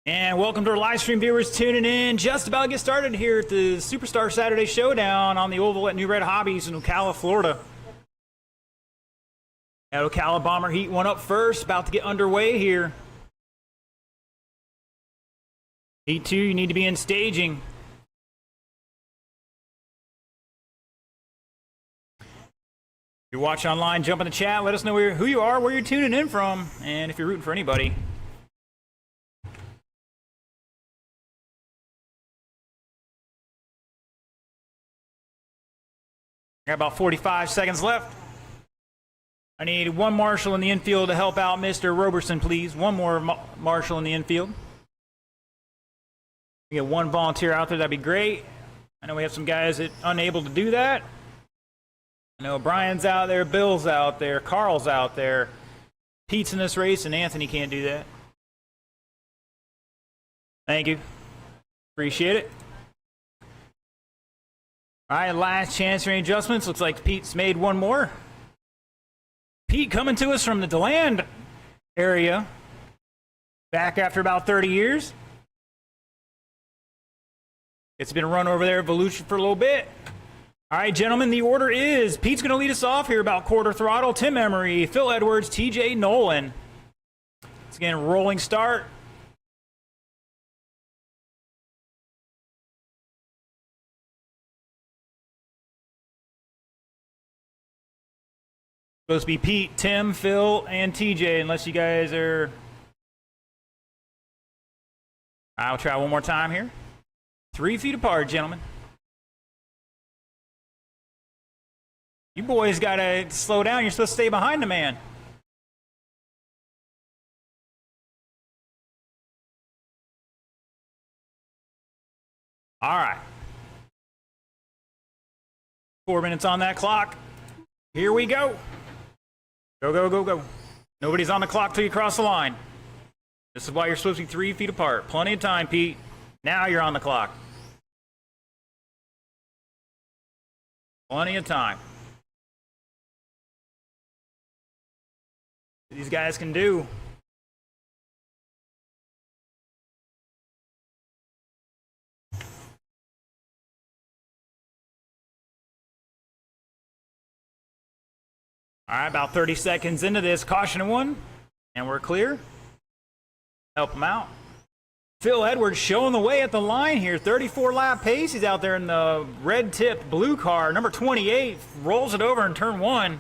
And welcome to our live stream viewers tuning in. Just about to get started here at the Superstar Saturday Showdown on the Oval at Newred Hobbies in Ocala, Florida. At Ocala Bomber Heat 1 up first, about to get underway here. Heat 2, you need to be in staging. If you're watching online, jump in the chat, let us know who you are, where you're tuning in from, and if you're rooting for anybody. Got about 45 seconds left. I need one marshal in the infield to help out Mr. Roberson, please. One more marshal in the infield. We get one volunteer out there, that'd be great. I know we have some guys that are unable to do that. I know Brian's out there, Bill's out there, Carl's out there. Pete's in this race, and Anthony can't do that. Thank you. Appreciate it. All right, last chance for any adjustments. Looks like Pete's made one more. Pete coming to us from the DeLand area. Back after about 30 years. It's been a run over there at Volusia for a little bit. All right, gentlemen, the order is Pete's going to lead us off here about quarter throttle. Tim Emery, Phil Edwards, TJ Nolan. It's again, rolling start. Supposed to be Pete, Tim, Phil, and TJ, unless you guys are... I'll try one more time here. 3 feet apart, gentlemen. You boys got to slow down. You're supposed to stay behind the man. All right. 4 minutes on that clock. Here we go. Go, go, go, go. Nobody's on the clock till you cross the line. This is why you're supposed to be 3 feet apart. Plenty of time, Pete. Now you're on the clock. Plenty of time. These guys can do. All right, about 30 seconds into this, caution one, and we're clear. Help him out. Phil Edwards showing the way at the line here, 34 lap pace. He's out there in the red tipped blue car. Number 28 rolls it over in turn 1.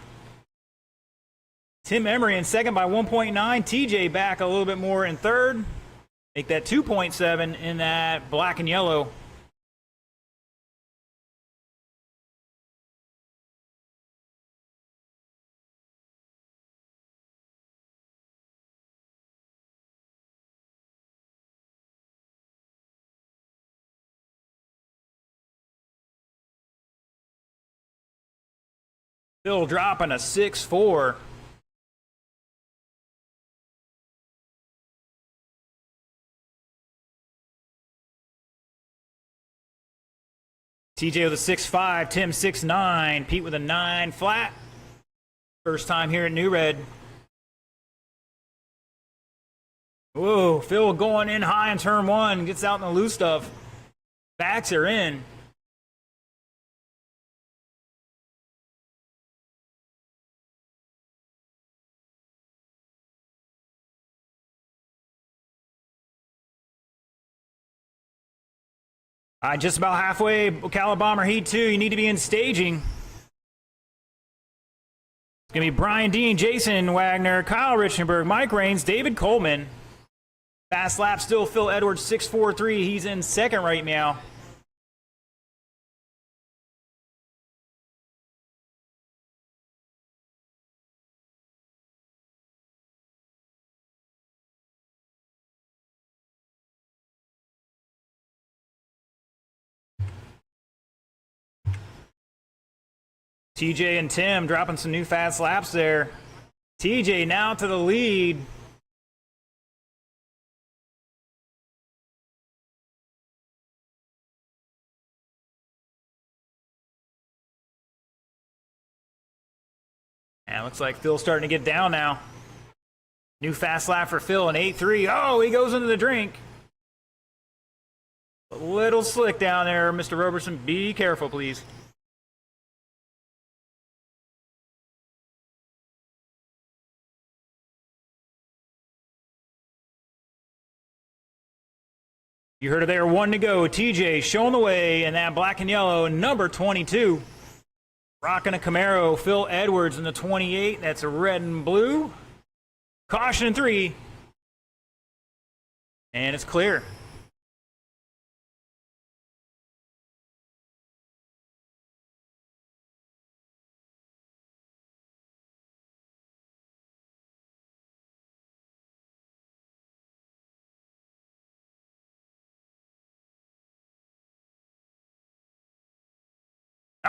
Tim Emery in second by 1.9. TJ back a little bit more in third. Make that 2.7 in that black and yellow. Still dropping a 6.4. TJ with a 6.5, Tim 6.9, Pete with a 9 flat. First time here at Newred. Whoa, Phil going in high in turn 1, gets out in the loose stuff. Backs are in. Just about halfway, Ocala Bomber Heat 2. You need to be in staging. It's going to be Brian Dean, Jason Wagner, Kyle Richenberg, Mike Raines, David Coleman. Fast lap still, Phil Edwards, 6.43. He's in second right now. TJ and Tim dropping some new fast laps there. TJ now to the lead. And looks like Phil's starting to get down now. New fast lap for Phil, an 8.3. Oh, he goes into the drink. A little slick down there, Mr. Roberson. Be careful, please. You heard it there, 1 to go. TJ showing the way in that black and yellow, number 22. Rocking a Camaro, Phil Edwards in the 28. That's a red and blue. Caution in 3. And it's clear.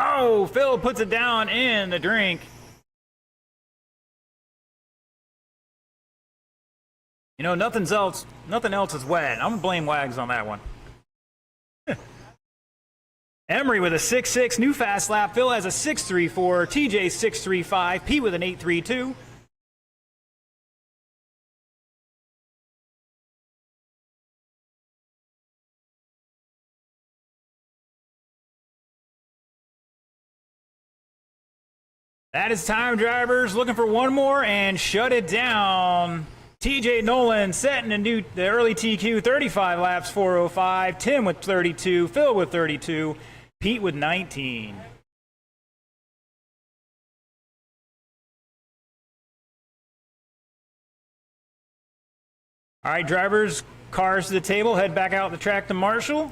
Oh, Phil puts it down in the drink. You know, nothing else is wet. I'm gonna blame Wags on that one. Emery with a 6.6, new fast lap. Phil has a 6.34. TJ 6.35. Pete with an 8.32. That is time, drivers. Looking for one more and shut it down. TJ Nolan setting the early TQ, 35 laps, 4:05. Tim with 32, Phil with 32, Pete with 19. All right, drivers, cars to the table, head back out the track to Marshall.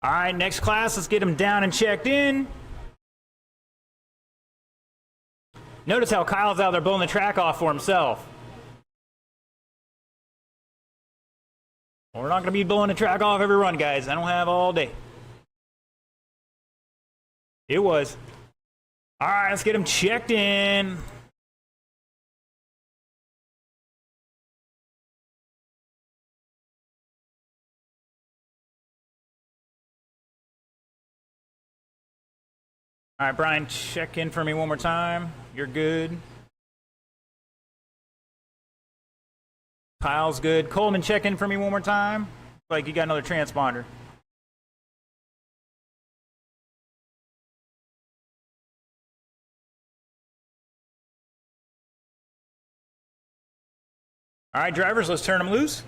All right, next class, let's get them down and checked in. Notice how Kyle's out there blowing the track off for himself. We're not going to be blowing the track off every run, guys. I don't have all day. It was. All right, let's get them checked in. All right, Brian, check in for me one more time. You're good. Kyle's good. Coleman, check in for me one more time. Like you got another transponder. All right, drivers, let's turn them loose.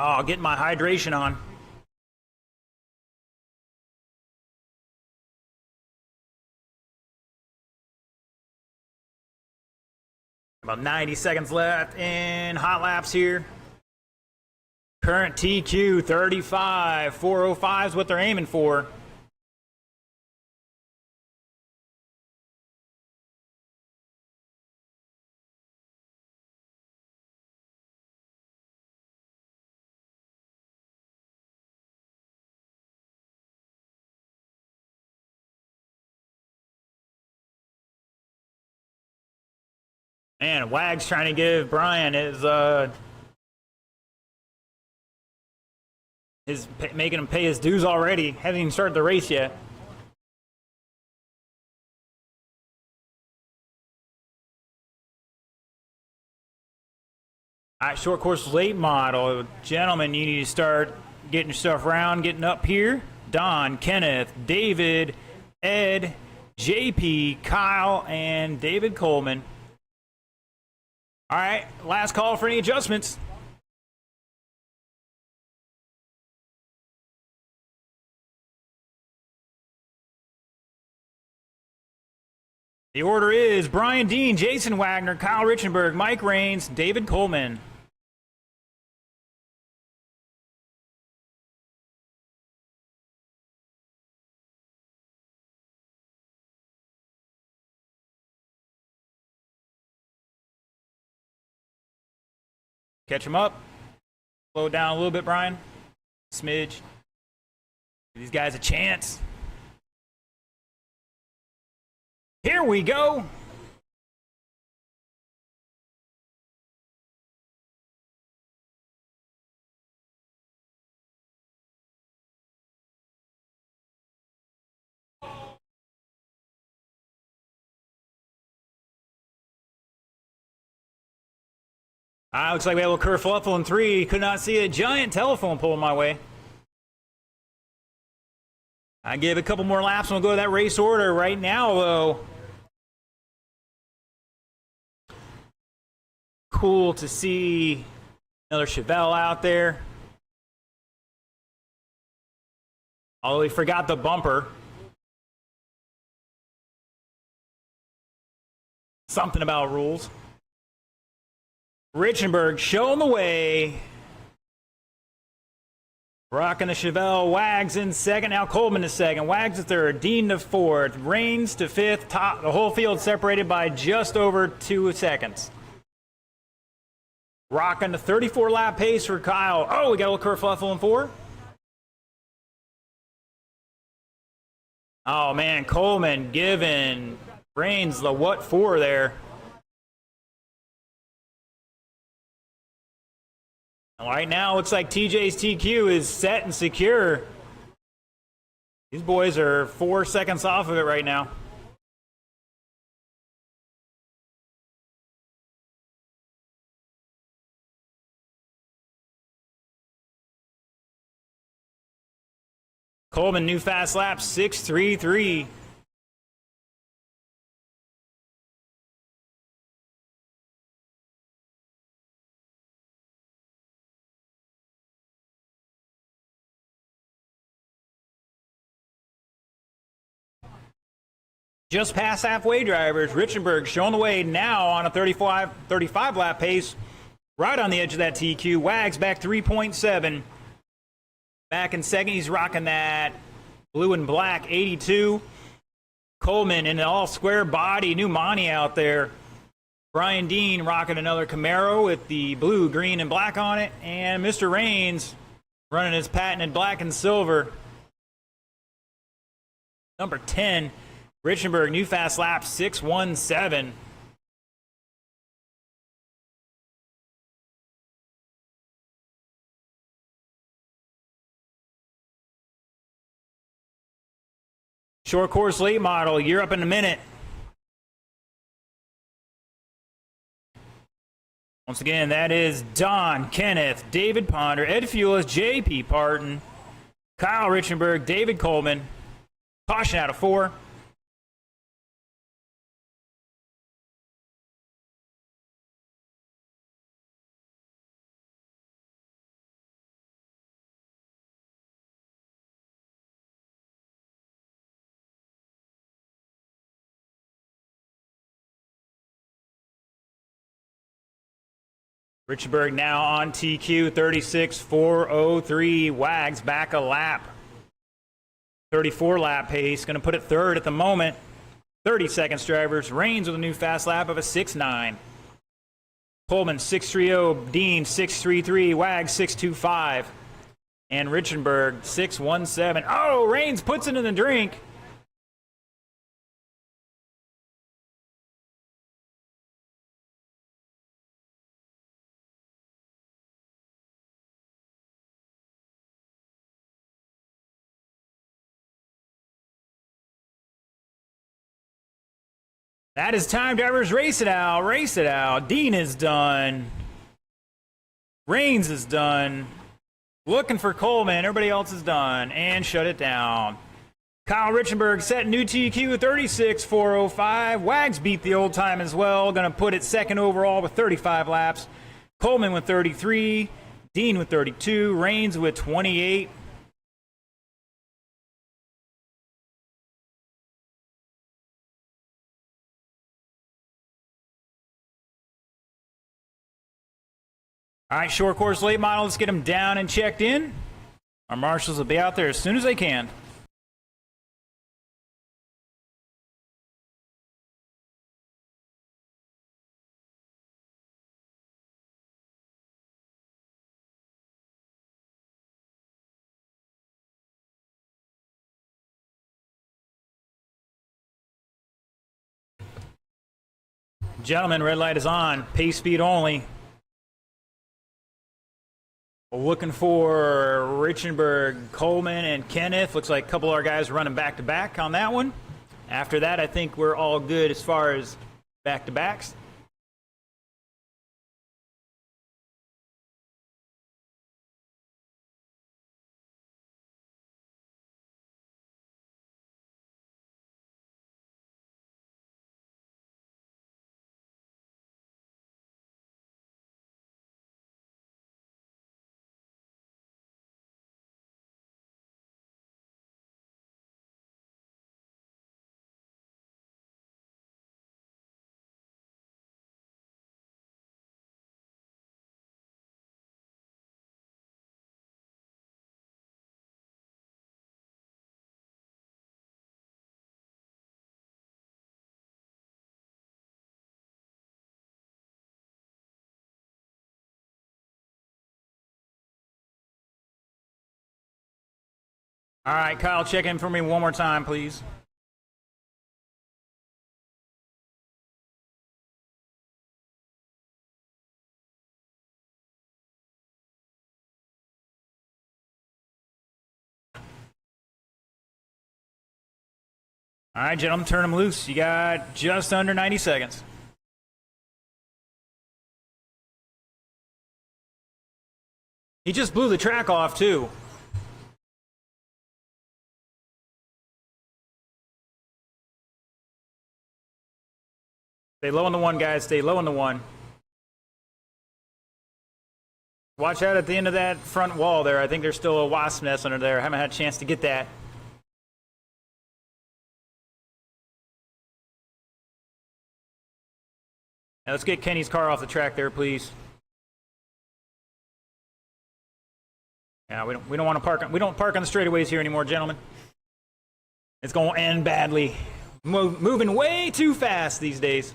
Oh, getting my hydration on. About 90 seconds left in hot laps here. Current TQ 35, 405 is what they're aiming for. Man, Wag's trying to give Brian making him pay his dues already. Hasn't even started the race yet. All right, short course late model. Gentlemen, you need to start getting stuff around, getting up here. Don, Kenneth, David, Ed, JP, Kyle, and David Coleman. All right, last call for any adjustments. The order is Brian Dean, Jason Wagner, Kyle Richenberg, Mike Raines, David Coleman. Catch him up. Slow down a little bit, Brian. Smidge. Give these guys a chance. Here we go. Looks like we have a little kerfuffle in 3. Could not see a giant telephone pole my way. I give a couple more laps and we'll go to that race order right now, though. Cool to see another Chevelle out there. Although we forgot the bumper. Something about rules. Richenberg showing the way. Rocking the Chevelle. Wags in second. Now Coleman to second. Wags to third. Dean to fourth. Raines to fifth. Top. The whole field separated by just over 2 seconds. Rocking the 34 lap pace for Kyle. Oh, we got a little kerfuffle in 4. Oh man, Coleman giving Raines the what for there. Right now, looks like TJ's TQ is set and secure. These boys are 4 seconds off of it right now. Coleman, new fast lap, 6:33. Just past halfway drivers. Richenberg showing the way now on a 35 lap pace. Right on the edge of that TQ. Wags back 3.7. Back in second, he's rocking that blue and black 82. Coleman in an all square body. New Monty out there. Brian Dean rocking another Camaro with the blue, green, and black on it. And Mr. Raines running his patented black and silver. Number 10. Richenberg, new fast lap, 6:17. Short course late model, you're up in a minute. Once again, that is Don, Kenneth, David Ponder, Ed Fulis, J.P. Parton, Kyle Richenberg, David Coleman. Caution out of 4. Richenberg now on TQ, 36.403. Wags back a lap. 34 lap pace. Going to put it third at the moment. 30 seconds, drivers. Raines with a new fast lap of a 6.9. Coleman 6.30. Dean 6.33. Wags 6.25. And Richenberg 6.17. Oh, Raines puts it in the drink. That is time, drivers. Race it out. Race it out. Dean is done. Raines is done. Looking for Coleman. Everybody else is done. And shut it down. Kyle Richenberg set new TQ 36.405. Wags beat the old time as well. Going to put it second overall with 35 laps. Coleman with 33. Dean with 32. Rains with 28. All right, short course late model. Let's get them down and checked in. Our marshals will be out there as soon as they can. Gentlemen, red light is on. Pace speed only. Looking for Richenberg, Coleman, and Kenneth. Looks like a couple of our guys are running back-to-back on that one. After that, I think we're all good as far as back-to-backs. All right, Kyle, check in for me one more time, please. All right, gentlemen, turn them loose. You got just under 90 seconds. He just blew the track off, too. Stay low on the one, guys. Stay low on the one. Watch out at the end of that front wall there. I think there's still a wasp nest under there. I haven't had a chance to get that. Now let's get Kenny's car off the track there, please. Yeah, we don't want to park. We don't park on the straightaways here anymore, gentlemen. It's going to end badly. Moving way too fast these days.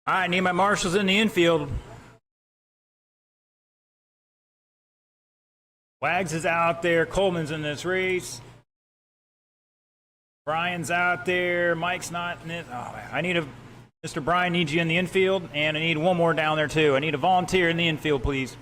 All right, need my marshals in the infield. Wags is out there. Coleman's in this race. Brian's out there. Mike's not in it. Oh, I need a... Mr. Brian needs you in the infield, and I need one more down there, too. I need a volunteer in the infield, please.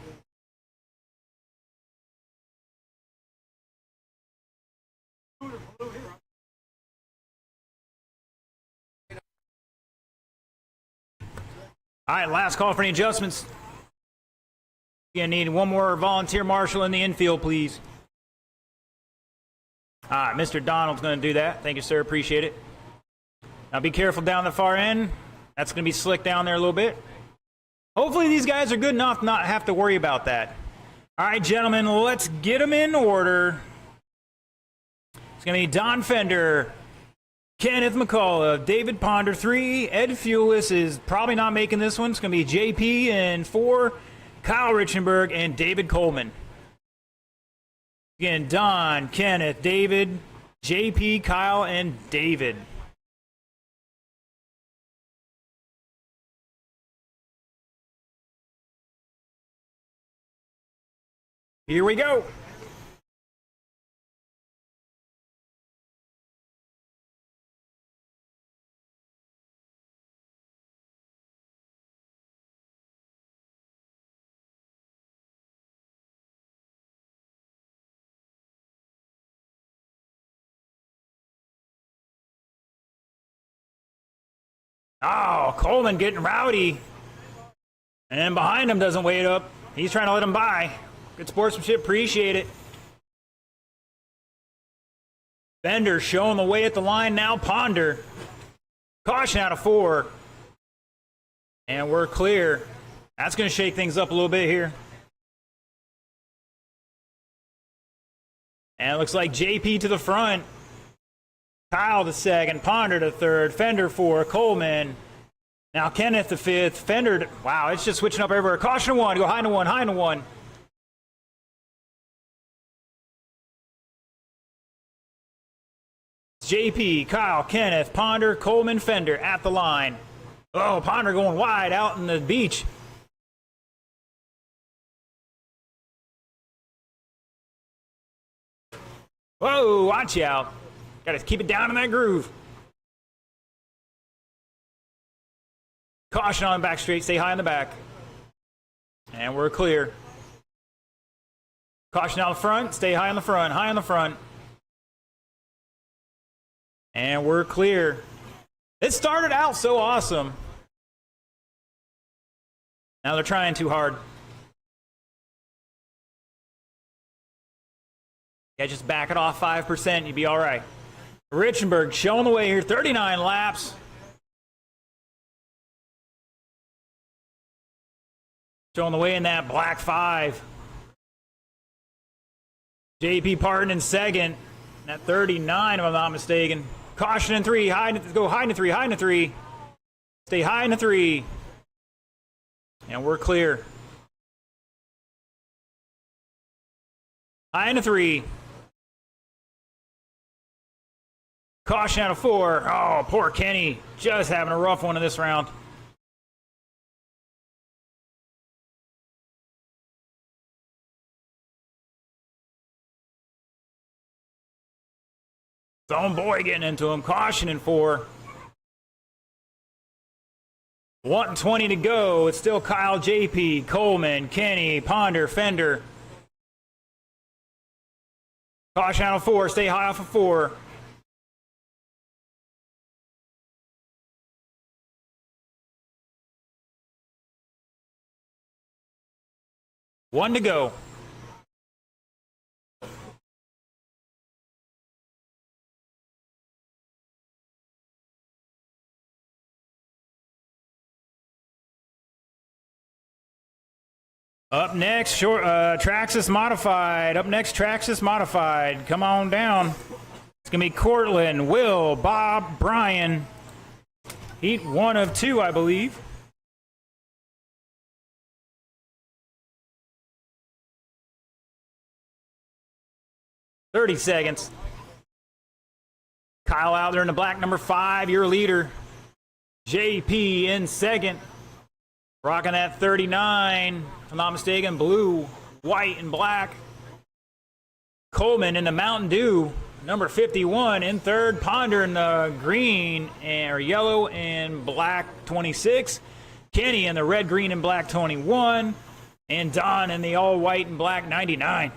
All right, last call for any adjustments. You need one more volunteer marshal in the infield, please. All right, Mr. Donald's going to do that. Thank you, sir. Appreciate it. Now be careful down the far end. That's going to be slick down there a little bit. Hopefully these guys are good enough to not have to worry about that. All right, gentlemen, let's get them in order. It's going to be Don Fender, Kenneth McCullough, David Ponder 3, Ed Fulis is probably not making this one. It's going to be JP and 4, Kyle Richenberg, and David Coleman. Again, Don, Kenneth, David, JP, Kyle, and David. Here we go. Oh, Coleman getting rowdy. And behind him doesn't wait up. He's trying to let him by. Good sportsmanship, appreciate it. Fender showing the way at the line now. Ponder. Caution out of 4. And we're clear. That's going to shake things up a little bit here. And it looks like JP to the front. Kyle the second. Ponder the third. Fender 4. Coleman. Now Kenneth the 5th. Fender. Wow, it's just switching up everywhere. Caution 1. Go high to 1. High to 1. JP, Kyle, Kenneth, Ponder, Coleman, Fender at the line. Oh, Ponder going wide out in the beach. Whoa, watch out. Got to keep it down in that groove. Caution on back straight. Stay high in the back. And we're clear. Caution out the front. Stay high in the front. High in the front. And we're clear. It started out so awesome. Now they're trying too hard. Yeah, just back it off 5%. You'd be all right. Richenberg showing the way here. 39 laps. Showing the way in that black 5. JP Parton in second. At 39, if I'm not mistaken. Caution in 3. Go high in 3. High in 3. Stay high in 3. And we're clear. High in 3. Caution out of 4. Oh, poor Kenny. Just having a rough one in this round. His own boy getting into him. Caution in 4. 1:20 to go. It's still Kyle, JP, Coleman, Kenny, Ponder, Fender. Caution out of 4. Stay high off of 4. One to go. Up next, Traxxas Modified. Up next, Traxxas Modified. Come on down. It's going to be Cortland, Will, Bob, Brian. Heat 1 of 2, I believe. $30. Kyle out there in the black, number 5, your leader. JP in second. Rocking that 39, if I'm not mistaken, blue, white, and black. Coleman in the Mountain Dew, number 51 in third. Ponder in the green or yellow and black 26. Kenny in the red, green, and black 21. And Don in the all white and black 99.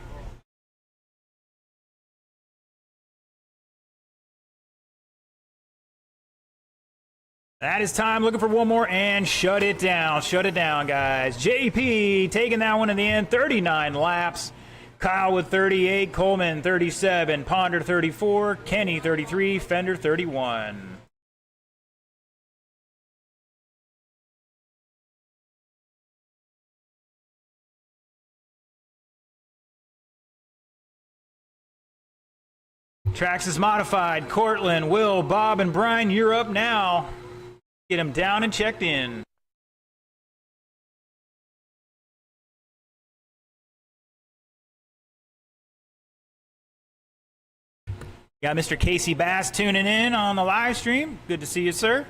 That is time. Looking for one more and shut it down. Shut it down, guys. JP taking that one in the end. 39 laps. Kyle with 38. Coleman 37. Ponder 34. Kenny 33. Fender 31. Traxxas Modified. Cortland, Will, Bob, and Brian, you're up now. Get him down and checked in. Got Mr. Casey Bass tuning in on the live stream. Good to see you, sir.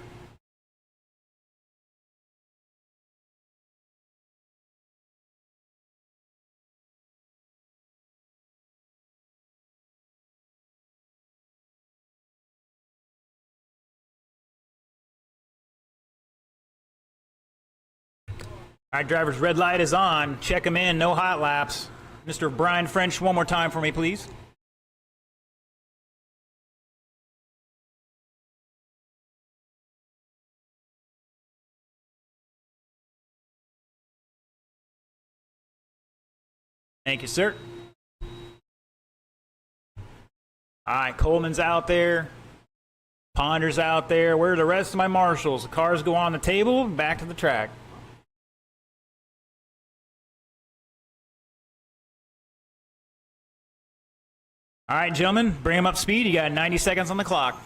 All right, drivers, red light is on. Check them in, no hot laps. Mr. Brian French, one more time for me, please. Thank you, sir. All right, Coleman's out there. Ponder's out there. Where are the rest of my marshals? The cars go on the table, back to the track. All right, gentlemen, bring them up to speed. You got 90 seconds on the clock.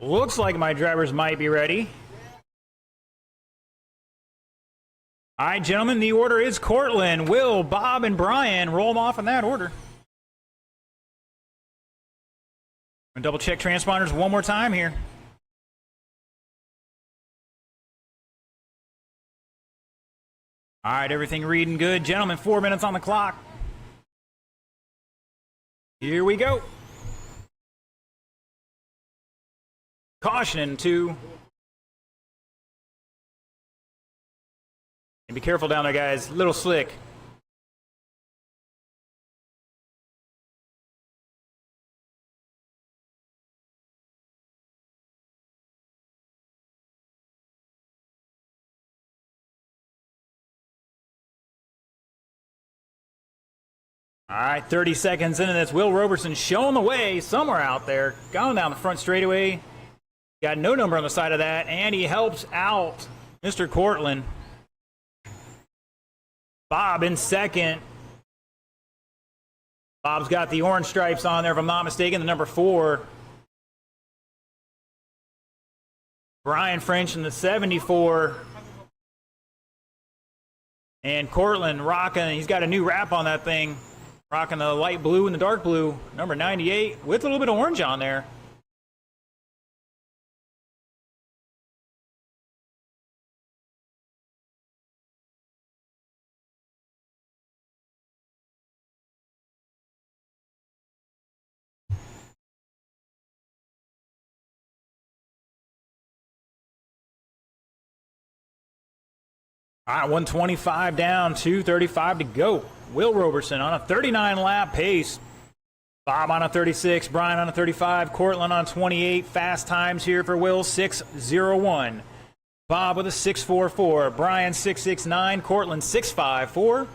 Looks like my drivers might be ready. All right, gentlemen, the order is Cortland, Will, Bob, and Brian. Roll them off in that order. I'm gonna double check transponders one more time here. All right, everything reading good. Gentlemen, 4 minutes on the clock. Here we go. Caution in 2. And be careful down there, guys. Little slick. All right, 30 seconds into this. Will Roberson showing the way somewhere out there. Going down the front straightaway. Got no number on the side of that, and he helps out Mr. Cortland. Bob in second. Bob's got the orange stripes on there, if I'm not mistaken, the number 4. Brian French in the 74. And Cortland rocking, he's got a new wrap on that thing. Rocking the light blue and the dark blue, number 98, with a little bit of orange on there. All right, 125 down, 235 to go. Will Roberson on a 39-lap pace. Bob on a 36, Brian on a 35, Cortland on 28. Fast times here for Will, 6:01. Bob with a 6:44, Brian 6:69, Cortland 6:54.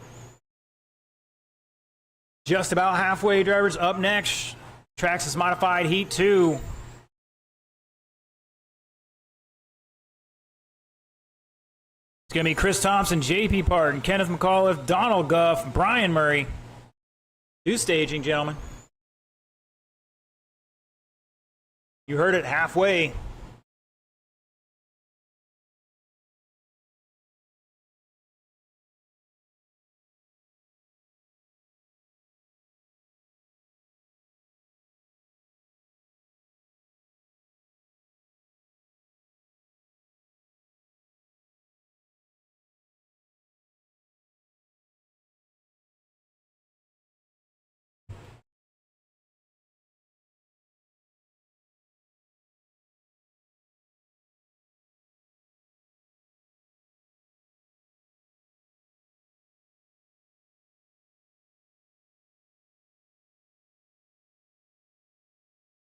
Just about halfway, drivers. Up next, Traxxas Modified Heat 2. It's going to be Chris Thompson, J.P. Parton, Kenneth McAuliffe, Donald Guff, Brian Murray. 2 staging, gentlemen. You heard it, halfway.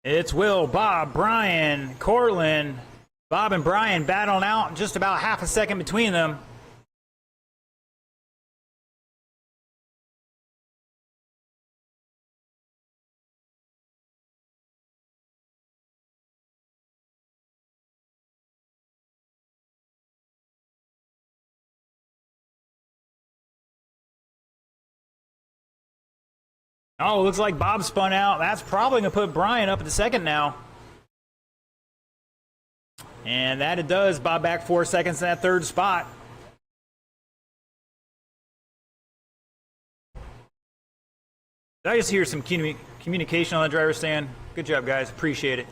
It's Will, Bob, Brian, Cortland. Bob and Brian battling out, just about half a second between them. Oh, looks like Bob spun out. That's probably going to put Brian up at the second now. And that it does. Bob back 4 seconds in that third spot. Did I just hear some communication on the driver's stand? Good job, guys. Appreciate it.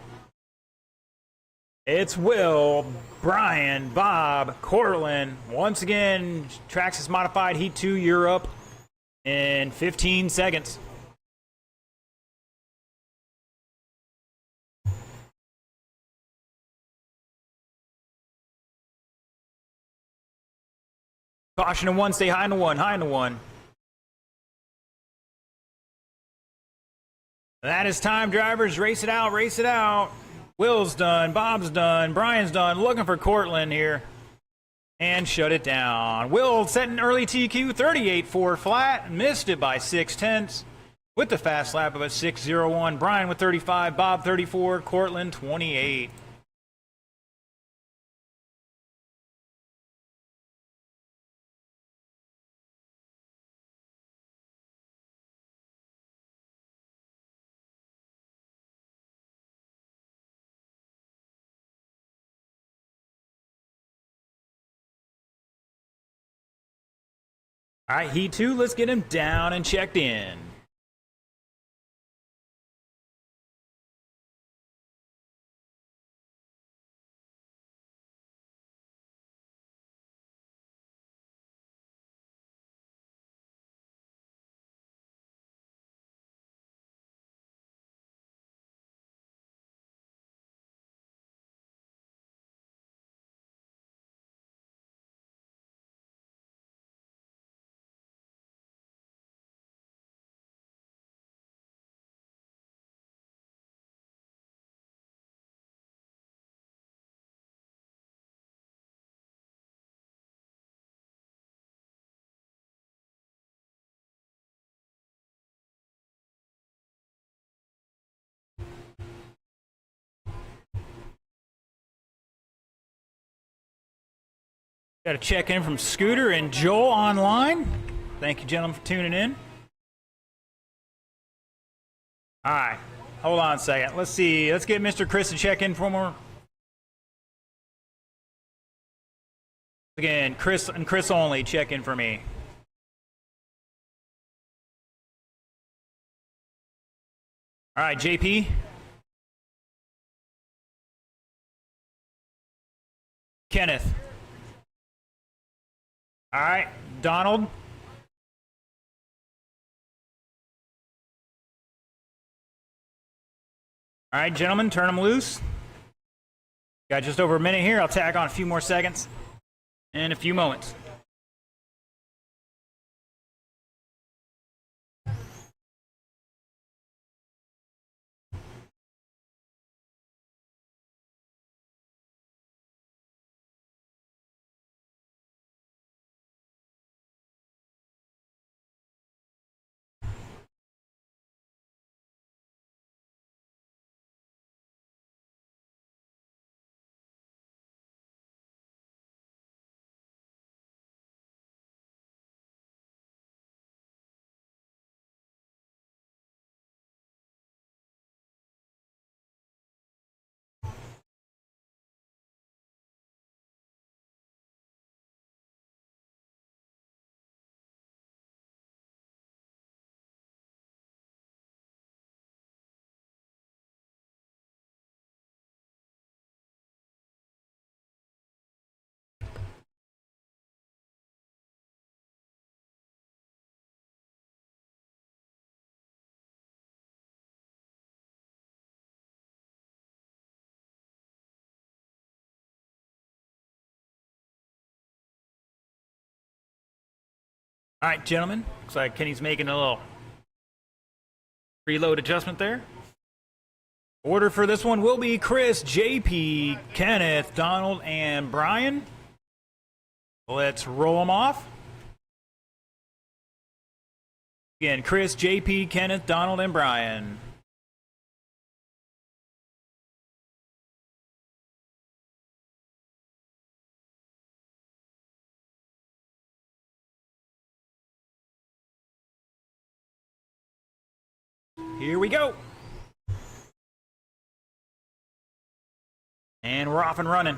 It's Will, Brian, Bob, Cortland. Once again, Traxxas Modified Heat 2 Europe in 15 seconds. Caution to one, stay high in the one, high in the one. That is time, drivers. Race it out, race it out. Will's done, Bob's done, Brian's done. Looking for Cortland here. And shut it down. Will setting early TQ, 38.4 flat. Missed it by 0.6 with the fast lap of a 6.01. Brian with 35, Bob 34, Cortland 28. All right, Heat 2, let's get him down and checked in. Got a check in from Scooter and Joel online. Thank you, gentlemen, for tuning in. All right, hold on a second. Let's see. Let's get Mr. Chris to check in for more. Again, Chris and Chris only, check in for me. All right, JP. Kenneth. All right, Donald. All right, gentlemen, turn them loose. Got just over a minute here. I'll tack on a few more seconds in a few moments. All right, gentlemen. Looks like Kenny's making a little reload adjustment there. Order for this one will be Chris, JP, Kenneth, Donald, and Brian. Let's roll them off. Again, Chris, JP, Kenneth, Donald, and Brian. Here we go. And we're off and running.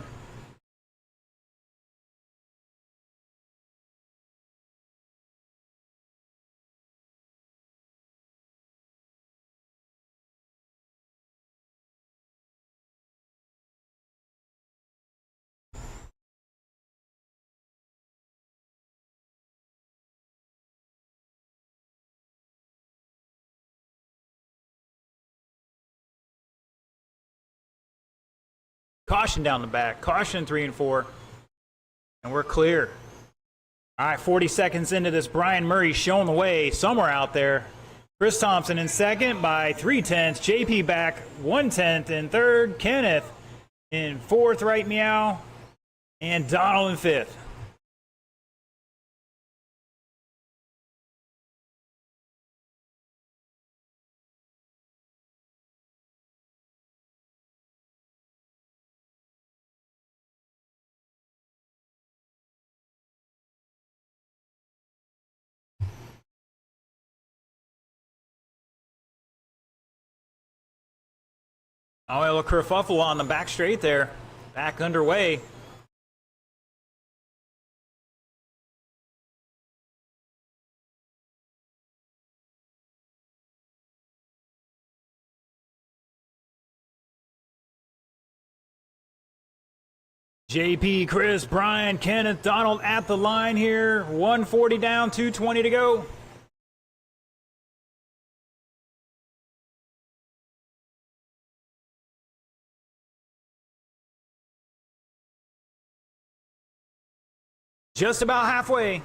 Caution down the back. Caution 3 and 4. And we're clear. All right, 40 seconds into this, Brian Murray showing the way somewhere out there. Chris Thompson in second by 3/10. JP back 1/10 in third. Kenneth in fourth, right meow. And Donald in fifth. Oh, a little kerfuffle on the back straight there. Back underway. JP, Chris, Brian, Kenneth, Donald at the line here. 140 down, 220 to go. Just about halfway.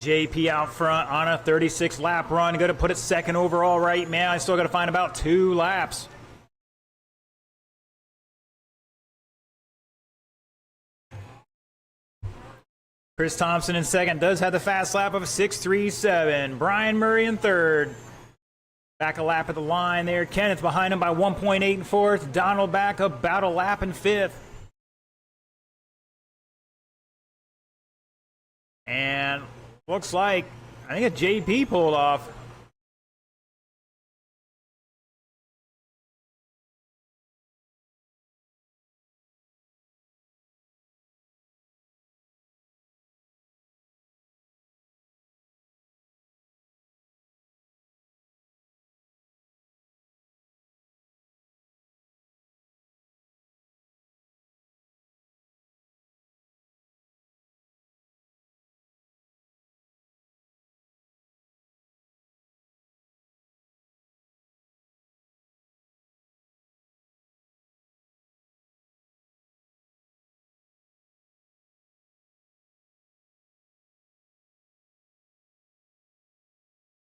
JP out front on a 36 lap run. Going to put it second overall right now. I still got to find about 2 laps. Chris Thompson in second, does have the fast lap of a 6.37. Brian Murray in third. Back a lap at the line there. Kenneth behind him by 1.8 in fourth. Donald back about a lap in fifth. And looks like, I think a JP pulled off.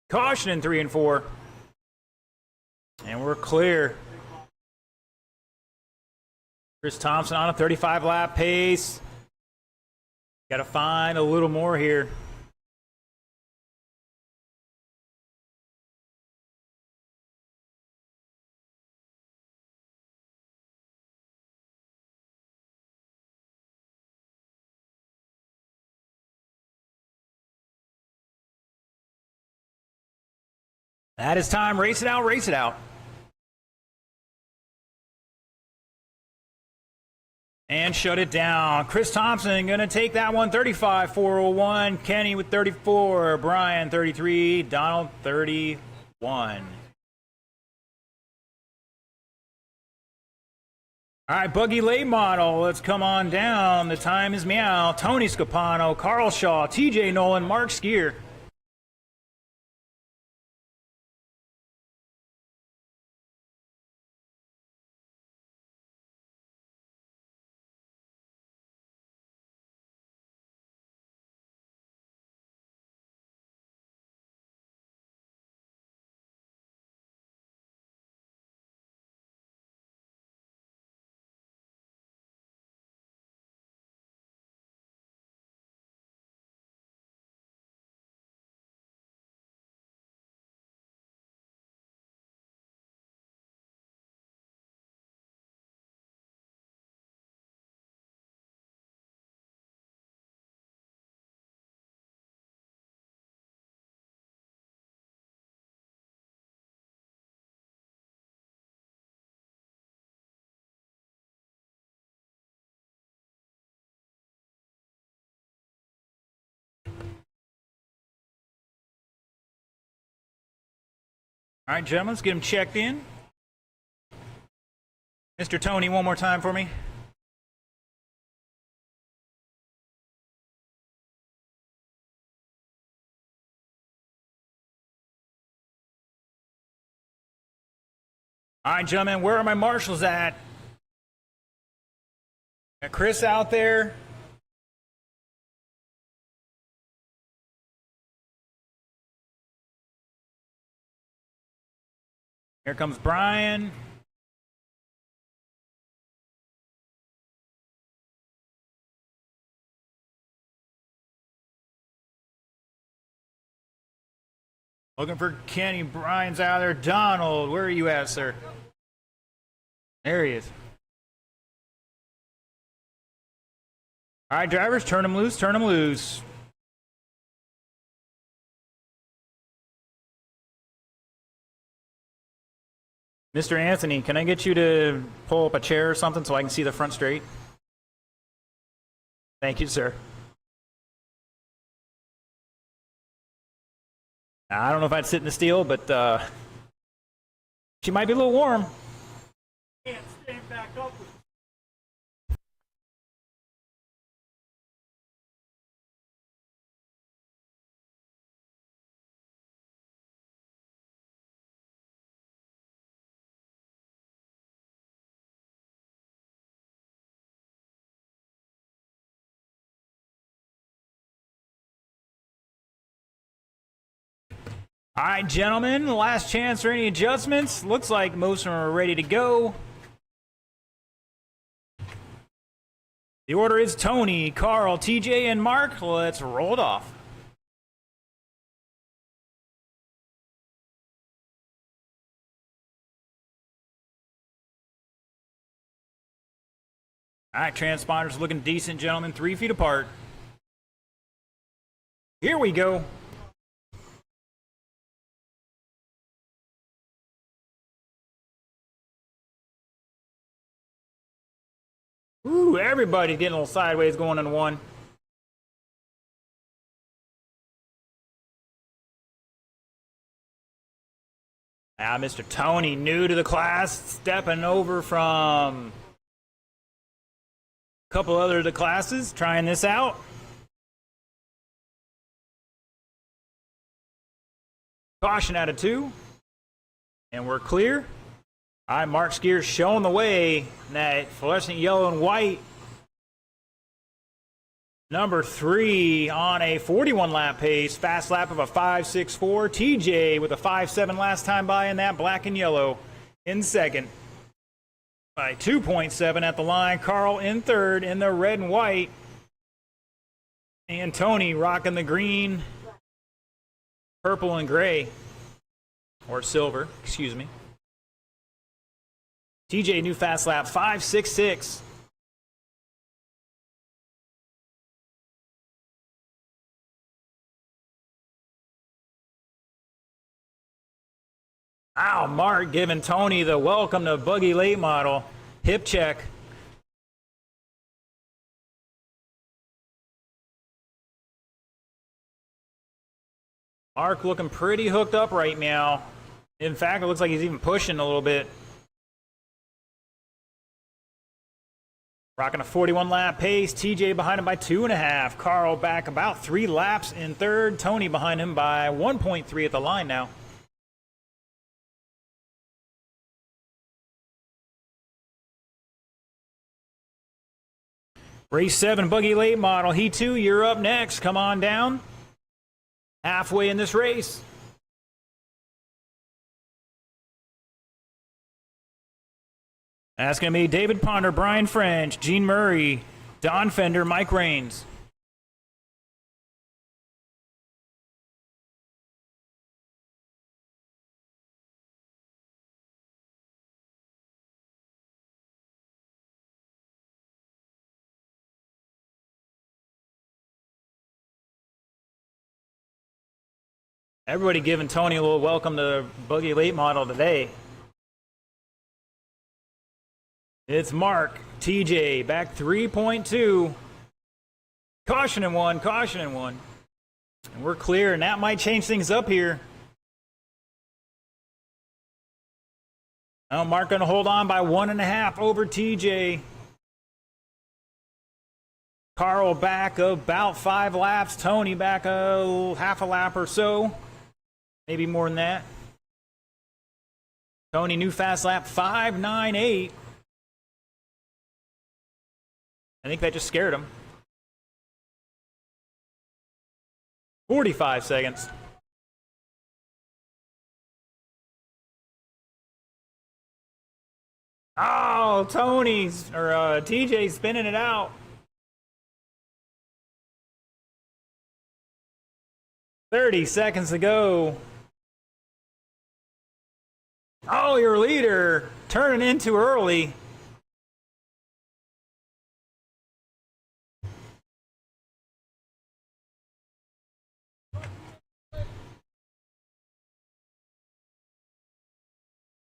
Caution in 3 and 4. And we're clear. Chris Thompson on a 35 lap pace. Got to find a little more here. That is time. Race it out, race it out. And shut it down. Chris Thompson going to take that one. 35.401. Kenny with 34. Brian 33. Donald 31. All right, Buggy Late Model. Let's come on down. The time is meow. Tony Scapano, Carl Shaw, TJ Nolan, Mark Skier. All right, gentlemen, let's get them checked in. Mr. Tony, one more time for me. All right, gentlemen, where are my marshals at? Got Chris out there. Here comes Brian. Looking for Kenny. Brian's out there. Donald, where are you at, sir? There he is. All right, drivers, turn them loose, turn them loose. Mr. Anthony, can I get you to pull up a chair or something so I can see the front straight? Thank you, sir. I don't know if I'd sit in the steel, but she might be a little warm. Can't stand back up with All right, gentlemen, last chance for any adjustments. Looks like most of them are ready to go. The order is Tony, Carl, TJ, and Mark. Let's roll it off. All right, transponders looking decent, gentlemen. 3 feet apart. Here we go. Ooh, everybody's getting a little sideways going into one. Now, Mr. Tony, new to the class, stepping over from a couple other of the classes, trying this out. Caution out of 2. And we're clear. All right, Mark Skier's showing the way. That fluorescent yellow and white. Number 3 on a 41 lap pace. Fast lap of a 5.64. TJ with a 5.7 last time by in that black and yellow in second. By 2.7 at the line. Carl in third in the red and white. And Tony rocking the green, purple, and gray. Or silver, excuse me. TJ, new fast lap, 5.66. Wow, Mark giving Tony the welcome to buggy late model. Hip check. Mark looking pretty hooked up right now. In fact, it looks like he's even pushing a little bit. Rocking a 41 lap pace. TJ behind him by 2.5. Carl back about 3 laps in third. Tony behind him by 1.3 at the line now. Race 7 buggy late model. Heat 2, you're up next. Come on down. Halfway in this race. That's going to be David Ponder, Brian French, Gene Murray, Don Fender, Mike Raines. Everybody giving Tony a little welcome to buggy late model today. It's Mark, TJ, back 3.2. Caution in 1, caution in 1. And we're clear, and that might change things up here. Well, Mark going to hold on by 1.5 over TJ. Carl back about 5 laps. Tony back a half a lap or so. Maybe more than that. Tony, new fast lap, 5.98. I think that just scared him. 45 seconds. Oh, TJ's spinning it out. 30 seconds to go. Oh, your leader turning in too early.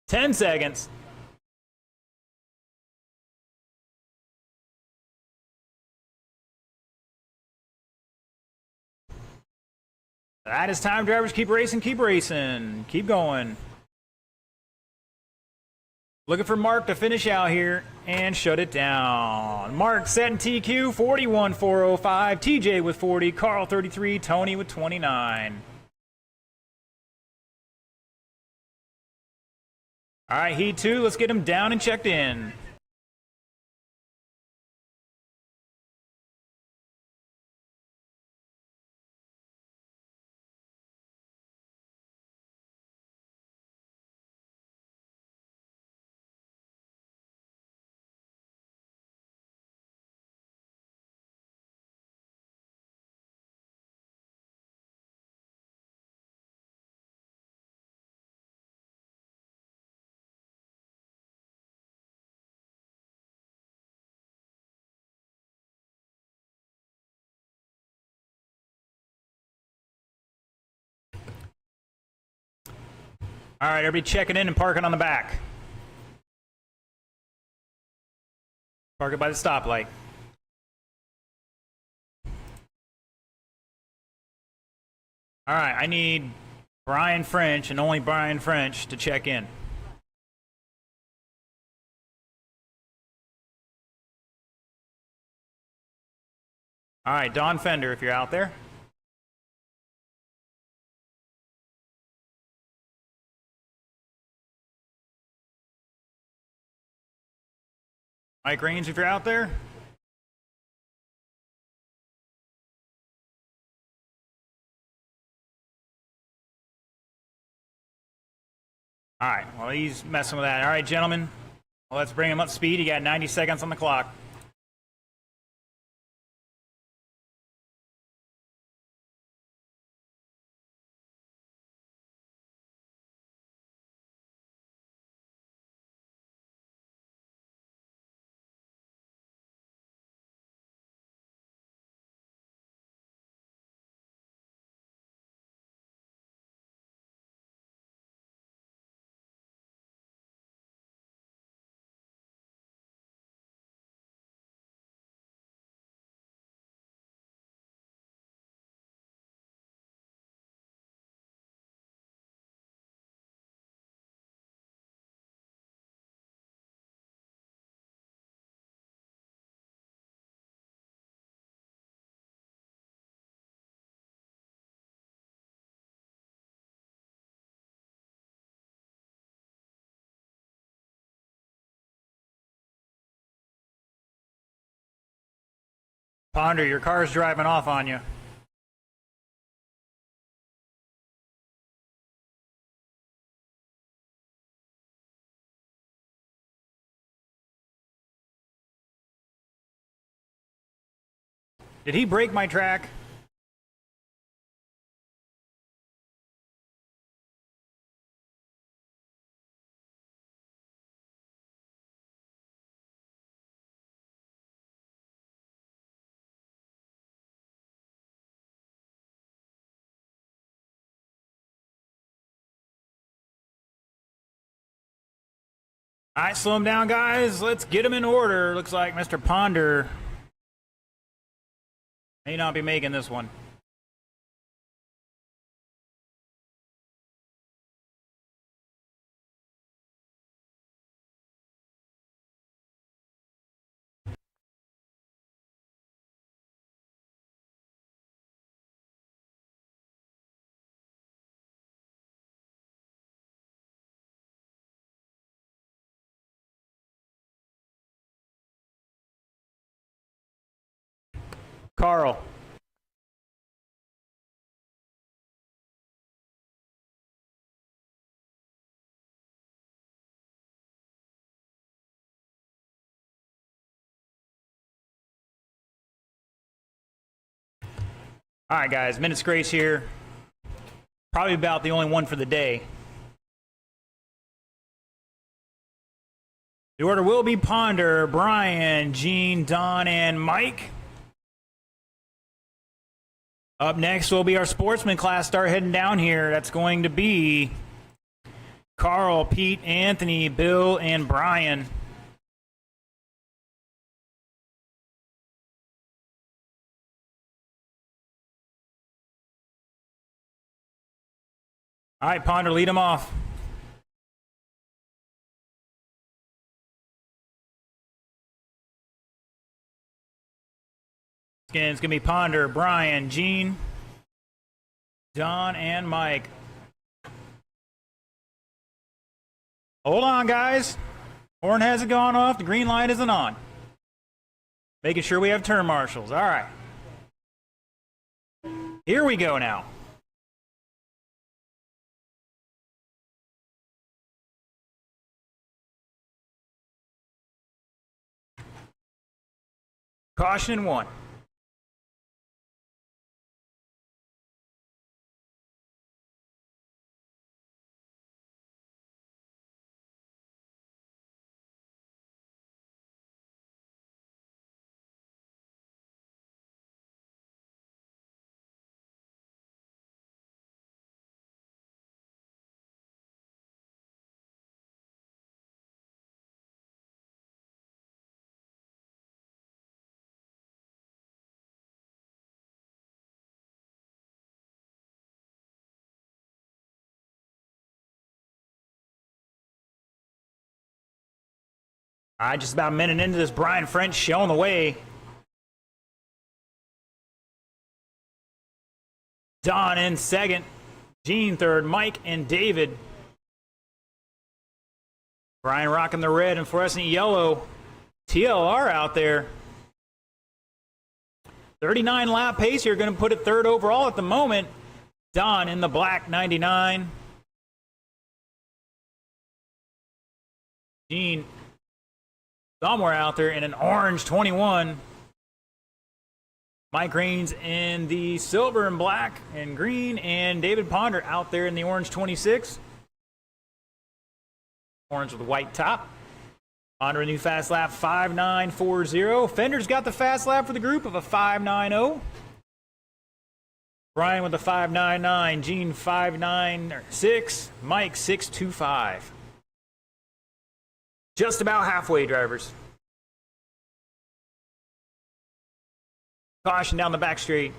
Ten seconds. That is time, drivers. Keep racing, keep racing. Keep going. Looking for Mark to finish out here and shut it down. Mark set in TQ, 41.405. TJ with 40. Carl 33. Tony with 29. All right, Heat 2. Let's get him down and checked in. All right, everybody checking in and parking on the back. Park it by the stoplight. All right, I need Brian French and only Brian French to check in. All right, Don Fender, if you're out there. Mike Raines, if you're out there. All right, well, he's messing with that. All right, gentlemen, well, let's bring him up to speed. You got 90 seconds on the clock. Ponder, your car's driving off on you. Did he break my track? All right, slow him down, guys. Let's get him in order. Looks like Mr. Ponder may not be making this one. Carl. All right, guys, minutes grace here. Probably about the only one for the day. The order will be Ponder, Brian, Gene, Don, and Mike. Up next will be our sportsman class. Start heading down here. That's going to be Carl, Pete, Anthony, Bill, and Brian. All right, Ponder, lead them off. Again, it's going to be Ponder, Brian, Gene, Don, and Mike. Hold on, guys. Horn hasn't gone off. The green light isn't on. Making sure we have turn marshals. All right. Here we go now. Caution in 1. All right, just about a minute into this, Brian French showing the way. Don in second, Gene third, Mike and David. Brian rocking the red and fluorescent yellow TLR out there. 39 lap pace here, going to put it third overall at the moment. Don in the black 99. Gene somewhere out there in an orange 21. Mike Raines in the silver and black and green, and David Ponder out there in the orange 26. Orange with a white top. Ponder a new fast lap 5.940. Fender's got the fast lap for the group of a 5.90. Brian with the 5.99. Gene 5.96. Mike 6.25. Just about halfway, drivers. Caution down the back straight.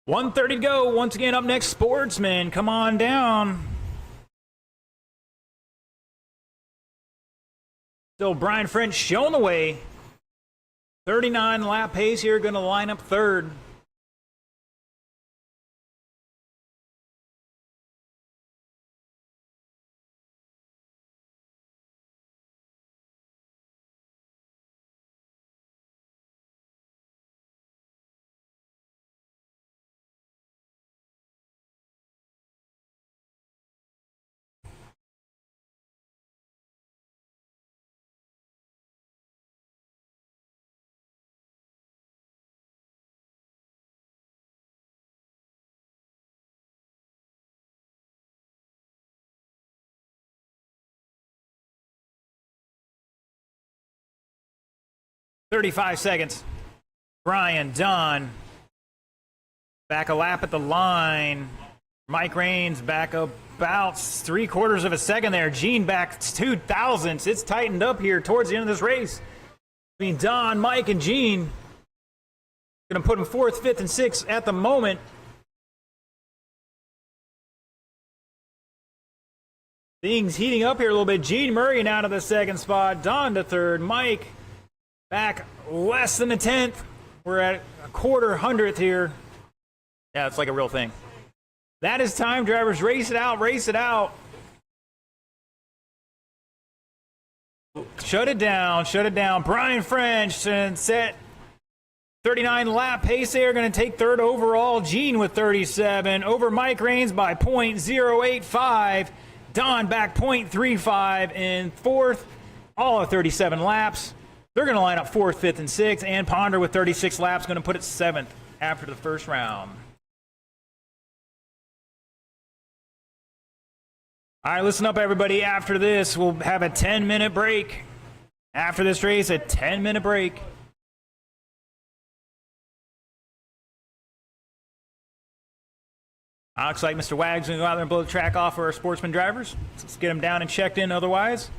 .130 to go. Once again, up next, Sportsman. Come on down. Still Brian French showing the way. 39 lap pace here, going to line up third. .35 seconds. Brian, Don, back a lap at the line. Mike Raines back about 3/4 of a second there. Gene back 2 thousandths. It's tightened up here towards the end of this race. Between Don, Mike, and Gene. Going to put him 4th, 5th, and 6th at the moment. Things heating up here a little bit. Gene Murray now to the 2nd spot. Don to 3rd. Mike back less than a 10th. We're at a 1/4 here. Yeah, it's like a real thing. That is time, drivers. Race it out, race it out. Shut it down, shut it down. Brian French and set 39 lap pace there. Going to take 3rd overall. Gene with 37. Over Mike Raines by .085. Don back .35 in 4th. All of 37 laps. They're going to line up 4th, 5th, and 6th. And Ponder with 36 laps going to put it 7th after the first round. All right, listen up, everybody. After this, we'll have a 10-minute break. After this race, a 10-minute break. Looks like Mr. Wag's going to go out there and blow the track off for our sportsman drivers. Let's get them down and checked in otherwise.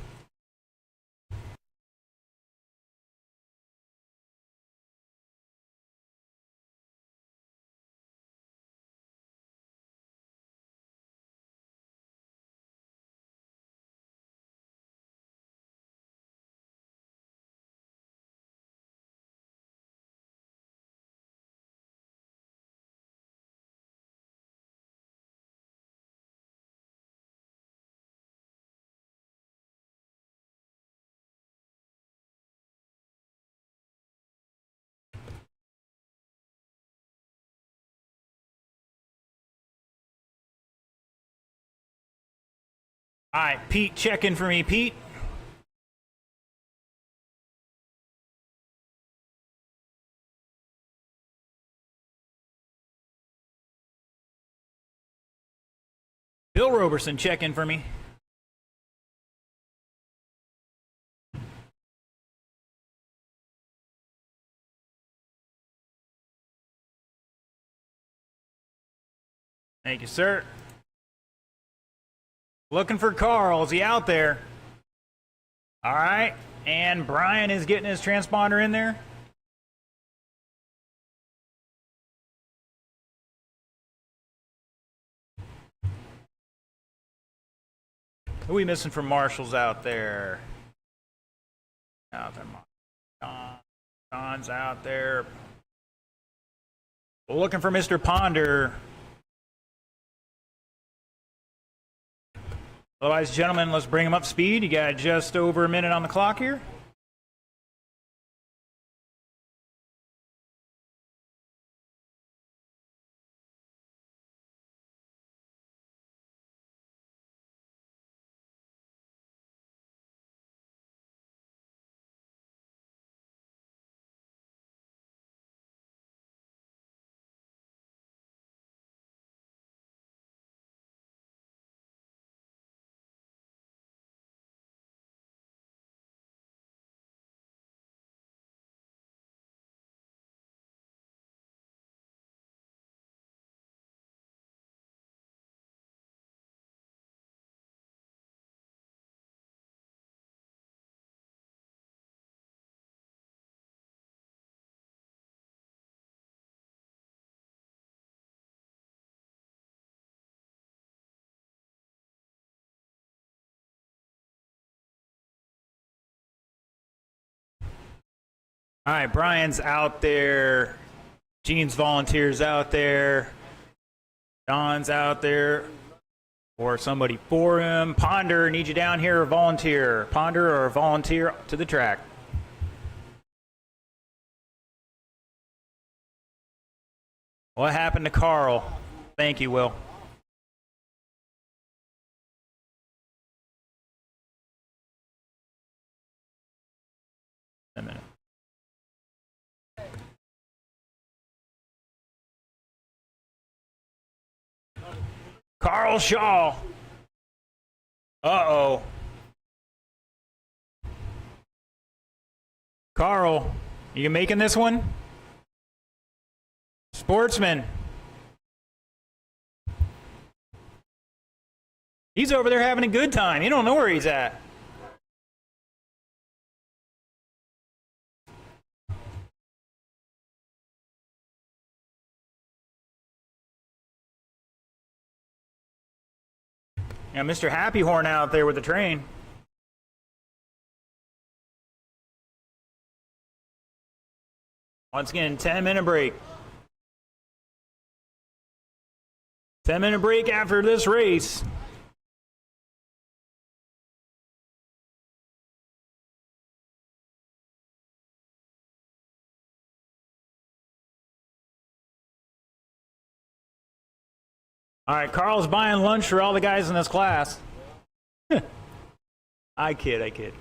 All right, Pete, check in for me, Pete. Bill Roberson, check in for me. Thank you, sir. Looking for Carl. Is he out there? All right. And Brian is getting his transponder in there. Who are we missing from Marshall's out there? Out there. Don's out there. Looking for Mr. Ponder. Otherwise, gentlemen, let's bring him up to speed. You got just over a minute on the clock here. All right, Brian's out there. Gene's volunteers out there. Don's out there. Or somebody for him. Ponder, need you down here or volunteer? Ponder or volunteer to the track. What happened to Carl? Thank you, Will. A minute. Carl Shaw. Uh-oh. Carl, you making this one? Sportsman. He's over there having a good time. You don't know where he's at. And Mr. Happy Horn out there with the train. Once again, 10-minute break. 10-minute break after this race. All right, Carl's buying lunch for all the guys in this class. I kid.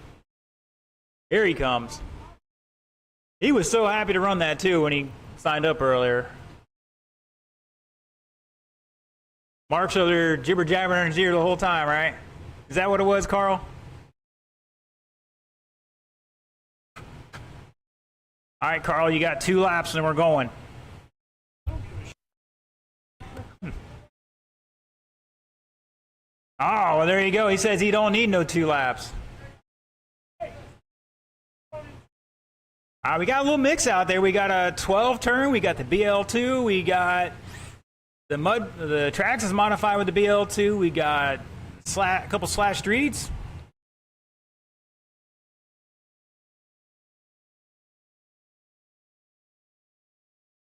Here he comes. He was so happy to run that too when he signed up earlier. Mark's over there jibber jabbering in his ear the whole time, right? Is that what it was, Carl? All right, Carl, you got 2 laps and we're going. Oh, well, there you go. He says he don't need no 2 laps. We got a little mix out there. We got a 12 turn. We got the BL2. We got the tracks is modified with the BL2. We got a couple slash streets.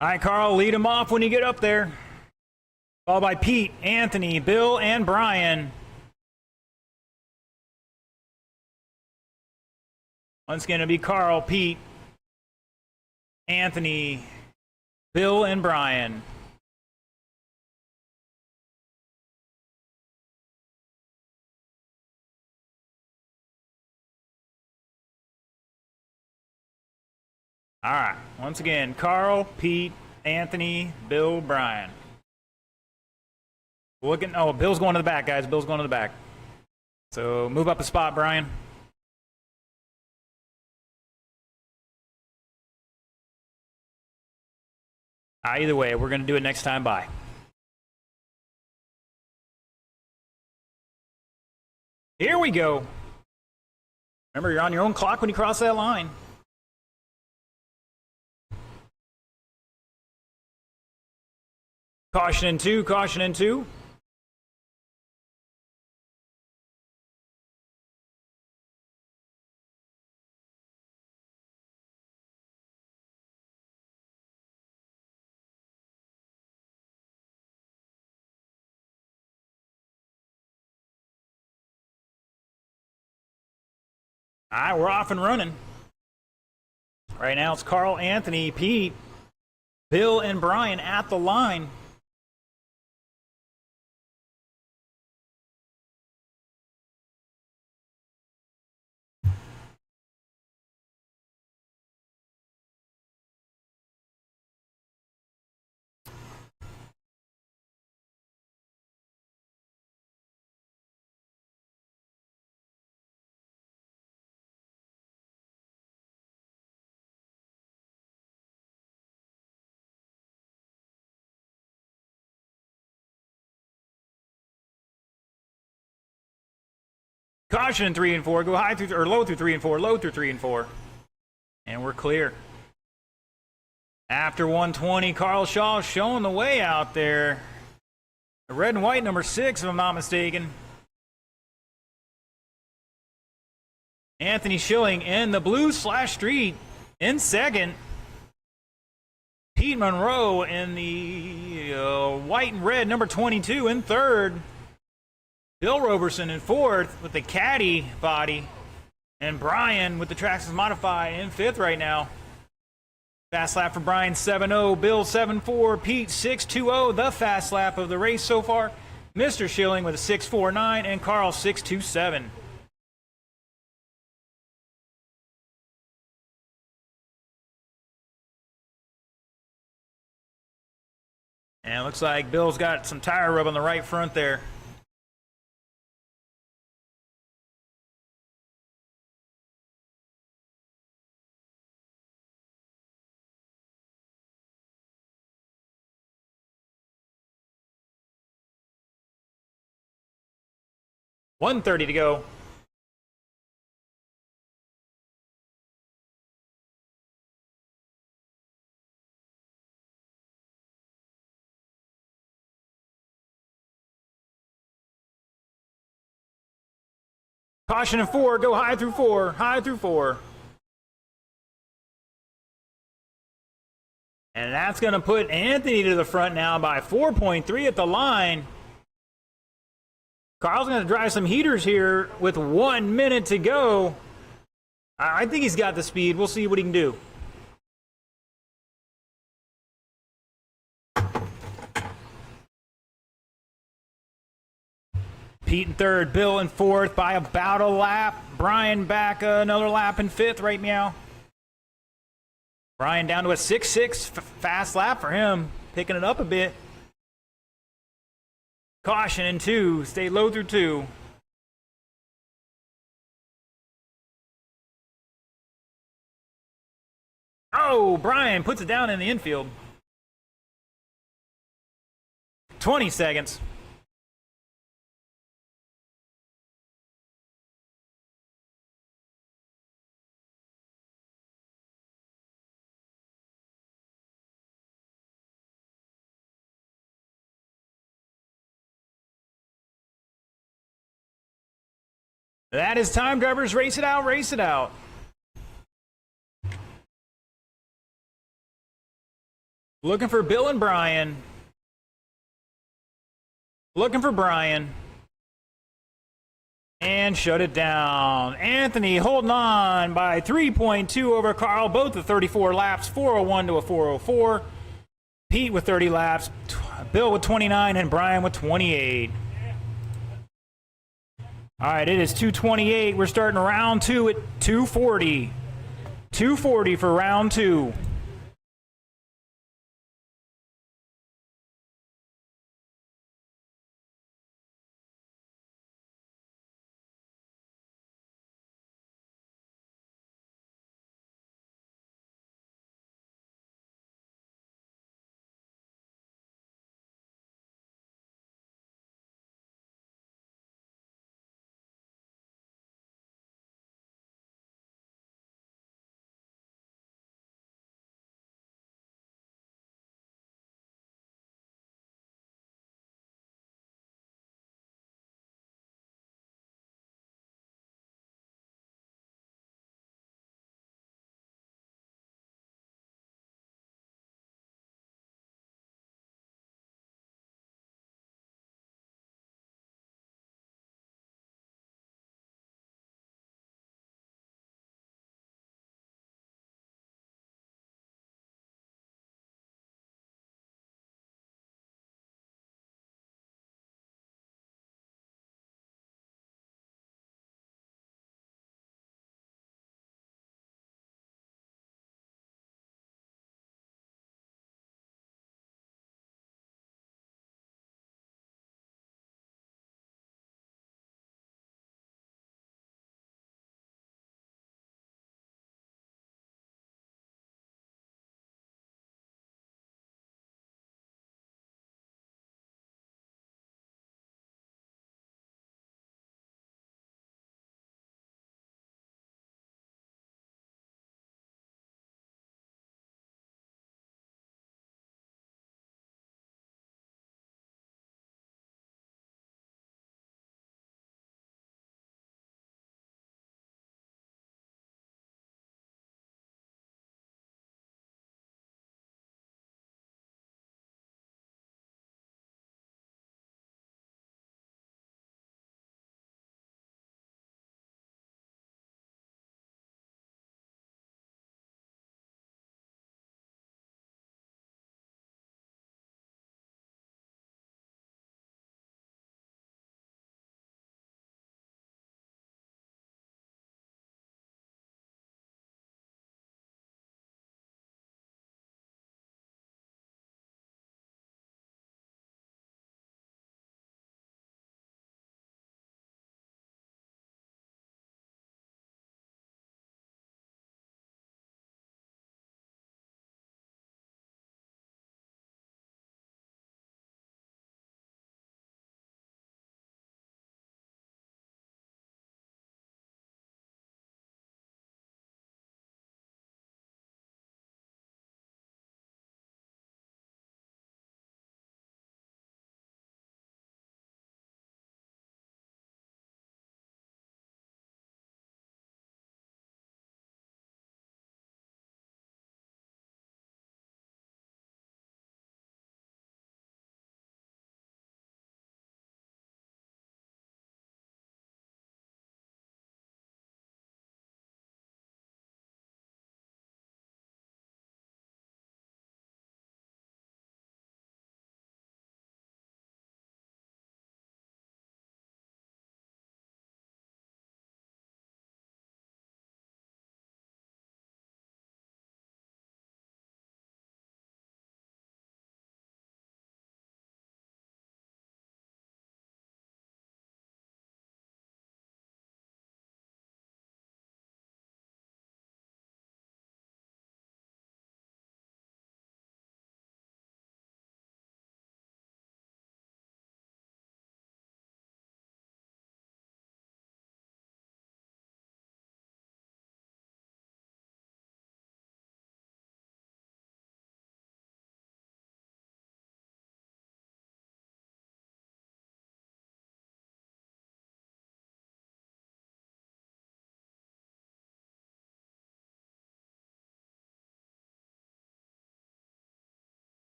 All right, Carl, lead him off when you get up there. Followed by Pete, Anthony, Bill, and Brian. Once again, it'll be Carl, Pete, Anthony, Bill, and Brian. All right, once again, Carl, Pete, Anthony, Bill, Brian. Oh, Bill's going to the back, guys. Bill's going to the back. So move up a spot, Brian. Either way, we're going to do it next time by. Here we go. Remember, you're on your own clock when you cross that line. Caution in 2, caution in 2. All right, we're off and running. Right now it's Carl, Anthony, Pete, Bill, and Brian at the line. Caution in 3 and 4. Go high through or low through 3 and 4. Low through 3 and 4. And we're clear. After 120, Carl Shaw showing the way out there. The red and white number 6, if I'm not mistaken. Anthony Schilling in the blue slash street in second. Pete Monroe in the white and red number 22 in third. Bill Roberson in fourth with the caddy body. And Brian with the Traxxas Modify in fifth right now. Fast lap for Brian 7-0, Bill 7-4, Pete 6-2-0, the fast lap of the race so far. Mr. Schilling with a 6-4-9 and Carl 6-2-7. And it looks like Bill's got some tire rub on the right front there. $130 to go. Caution in 4, go high through 4, high through 4. And that's going to put Anthony to the front now by 4.3 at the line. Carl's going to drive some heaters here with 1 minute to go. I think he's got the speed. We'll see what he can do. Pete in third, Bill in fourth by about a lap. Brian back another lap in fifth right now. Brian down to a 6.6 fast lap for him, picking it up a bit. Caution in 2, stay low through 2. Oh, Brian puts it down in the infield. 20 seconds. That is time, drivers. Race it out, race it out. Looking for Bill and Brian. Looking for Brian. And shut it down. Anthony holding on by 3.2 over Carl, both with 34 laps, 401 to a 404. Pete with 30 laps, Bill with 29, and Brian with 28. All right, it is 2:28. We're starting round 2 at 2:40. 2:40 for round 2.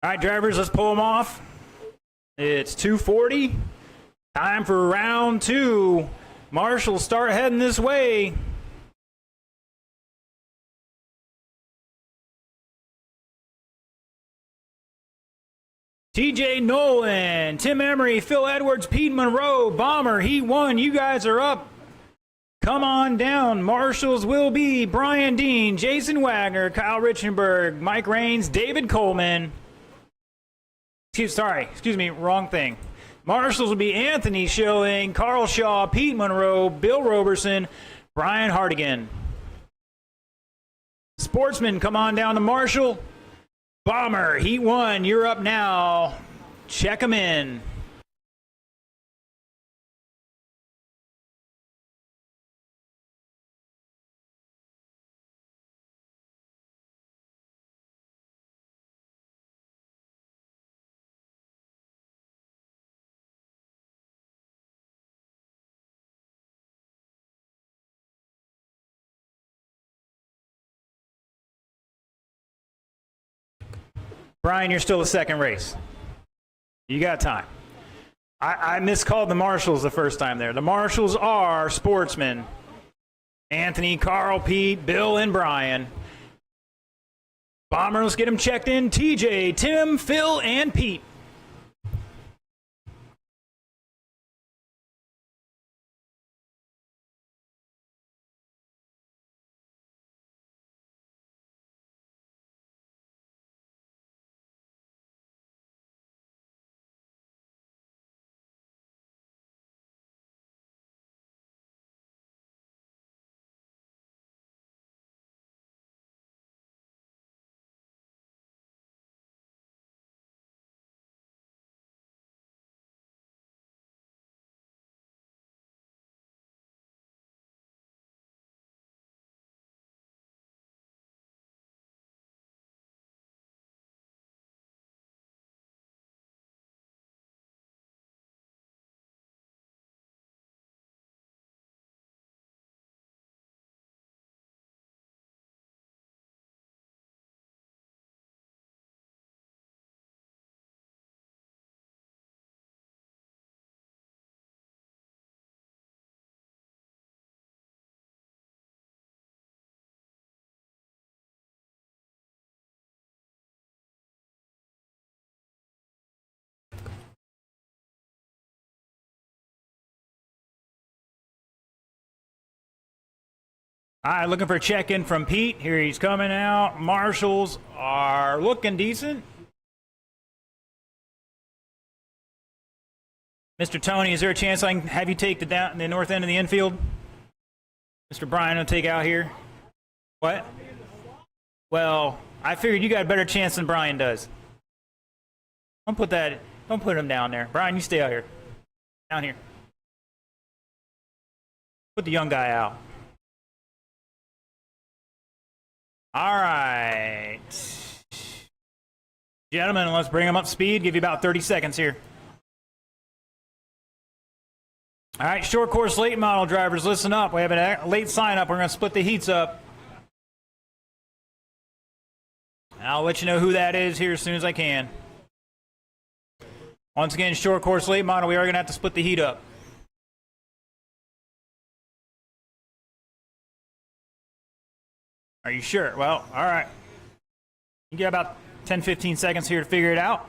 All right, drivers, let's pull them off. It's 2:40. Time for round 2. Marshall, start heading this way. TJ Nolan, Tim Emery, Phil Edwards, Pete Monroe, Bomber, Heat 1. You guys are up. Come on down. Marshals will be Brian Dean, Jason Wagner, Kyle Richenberg, Mike Raines, David Coleman. Excuse me, wrong thing. Marshals will be Anthony Schilling, Carl Shaw, Pete Monroe, Bill Roberson, Brian Hardigan. Sportsmen, come on down to Marshall. Bomber, Heat 1, you're up now. Check them in. Brian, you're still the second race. You got time. I miscalled the Marshals the first time there. The Marshals are Sportsmen. Anthony, Carl, Pete, Bill, and Brian. Bomber, let's get them checked in. TJ, Tim, Phil, and Pete. All right, looking for a check-in from Pete. Here he's coming out. Marshals are looking decent. Mr. Tony, is there a chance I can have you take the north end of the infield? Mr. Brian will take out here. What? Well, I figured you got a better chance than Brian does. Don't put him down there. Brian, you stay out here. Down here. Put the young guy out. All right. Gentlemen, let's bring them up to speed. Give you about 30 seconds here. All right, short course late model drivers, listen up. We have a late sign up. We're going to split the heats up. I'll let you know who that is here as soon as I can. Once again, short course late model, we are going to have to split the heat up. Are you sure? Well, all right. You get about 10, 15 seconds here to figure it out.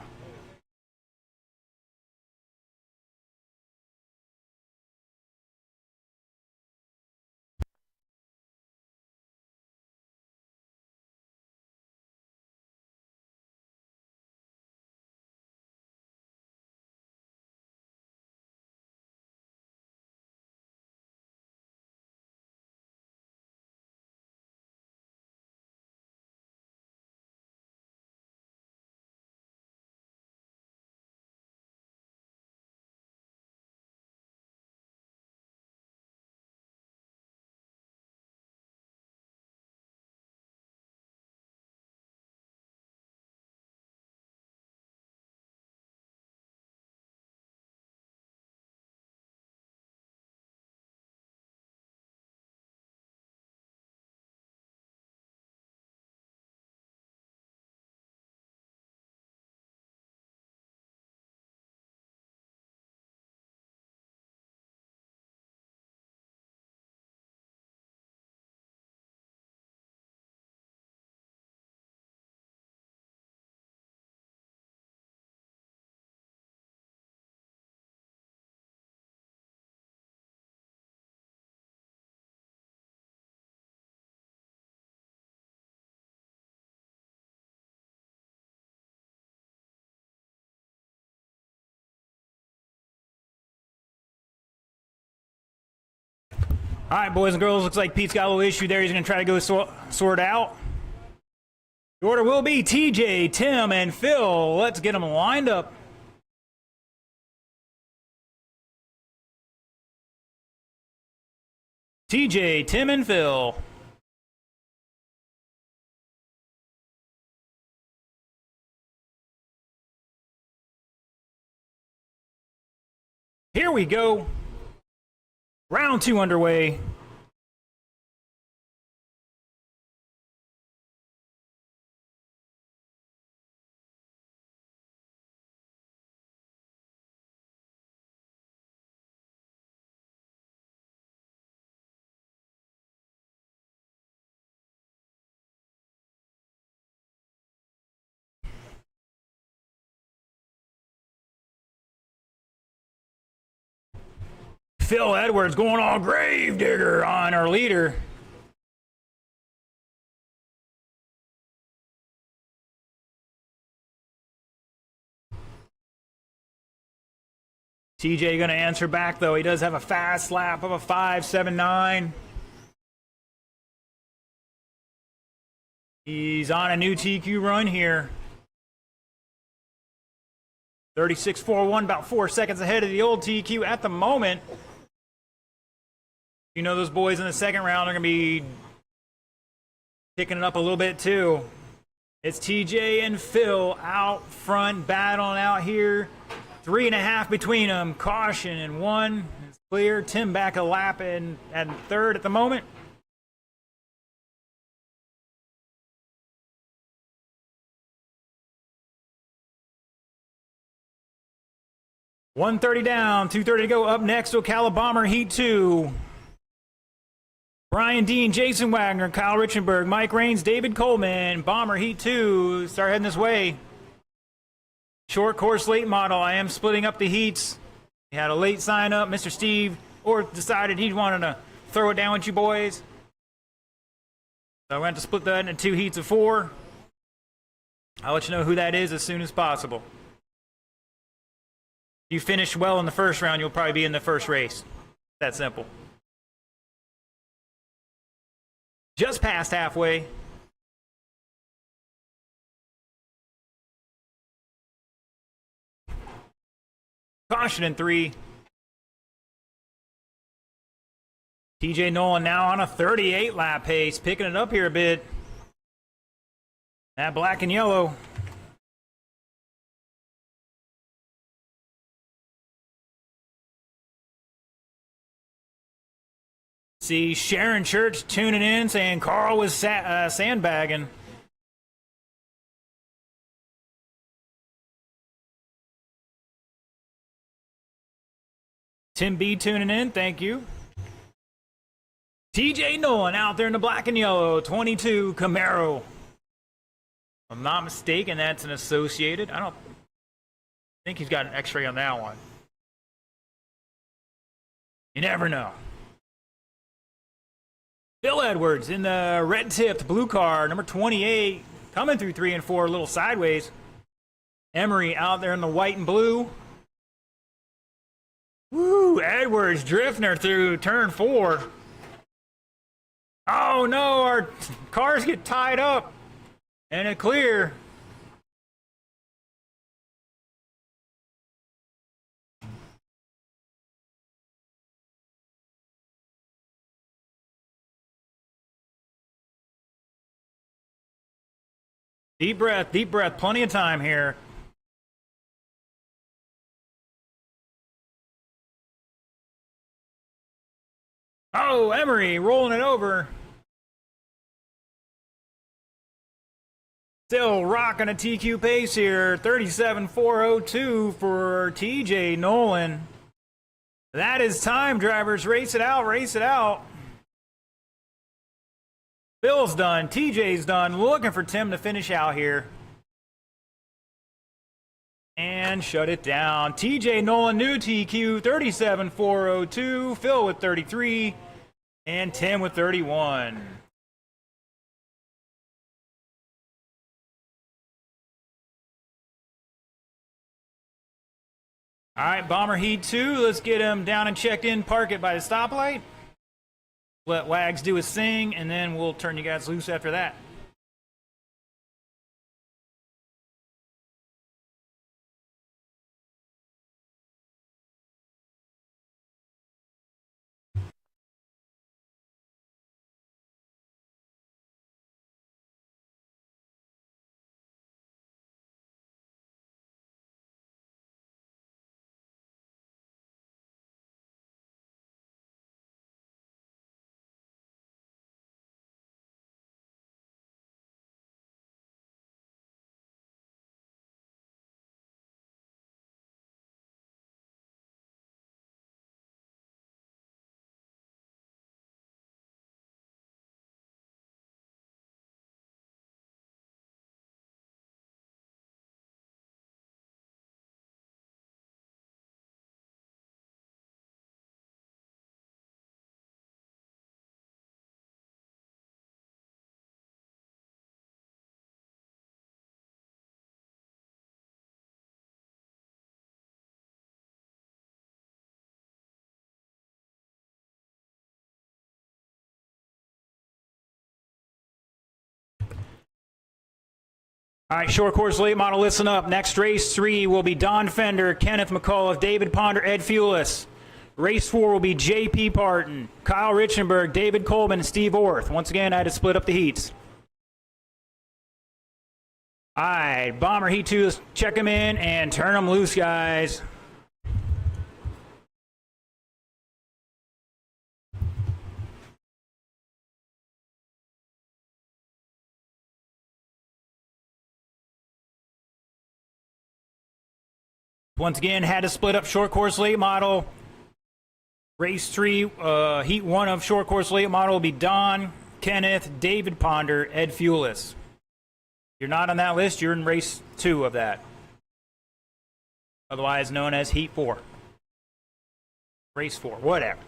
All right, boys and girls, looks like Pete's got a little issue there. He's going to try to go sort out. The order will be TJ, Tim, and Phil. Let's get them lined up. TJ, Tim, and Phil. Here we go. Round 2 underway. Phil Edwards going all gravedigger on our leader. TJ going to answer back, though. He does have a fast lap of a 5.79. He's on a new TQ run here. 36.41, about 4 seconds ahead of the old TQ at the moment. You know, those boys in the second round are going to be picking it up a little bit too. It's TJ and Phil out front, battling out here. 3.5 between them. Caution and 1 is clear. Tim back a lap in at third at the moment. $130 down, $230 to go. Up next, Ocala Bomber Heat 2. Brian Dean, Jason Wagner, Kyle Richenberg, Mike Raines, David Coleman. Bomber Heat 2. Start heading this way. Short course late model. I am splitting up the heats. We had a late sign up. Mr. Steve decided he wanted to throw it down with you boys. So I went to split that into 2 heats of 4. I'll let you know who that is as soon as possible. If you finish well in the first round, you'll probably be in the first race. That simple. Just past halfway. Caution in 3. TJ Nolan now on a 38 lap pace, picking it up here a bit. That black and yellow. See Sharon Church tuning in, saying Carl was sandbagging. Tim B tuning in, thank you. TJ Nolan out there in the black and yellow, 22 Camaro. If I'm not mistaken, that's an Associated. I don't think he's got an X-ray on that one. You never know. Phil Edwards in the red-tipped blue car, number 28, coming through 3 and 4, a little sideways. Emery out there in the white and blue. Woo, Edwards drifting her through turn 4. Oh no, our cars get tied up and it clear. Deep breath, plenty of time here. Oh, Emery rolling it over. Still rocking a TQ pace here. 37.402 for TJ Nolan. That is time, drivers. Race it out, race it out. Phil's done. TJ's done. Looking for Tim to finish out here. And shut it down. TJ Nolan, new TQ, 37.402. Phil with 33. And Tim with 31. All right, Bomber Heat 2. Let's get him down and checked in. Park it by the stoplight. Let Wags do his thing, and then we'll turn you guys loose after that. All right, short course late model, listen up. Next race 3 will be Don Fender, Kenneth McCullough, David Ponder, Ed Fulis. Race 4 will be J.P. Parton, Kyle Richenberg, David Coleman, and Steve Orth. Once again, I had to split up the heats. All right, Bomber Heat 2, let's check them in and turn them loose, guys. Once again, had to split up short course late model. Race 3, Heat 1 of short course late model will be Don, Kenneth, David Ponder, Ed Fulis. You're not on that list, you're in race 2 of that. Otherwise known as Heat 4. Race 4, whatever.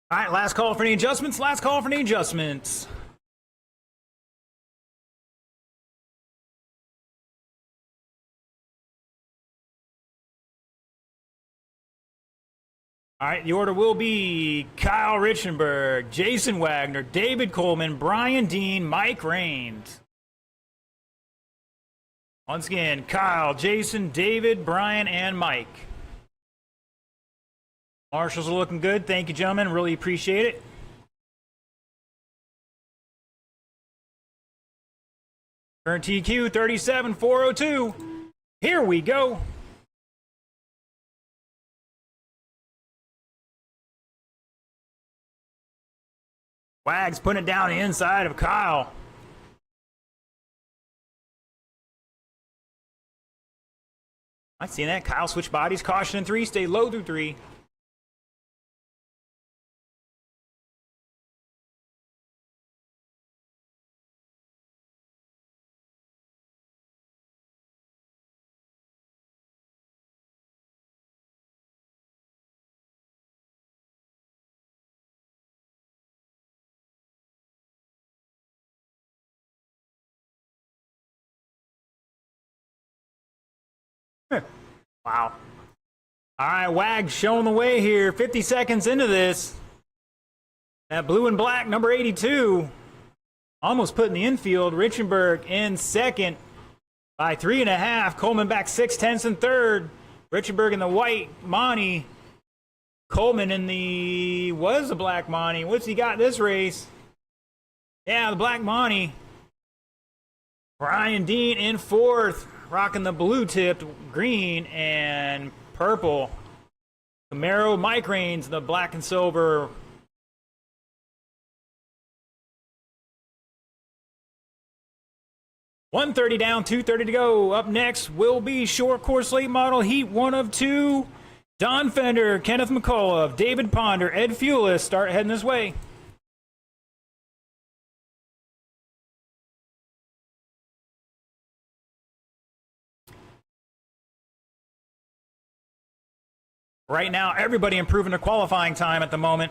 All right, last call for any adjustments. Last call for any adjustments. All right, the order will be Kyle Richenberg, Jason Wagner, David Coleman, Brian Dean, Mike Raines. Once again, Kyle, Jason, David, Brian, and Mike. Marshals are looking good. Thank you, gentlemen. Really appreciate it. Current TQ 37402. Here we go. Wags putting it down the inside of Kyle. I see that. Kyle switch bodies. Caution in 3. Stay low through 3. Wow. All right, Wags showing the way here. 50 seconds into this. That blue and black, number 82. Almost put in the infield. Richenberg in second by 3.5. Coleman back 6/10 in third. Richenberg in the white Monty. Coleman in the, was the black Monty. What's he got this race? Yeah, the black Monty. Brian Dean in fourth. Rocking the blue-tipped green and purple. Camaro, Mike Raines, the black and silver. 130 down, 230 to go. Up next will be short course late model heat 1 of 2. Don Fender, Kenneth McCullough, David Ponder, Ed Fulis start heading this way. Right now, everybody improving their qualifying time at the moment.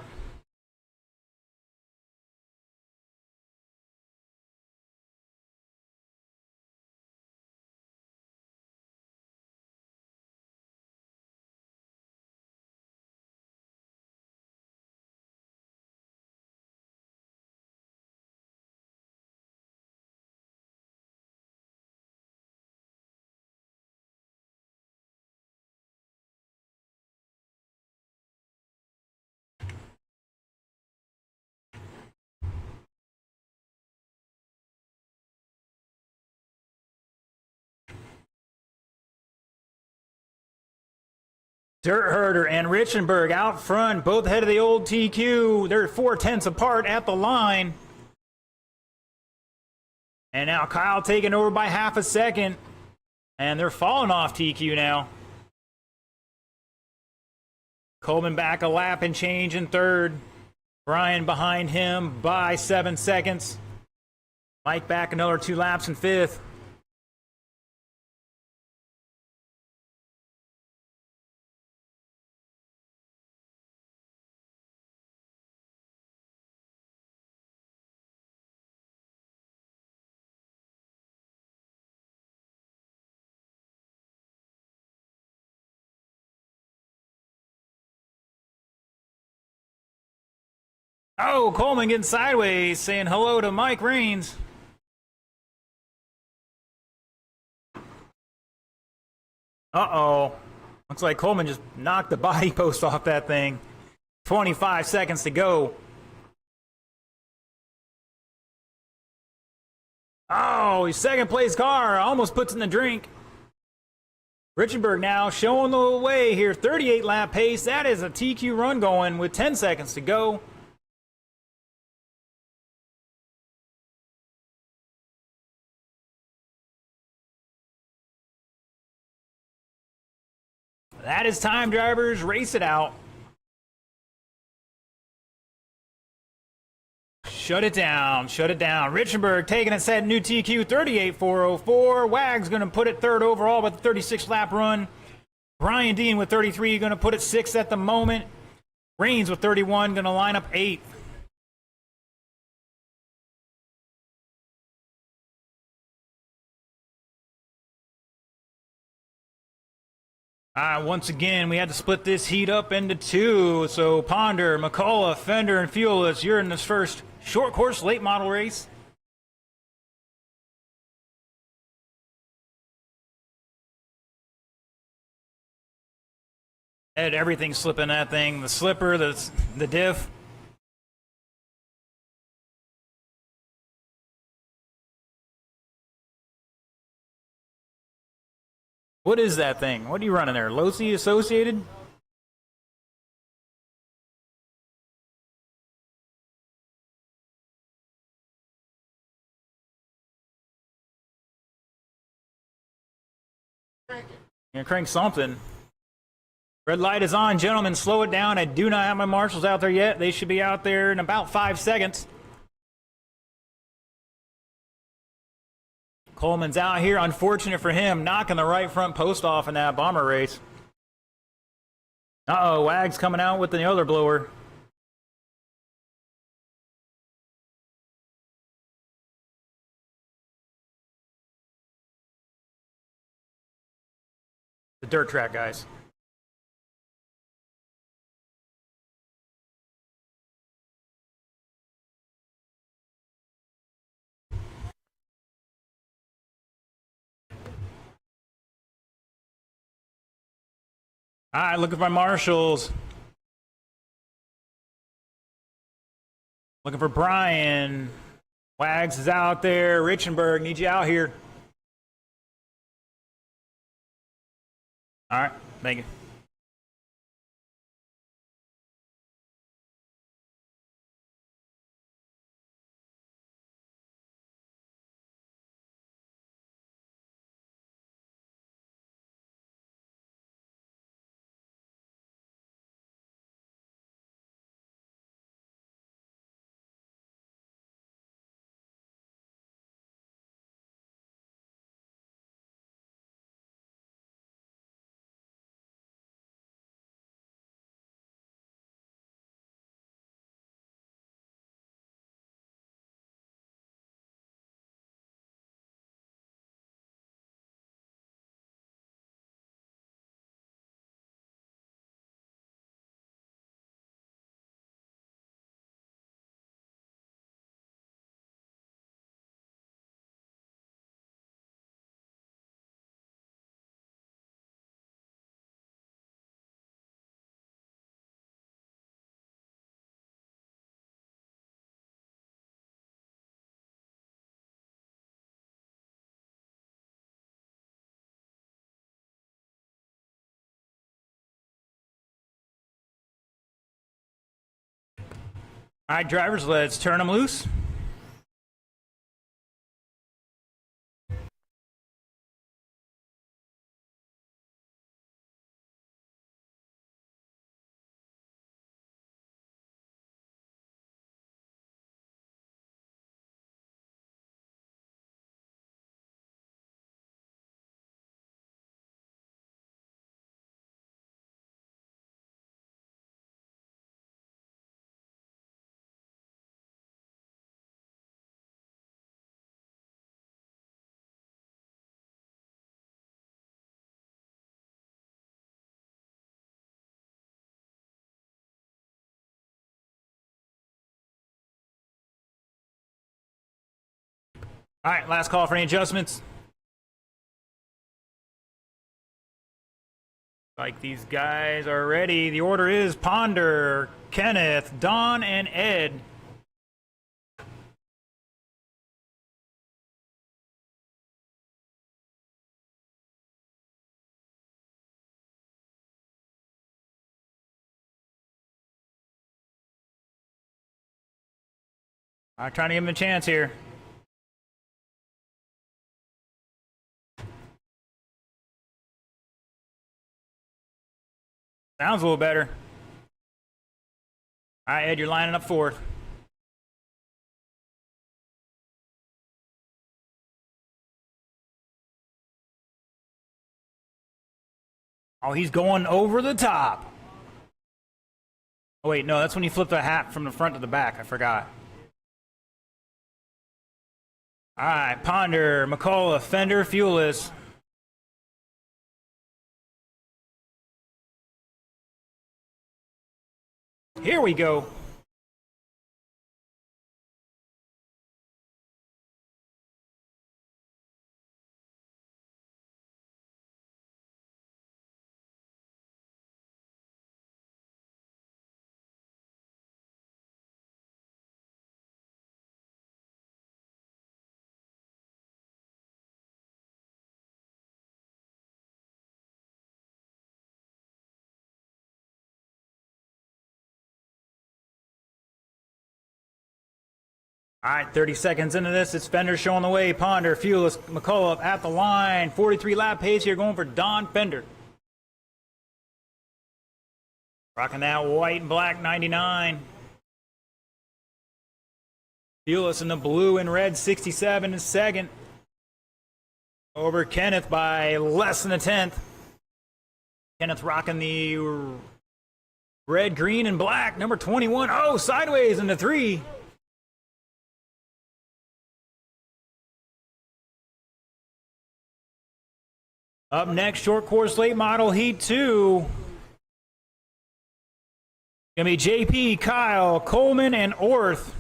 Dirt Herder and Richenberg out front, both ahead of the old TQ. They're 4/10 apart at the line. And now Kyle taking over by half a second. And they're falling off TQ now. Coleman back a lap and change in third. Brian behind him by 7 seconds. Mike back another 2 laps in fifth. Oh, Coleman getting sideways, saying hello to Mike Raines. Uh-oh. Looks like Coleman just knocked the body post off that thing. 25 seconds to go. Oh, his second place car almost puts in the drink. Richenberg now showing the way here. 38 lap pace. That is a TQ run going with 10 seconds to go. That is time, drivers. Race it out. Shut it down. Shut it down. Richenberg taking a set new TQ 38.404. Wag's going to put it third overall with a 36 lap run. Brian Dean with 33 going to put it sixth at the moment. Raines with 31 going to line up eighth. Once again, we had to split this heat up into two. So Ponder, McCullough, Fender, and Fuelis, you're in this first short course late model race. Had everything slipping that thing. The slipper, the diff. What is that thing? What are you running there? Losi Associated? Gonna crank something. Red light is on, gentlemen. Slow it down. I do not have my marshals out there yet. They should be out there in about 5 seconds. Coleman's out here. Unfortunate for him, knocking the right front post off in that bomber race. Uh-oh, Wag's coming out with the other blower. The dirt track, guys. All right, looking for my marshals. Looking for Brian. Wags is out there. Richenberg, need you out here. All right, thank you. All right, drivers, let's turn them loose. All right, last call for any adjustments. Like these guys are ready. The order is Ponder, Kenneth, Don, and Ed. I'm trying to give him a chance here. Sounds a little better. All right, Ed, you're lining up fourth. Oh, he's going over the top. Oh, wait, no, that's when you flip the hat from the front to the back. I forgot. All right, Ponder, McCullough, Fender, Fuelless. Here we go. All right, 30 seconds into this. It's Fender showing the way. Ponder, Fuelless, McCullough at the line. 43 lap pace here going for Don Fender. Rocking that white and black 99. Fuelless in the blue and red 67 is second. Over Kenneth by less than a tenth. Kenneth rocking the red, green, and black. Number 21. Oh, sideways into 3. Up next, short course late model heat 2. Gonna be JP, Kyle, Coleman, and Orth.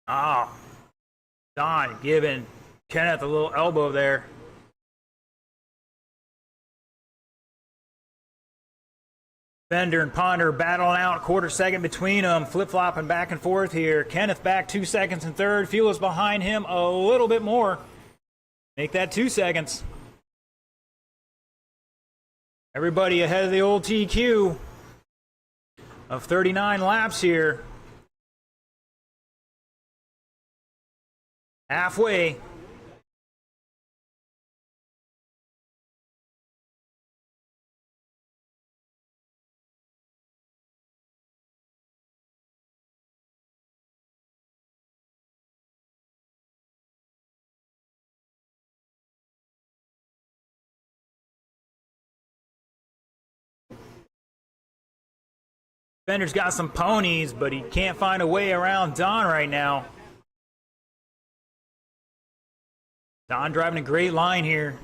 Oh, Don giving Kenneth a little elbow there. Fender and Ponder battling out, quarter second between them, flip-flopping back and forth here. Kenneth back 2 seconds in third. Fuelless behind him a little bit more. Make that 2 seconds. Everybody ahead of the old TQ of 39 laps here. Halfway. Fender's got some ponies, but he can't find a way around Don right now. Don driving a great line here.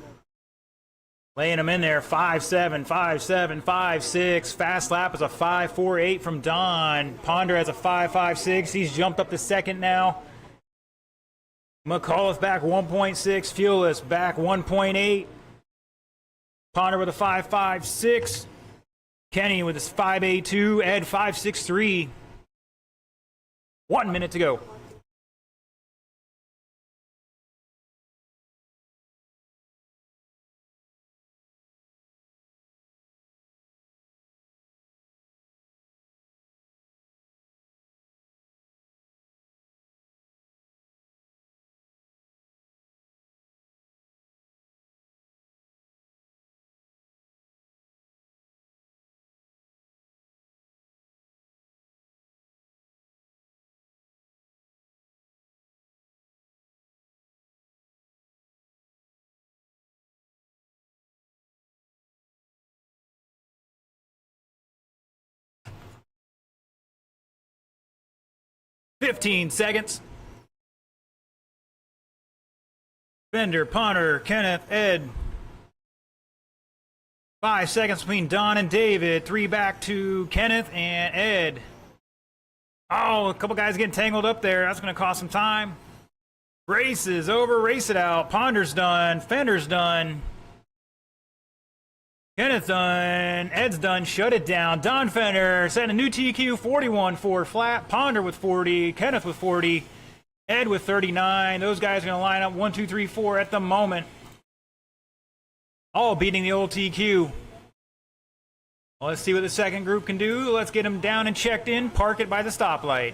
Laying him in there, 5.7, 5.7, 5.6. Fast lap is a 5.48 from Don. Ponder has a 5.56. He's jumped up to second now. McCullough back 1.6. Fuelless back 1.8. Ponder with a 5.56. Kenny with his 5.82. Ed 5.63. 1 minute to go. 15 seconds. Fender, Punter, Kenneth, Ed. 5 seconds between Don and David. 3 back to Kenneth and Ed. Oh, a couple guys getting tangled up there. That's going to cost some time. Race is over. Race it out. Ponder's done. Fender's done. Kenneth's done. Ed's done. Shut it down. Don Fender setting a new TQ. 41-4 flat. Ponder with 40. Kenneth with 40. Ed with 39. Those guys are going to line up 1, 2, 3, 4 at the moment. All beating the old TQ. Well, let's see what the second group can do. Let's get them down and checked in. Park it by the stoplight.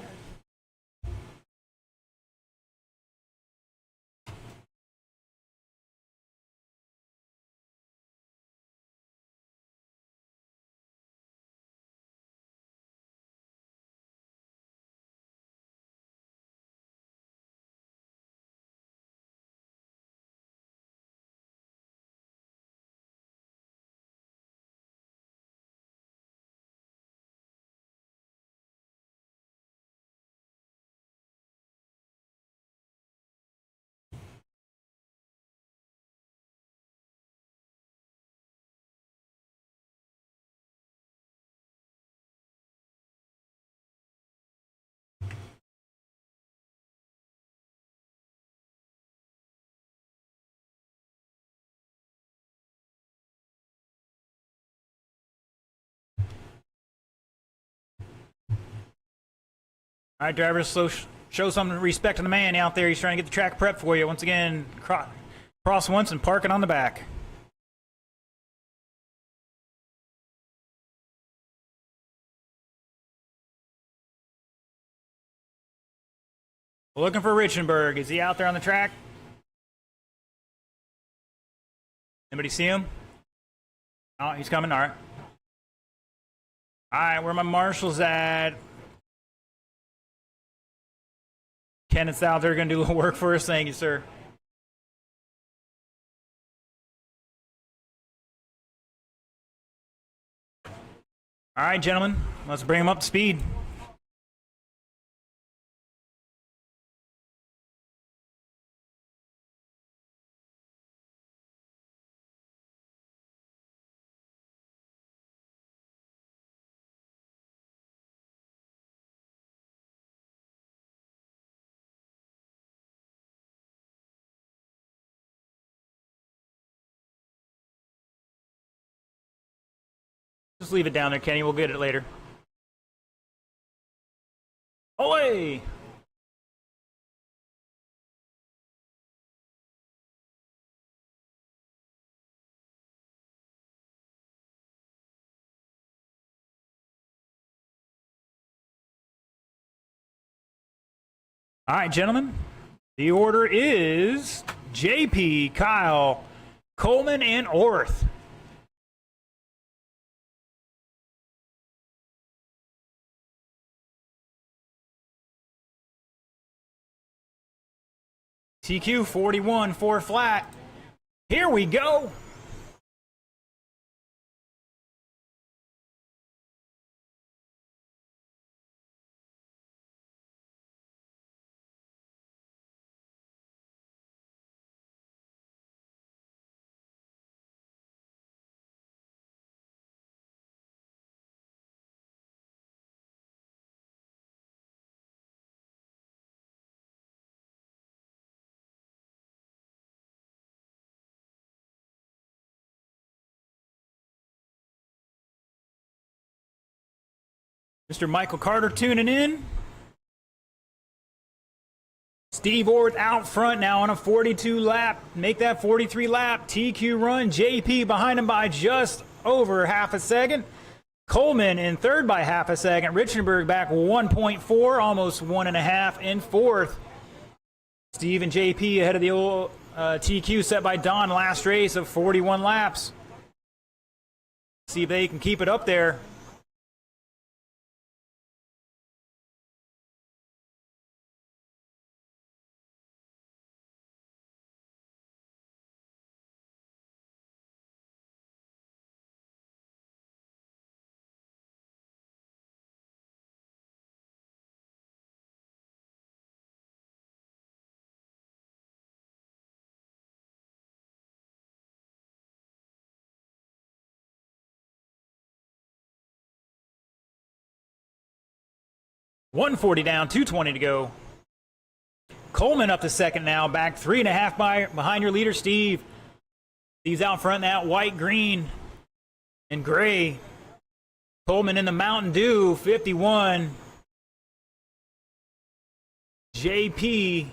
All right, drivers, show some respect to the man out there. He's trying to get the track prepped for you. Once again, cross once and park it on the back. Looking for Richenberg. Is he out there on the track? Anybody see him? Oh, he's coming. All right. All right, where my marshals at? Kenneth's out there going to do a little work for us. Thank you, sir. All right, gentlemen, let's bring them up to speed. Just leave it down there, Kenny. We'll get it later. Away! All right, gentlemen. The order is JP, Kyle, Coleman, and Orth. TQ 41, 4 flat. Here we go. Mr. Michael Carter tuning in. Steve Orth out front now on a 42 lap. Make that 43 lap. TQ run. JP behind him by just over half a second. Coleman in third by half a second. Richenberg back 1.4, almost 1.5 in fourth. Steve and JP ahead of the old TQ set by Don last race of 41 laps. See if they can keep it up there. 140 down, 220 to go. Coleman up to second now, back 3.5 behind your leader, Steve. Steve's out front in that white, green, and gray. Coleman in the Mountain Dew, 51. JP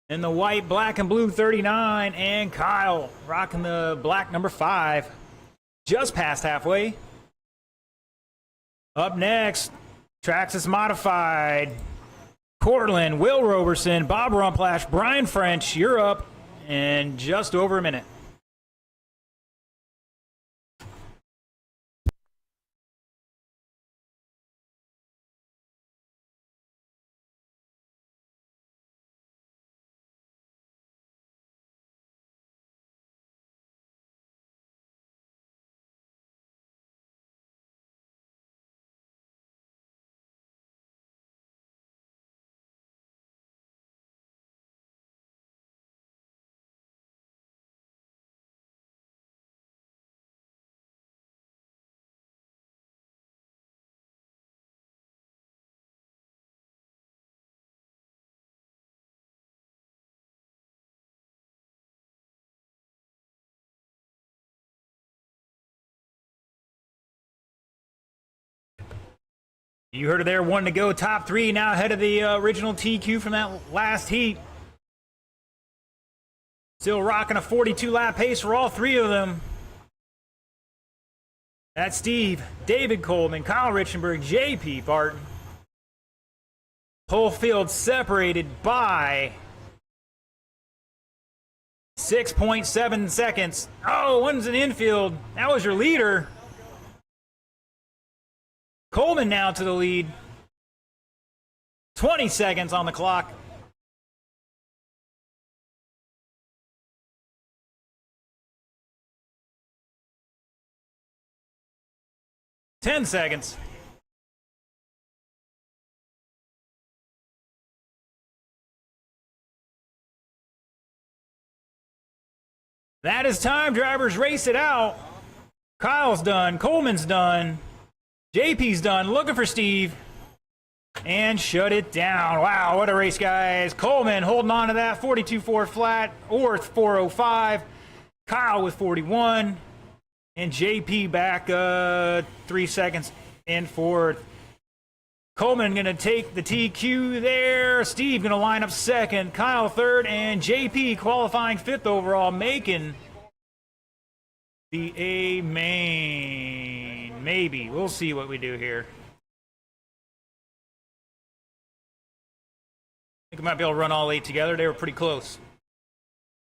in the white, black, and blue, 39. And Kyle rocking the black, number 5. Just past halfway. Up next, Traxxas Modified. Cortland, Will Roberson, Bob Rumplash, Brian French, you're up in just over a minute. You heard it there, 1 to go, top 3 now ahead of the original TQ from that last heat. Still rocking a 42-lap pace for all 3 of them. That's Steve, David Coleman, Kyle Richenberg, JP Barton. Whole field separated by 6.7 seconds. Oh, one's an infield. That was your leader. Coleman now to the lead. 20 seconds on the clock. Ten seconds. That is time. Drivers race it out. Kyle's done. Coleman's done. JP's done. Looking for Steve. And shut it down. Wow, what a race, guys. Coleman holding on to that. 42.4 flat. Orth 405. Kyle with 41. And JP back 3 seconds in fourth. Coleman going to take the TQ there. Steve going to line up second. Kyle third. And JP qualifying fifth overall, making the A main. Maybe. We'll see what we do here. I think we might be able to run all 8 together. They were pretty close.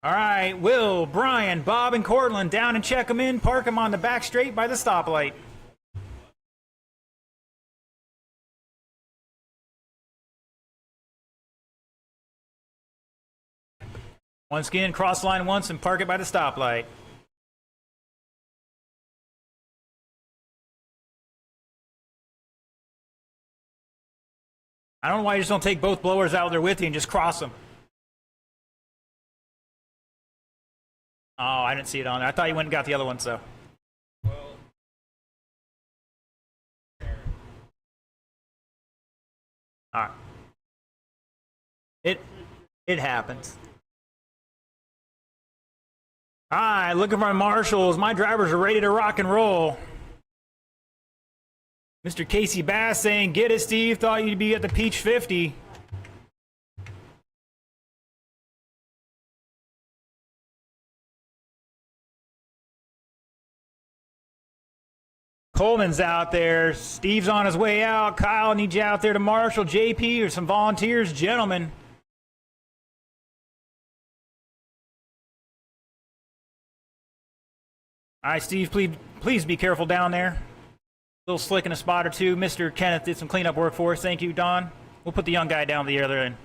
All right, Will, Brian, Bob, and Cortland down and check them in. Park them on the back straight by the stoplight. Once again, cross line once and park it by the stoplight. I don't know why you just don't take both blowers out there with you and just cross them. Oh, I didn't see it on there. I thought you went and got the other one, so. All right. It happens. All right, looking for my marshals. My drivers are ready to rock and roll. Mr. Casey Bass saying, get it, Steve. Thought you'd be at the Peach 50. Coleman's out there. Steve's on his way out. Kyle needs you out there to marshal. JP or some volunteers. Gentlemen. All right, Steve, please be careful down there. A little slick in a spot or two. Mr. Kenneth did some cleanup work for us. Thank you, Don. We'll put the young guy down the other end.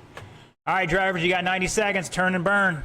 All right, drivers, you got 90 seconds. Turn and burn.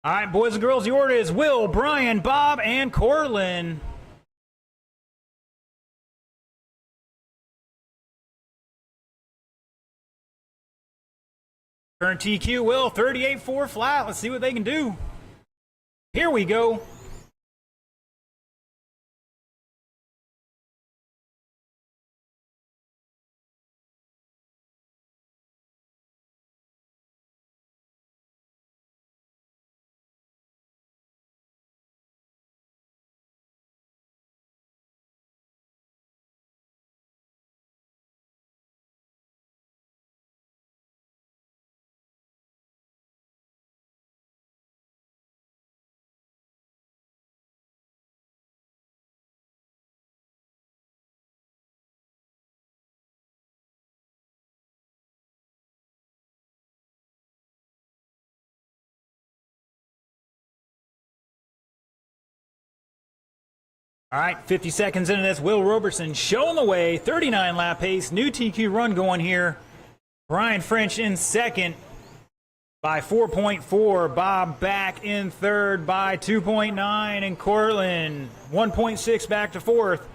All right, boys and girls, the order is Will, Brian, Bob, and Cortland. Current TQ, Will, 38.4 flat. Let's see what they can do. Here we go. All right, 50 seconds into this. Will Roberson showing the way. 39 lap pace. New TQ run going here. Brian French in second by 4.4. Bob back in third by 2.9. And Cortland 1.6 back to fourth.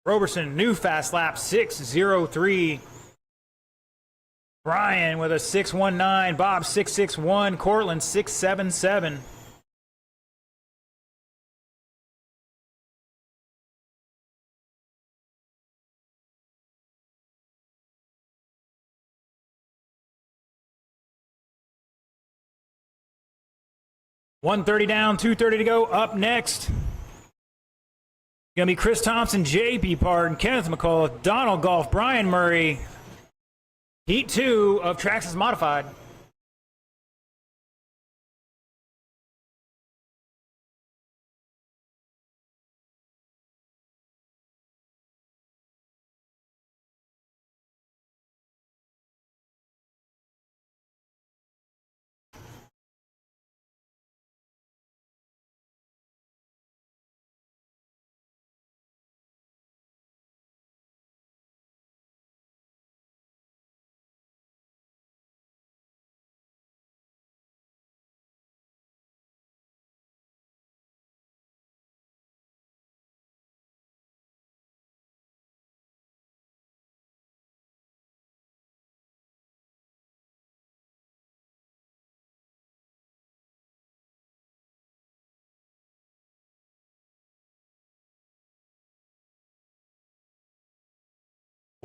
Roberson, new fast lap, 6.03. Brian with a 6.19. Bob 6.61. Cortland 6.77. $130 down, $230 to go. Up next, gonna be Chris Thompson, JP Pardon, Kenneth McCullough, Donald Golf, Brian Murray. Heat 2 of Traxxas Modified.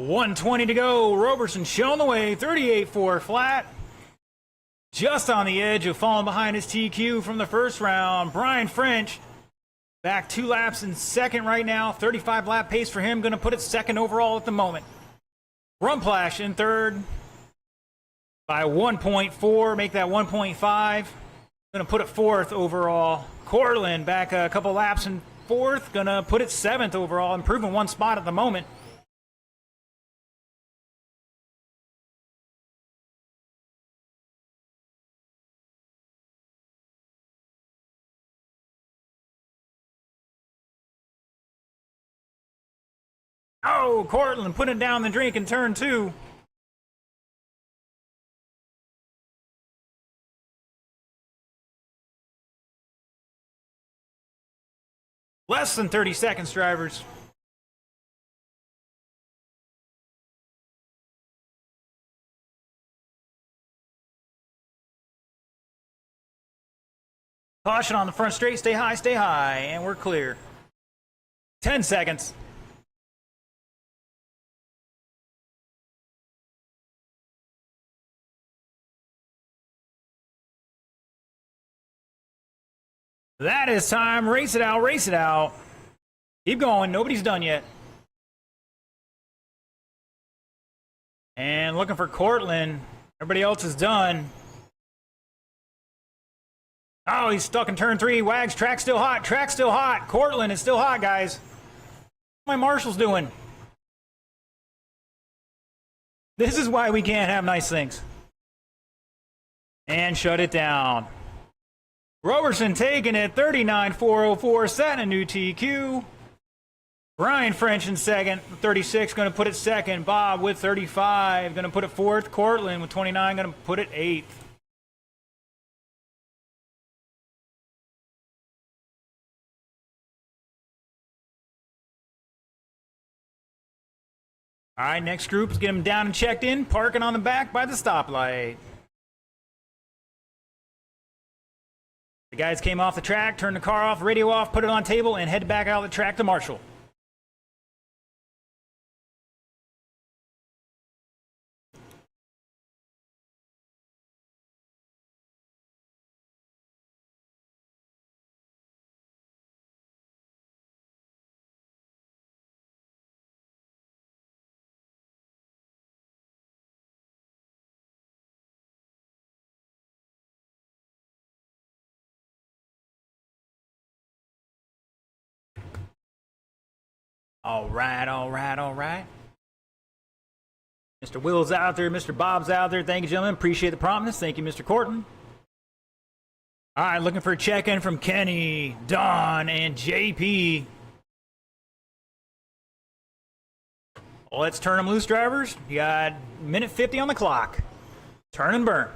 $120 to go. Roberson showing the way. 38.4 flat. Just on the edge of falling behind his TQ from the first round. Brian French back 2 laps in second right now. 35 lap pace for him. Going to put it second overall at the moment. Rumplash in third by 1.4. Make that 1.5. Going to put it fourth overall. Cortland back a couple laps in fourth. Going to put it seventh overall. Improving 1 spot at the moment. Oh, Cortland putting down the drink in turn 2. Less than 30 seconds, drivers. Caution on the front straight. Stay high, stay high. And we're clear. 10 seconds. That is time. Race it out, race it out. Keep going. Nobody's done yet. And looking for Cortland. Everybody else is done. Oh, he's stuck in turn 3. Wags, track still hot. Track still hot. Cortland is still hot, guys. What my marshal's doing? This is why we can't have nice things. And shut it down. Roberson taking it, 39.404, setting a new TQ. Brian French in second, 36, going to put it second. Bob with 35, going to put it fourth. Cortland with 29, going to put it eighth. All right, next group is get them down and checked in, parking on the back by the stoplight. The guys came off the track, turned the car off, radio off, put it on table, and head back out of the track to Marshall. All right, all right, all right. Mr. Will's out there, Mr. Bob's out there. Thank you, gentlemen. Appreciate the promptness. Thank you, Mr. Corton. All right, looking for a check-in from Kenny, Don, and JP. Let's turn them loose, drivers. You got minute 50 on the clock. Turn and burn.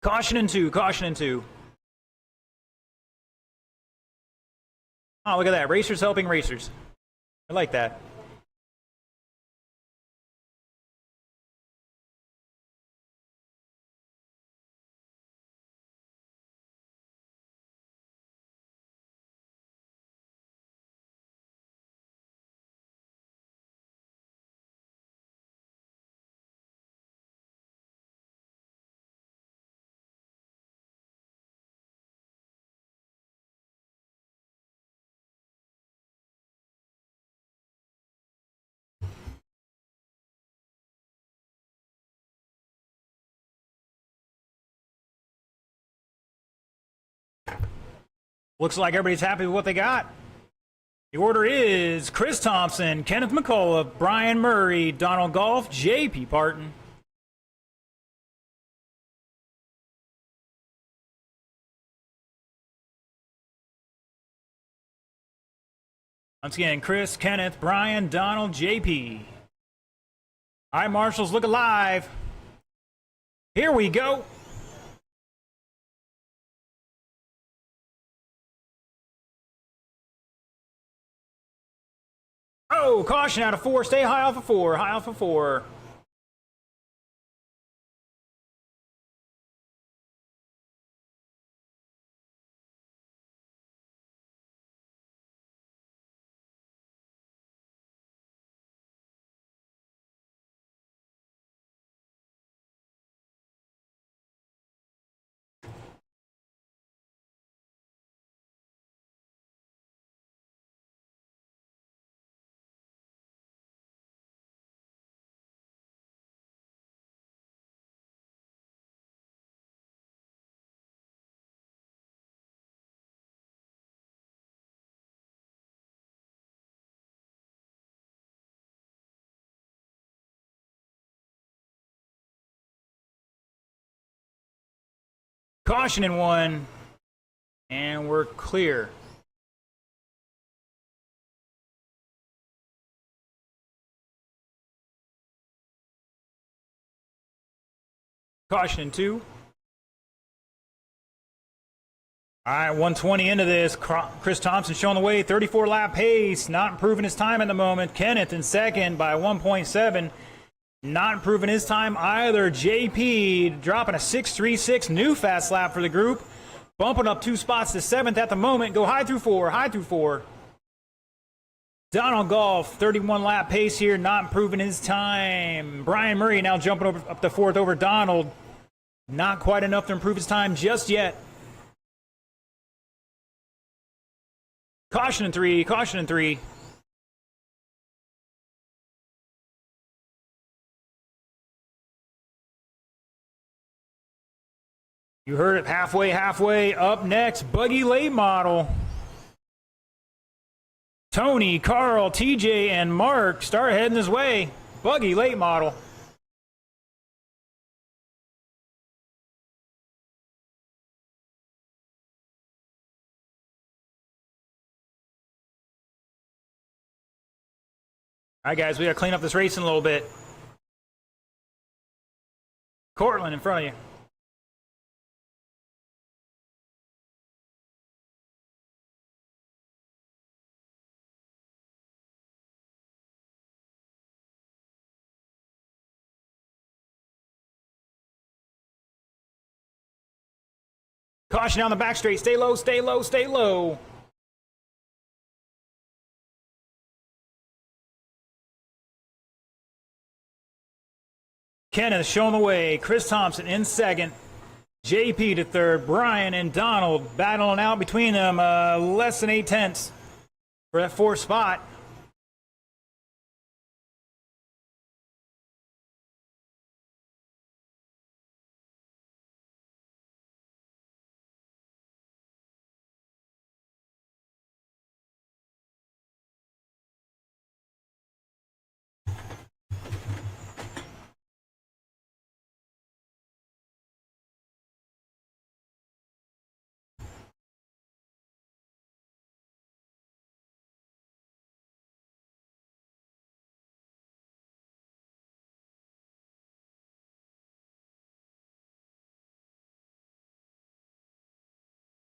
Caution in two, caution in two. Oh, look at that. Racers helping racers. I like that. Looks like everybody's happy with what they got. The order is Chris Thompson, Kenneth McCullough, Brian Murray, Donald Golf, J.P. Parton. Once again, Chris, Kenneth, Brian, Donald, J.P. All right, marshals, look alive. Here we go. Oh, caution out of four. Stay high off of four. High off of four. Caution in one, and we're clear. Caution in two. All right, 120 into this. Chris Thompson showing the way, 34 lap pace, not improving his time at the moment. Kenneth in second by 1.7. Not improving his time either. JP dropping a 6.36, new fast lap for the group. Bumping up 2 spots to 7th at the moment. Go high through 4, high through 4. Donald Golf, 31 lap pace here, not improving his time. Brian Murray now jumping up to 4th over Donald. Not quite enough to improve his time just yet. Caution in 3, caution in 3. You heard it, halfway. Up next, buggy late model. Tony, Carl, TJ, and Mark start heading this way. Buggy late model. All right, guys, we got to clean up this racing a little bit. Cortland in front of you. Caution down the back straight. Stay low, stay low, stay low. Kenneth showing the way. Chris Thompson in second. JP to third. Brian and Donald battling out between them. Less than 8/10 for that fourth spot.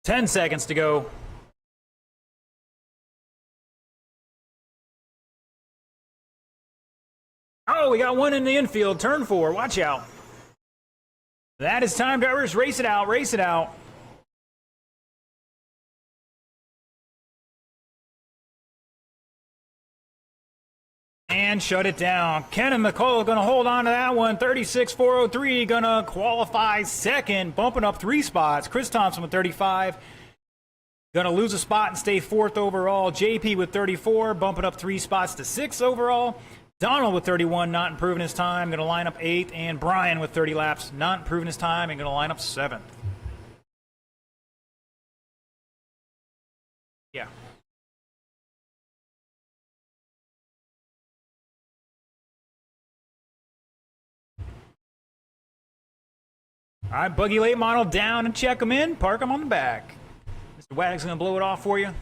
Ten seconds to go. Oh, we got one in the infield. Turn 4. Watch out. That is time, drivers. Race it out. Race it out. And shut it down. Ken and McCall going to hold on to that one. 36.403 going to qualify second, bumping up 3 spots. Chris Thompson with 35. Going to lose a spot and stay 4th overall. JP with 34, bumping up 3 spots to 6th overall. Donald with 31, not improving his time, going to line up 8th. And Brian with 30 laps, not improving his time, and going to line up 7th. Yeah. All right, buggy late model down and check them in. Park them on the back. Mr. Wag's going to blow it off for you.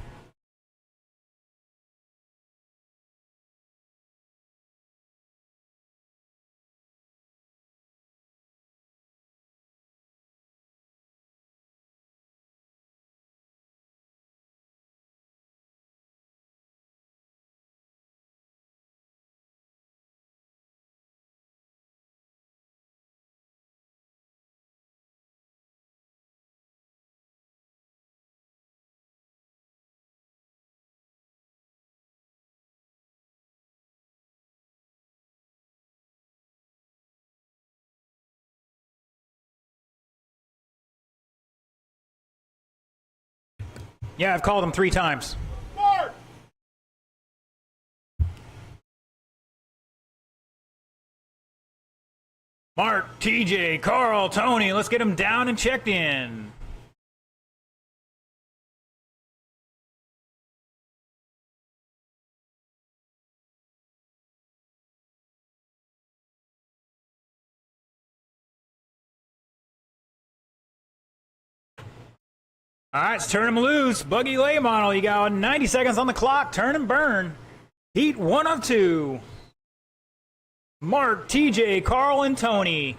Yeah, I've called him 3 times. Mark! Mark, TJ, Carl, Tony, let's get them down and checked in. All right, let's turn them loose. Buggy lay model, you got 90 seconds on the clock. Turn and burn. Heat 1 of 2. Mark, TJ, Carl, and Tony.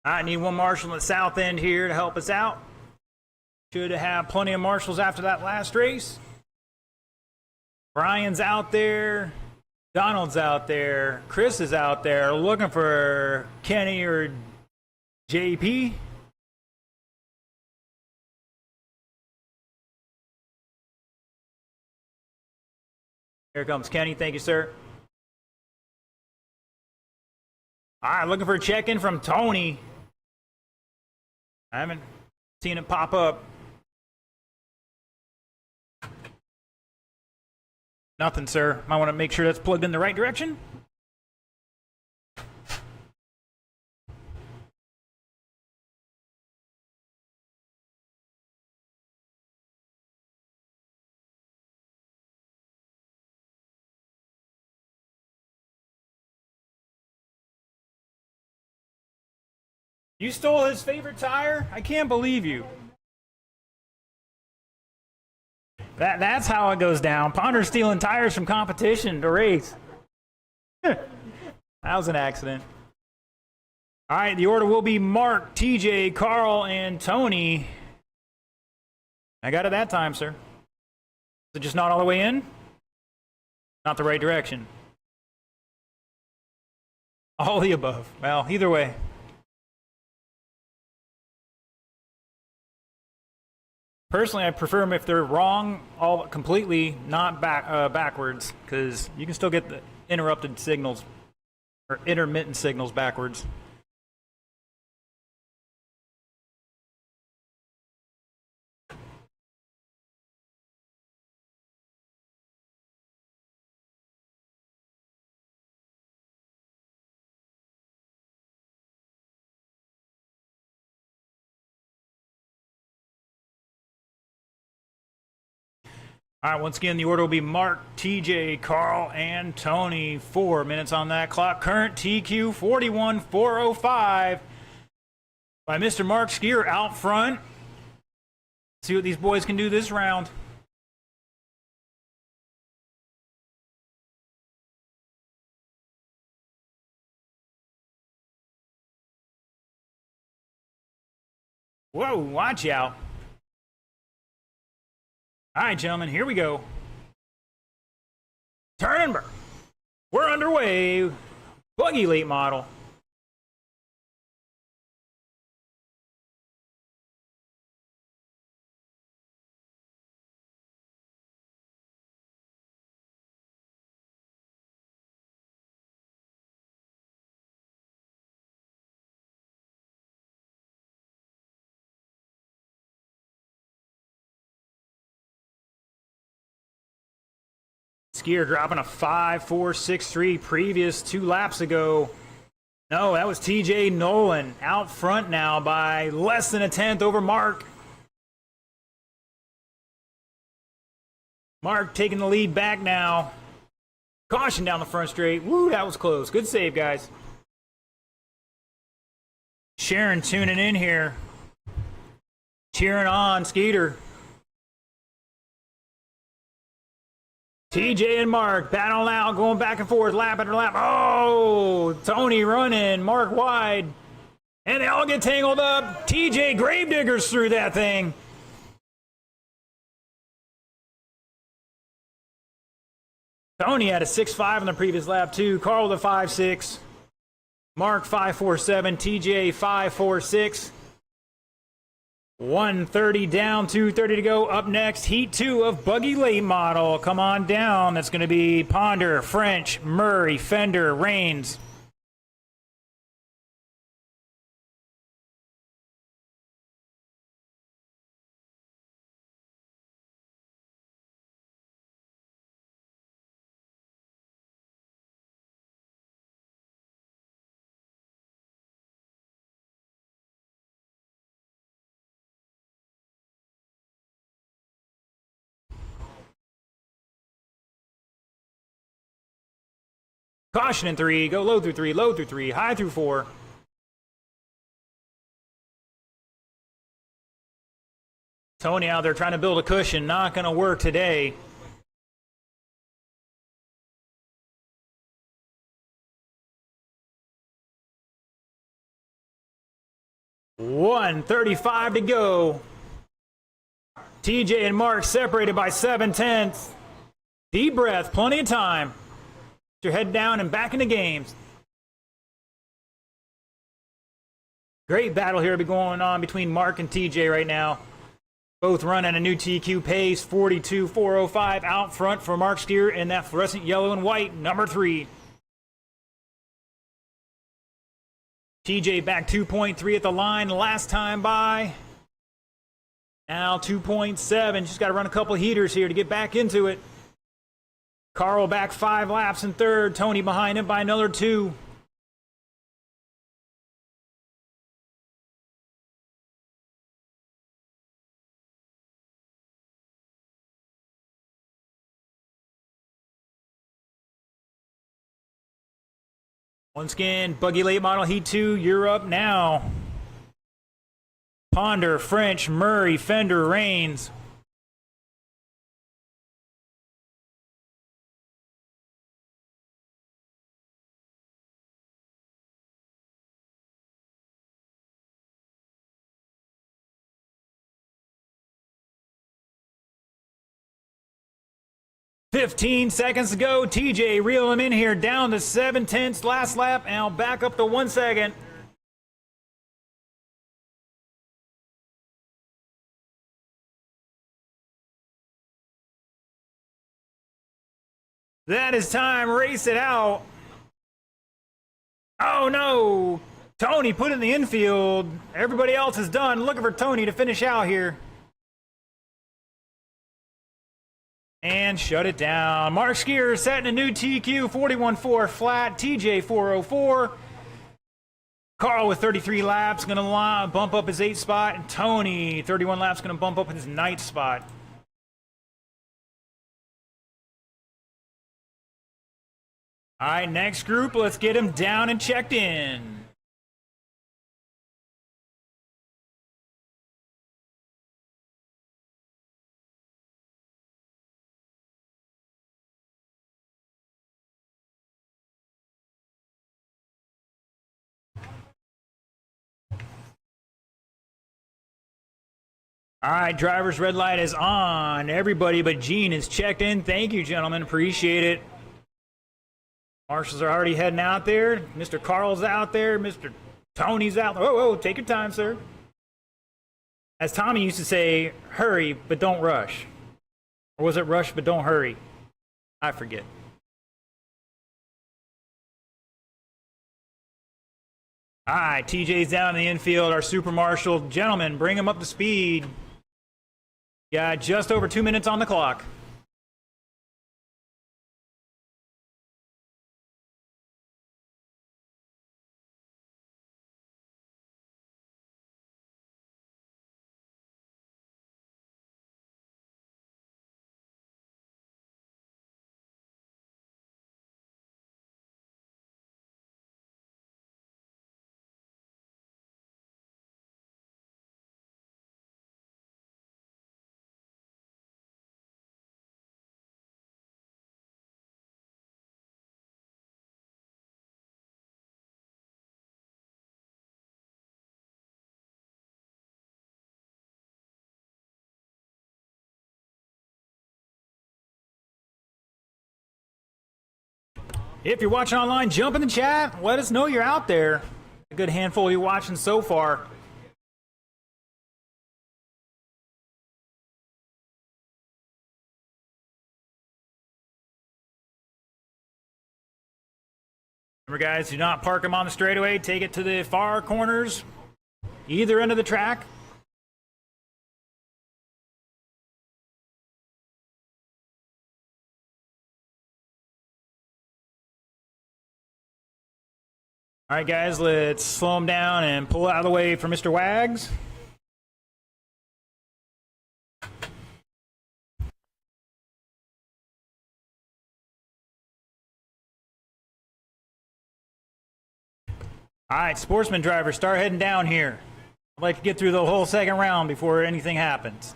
I need one marshal on the south end here to help us out. Should have plenty of marshals after that last race. Brian's out there. Donald's out there. Chris is out there looking for Kenny or JP. Here comes Kenny. Thank you, sir. All right, looking for a check-in from Tony. I haven't seen it pop up. Nothing, sir. Might want to make sure that's plugged in the right direction. You stole his favorite tire? I can't believe you. That's how it goes down. Ponder stealing tires from competition to race. That was an accident. All right, the order will be Mark, TJ, Carl, and Tony. I got it that time, sir. Is it just not all the way in? Not the right direction. All the above. Well, either way. Personally, I prefer them if they're wrong, all completely, not backwards, because you can still get the interrupted signals or intermittent signals backwards. All right, once again, the order will be Mark, TJ, Carl, and Tony. 4 minutes on that clock. Current TQ 41.405 by Mr. Mark Skier out front. See what these boys can do this round. Whoa, watch out. All right, gentlemen, here we go. Turnberg. We're underway. Buggy late model. Skier dropping a 5.463 previous 2 laps ago. No, that was TJ Nolan out front now by less than a tenth over Mark. Mark taking the lead back now. Caution down the front straight. Woo, that was close. Good save, guys. Sharon tuning in here. Cheering on Skeeter. TJ and Mark battling out, going back and forth, lap after lap. Oh, Tony running, Mark wide. And they all get tangled up. TJ gravediggers through that thing. Tony had a 6.5 on the previous lap, too. Carl the 5.6. Mark 5.47. TJ 5.46. 130 down, 230 to go. Up next, Heat 2 of Buggy Late Model. Come on down. That's going to be Ponder, French, Murray, Fender, Rains. Caution in 3, go low through 3, high through 4. Tony out there trying to build a cushion, not going to work today. $135 to go. TJ and Mark separated by 7/10. Deep breath, plenty of time. Your head down and back in the games. Great battle here be going on between Mark and TJ right now. Both run at a new TQ pace, 42.405 out front for Mark Skier in that fluorescent yellow and white, number 3. TJ back 2.3 at the line last time by. Now 2.7, just got to run a couple heaters here to get back into it. Carl back 5 laps in third. Tony behind him by another 2. Once again, Buggy Late Model Heat 2, you're up now. Ponder, French, Murray, Fender, Rains. "15 seconds to go. TJ, reel him in here down to 7/10 last lap, and I'll back up to 1 second. That is time. Race it out. Oh no! Tony put it in the infield. Everybody else is done. Looking for Tony to finish out here. And shut it down. Mark Skier setting a new TQ, 41.4 flat. TJ 404. Carl with 33 laps, going to bump up his 8th spot. And Tony, 31 laps, going to bump up his 9th spot. All right, next group, let's get him down and checked in. All right, driver's red light is on. Everybody but Gene is checked in. Thank you, gentlemen. Appreciate it. Marshals are already heading out there. Mr. Carl's out there. Mr. Tony's out there. Whoa, take your time, sir. As Tommy used to say, hurry, but don't rush. Or was it rush, but don't hurry? I forget. All right, TJ's down in the infield. Our super marshal. Gentlemen, bring him up to speed. Yeah, just over 2 minutes on the clock. If you're watching online, jump in the chat. Let us know you're out there. A good handful of you watching so far. Remember, guys, do not park them on the straightaway. Take it to the far corners, either end of the track. All right, guys, let's slow them down and pull out of the way for Mr. Wags. All right, sportsman driver, start heading down here. I'd like to get through the whole second round before anything happens.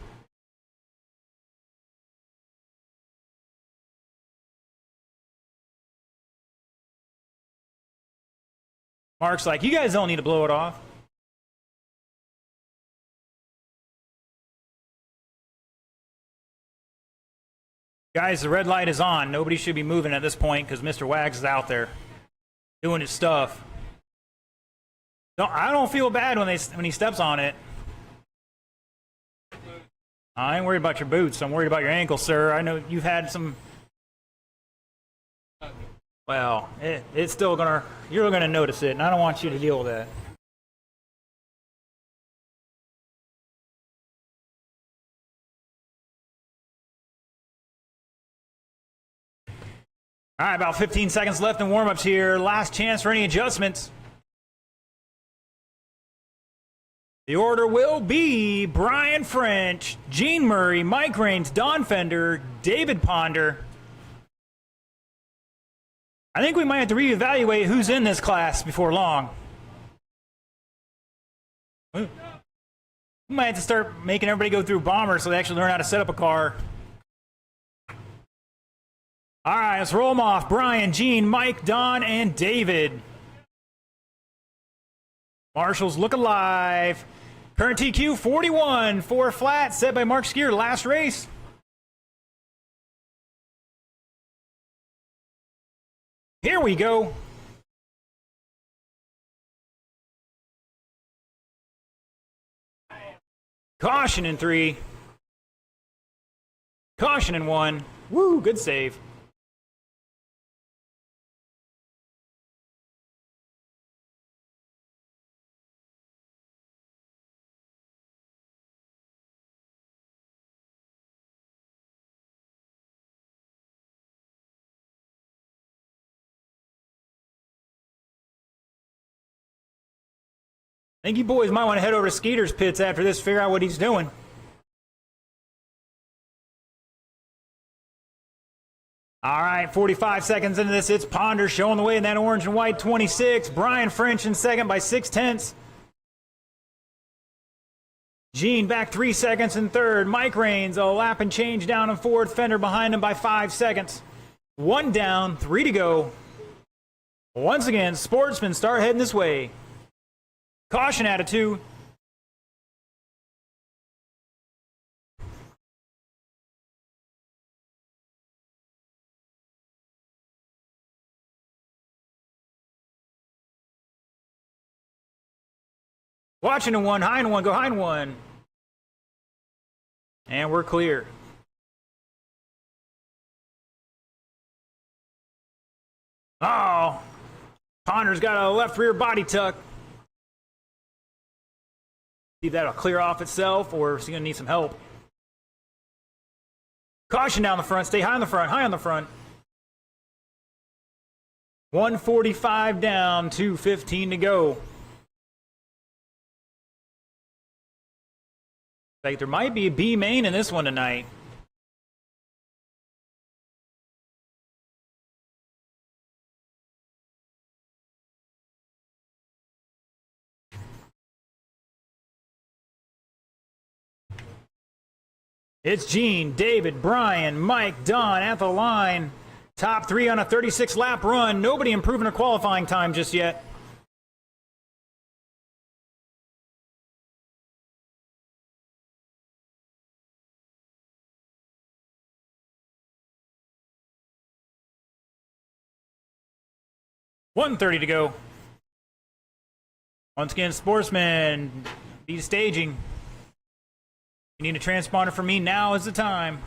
Mark's like, you guys don't need to blow it off. Guys, the red light is on. Nobody should be moving at this point because Mr. Wags is out there doing his stuff. I don't feel bad when he steps on it. I ain't worried about your boots. I'm worried about your ankle, sir. I know you've had some... Well, it's still gonna... You're gonna notice it, and I don't want you to deal with that. All right, about 15 seconds left in warm-ups here. Last chance for any adjustments. The order will be Brian French, Gene Murray, Mike Raines, Don Fender, David Ponder. I think we might have to reevaluate who's in this class before long. We might have to start making everybody go through Bomber so they actually learn how to set up a car. All right, let's roll them off. Brian, Gene, Mike, Don, and David. Marshall's look alive. Current TQ 41, 4 flat, set by Mark Skier, last race. Here we go. Caution in 3. Caution in 1. Woo, good save. I think you boys might want to head over to Skeeter's pits after this, figure out what he's doing. All right, 45 seconds into this, it's Ponder showing the way in that orange and white 26. Brian French in second by 6/10. Gene back 3 seconds in third. Mike Raines, a lap and change down in fourth. Fender behind him by 5 seconds. 1 down, 3 to go. Once again, Sportsmen start heading this way. Caution out of 2. Watching in 1, high in 1, go high in 1. And we're clear. Oh, Ponder's got a left rear body tuck. See if that'll clear off itself, or is he going to need some help? Caution down the front. Stay high on the front. High on the front. 145 down, 2:15 to go. In fact, there might be a B main in this one tonight. It's Gene, David, Brian, Mike, Don at the line. Top 3 on a 36-lap run. Nobody improving their qualifying time just yet. $1:30 to go. Once again, Sportsman, be staging. You need a transponder from me, now is the time.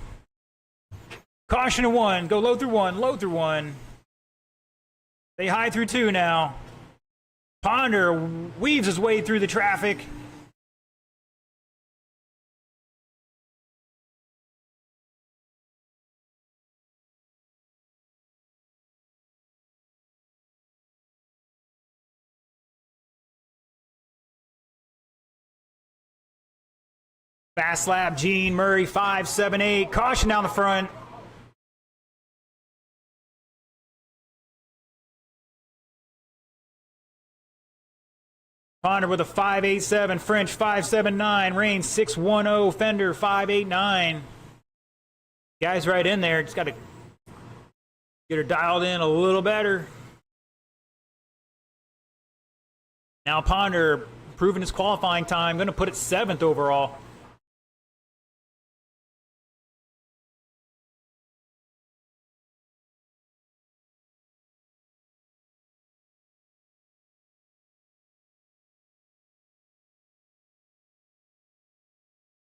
Caution in 1, go low through 1, low through 1. Stay high through 2 now. Ponder weaves his way through the traffic. Fast lap, Gene, Murray, 5, 7, 8. Caution down the front. Ponder with a 5.87, French 5.79, Raines 6.10, Fender 5.89. Guys right in there, just got to get her dialed in a little better. Now Ponder improving his qualifying time, going to put it 7th overall.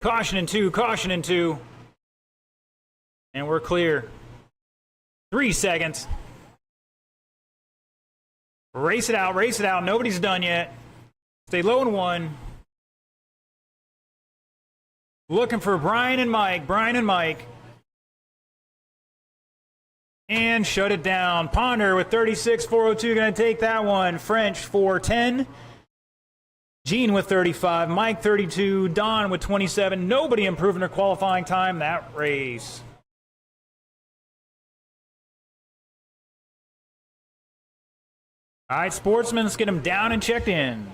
Caution in 2, caution in 2. And we're clear. 3 seconds. Race it out, race it out. Nobody's done yet. Stay low in 1. Looking for Brian and Mike, Brian and Mike. And shut it down. Ponder with 36.402 going to take that one. French 4.10. Gene with 35, Mike 32, Don with 27. Nobody improving their qualifying time that race. All right, Sportsmen, let's get them down and checked in.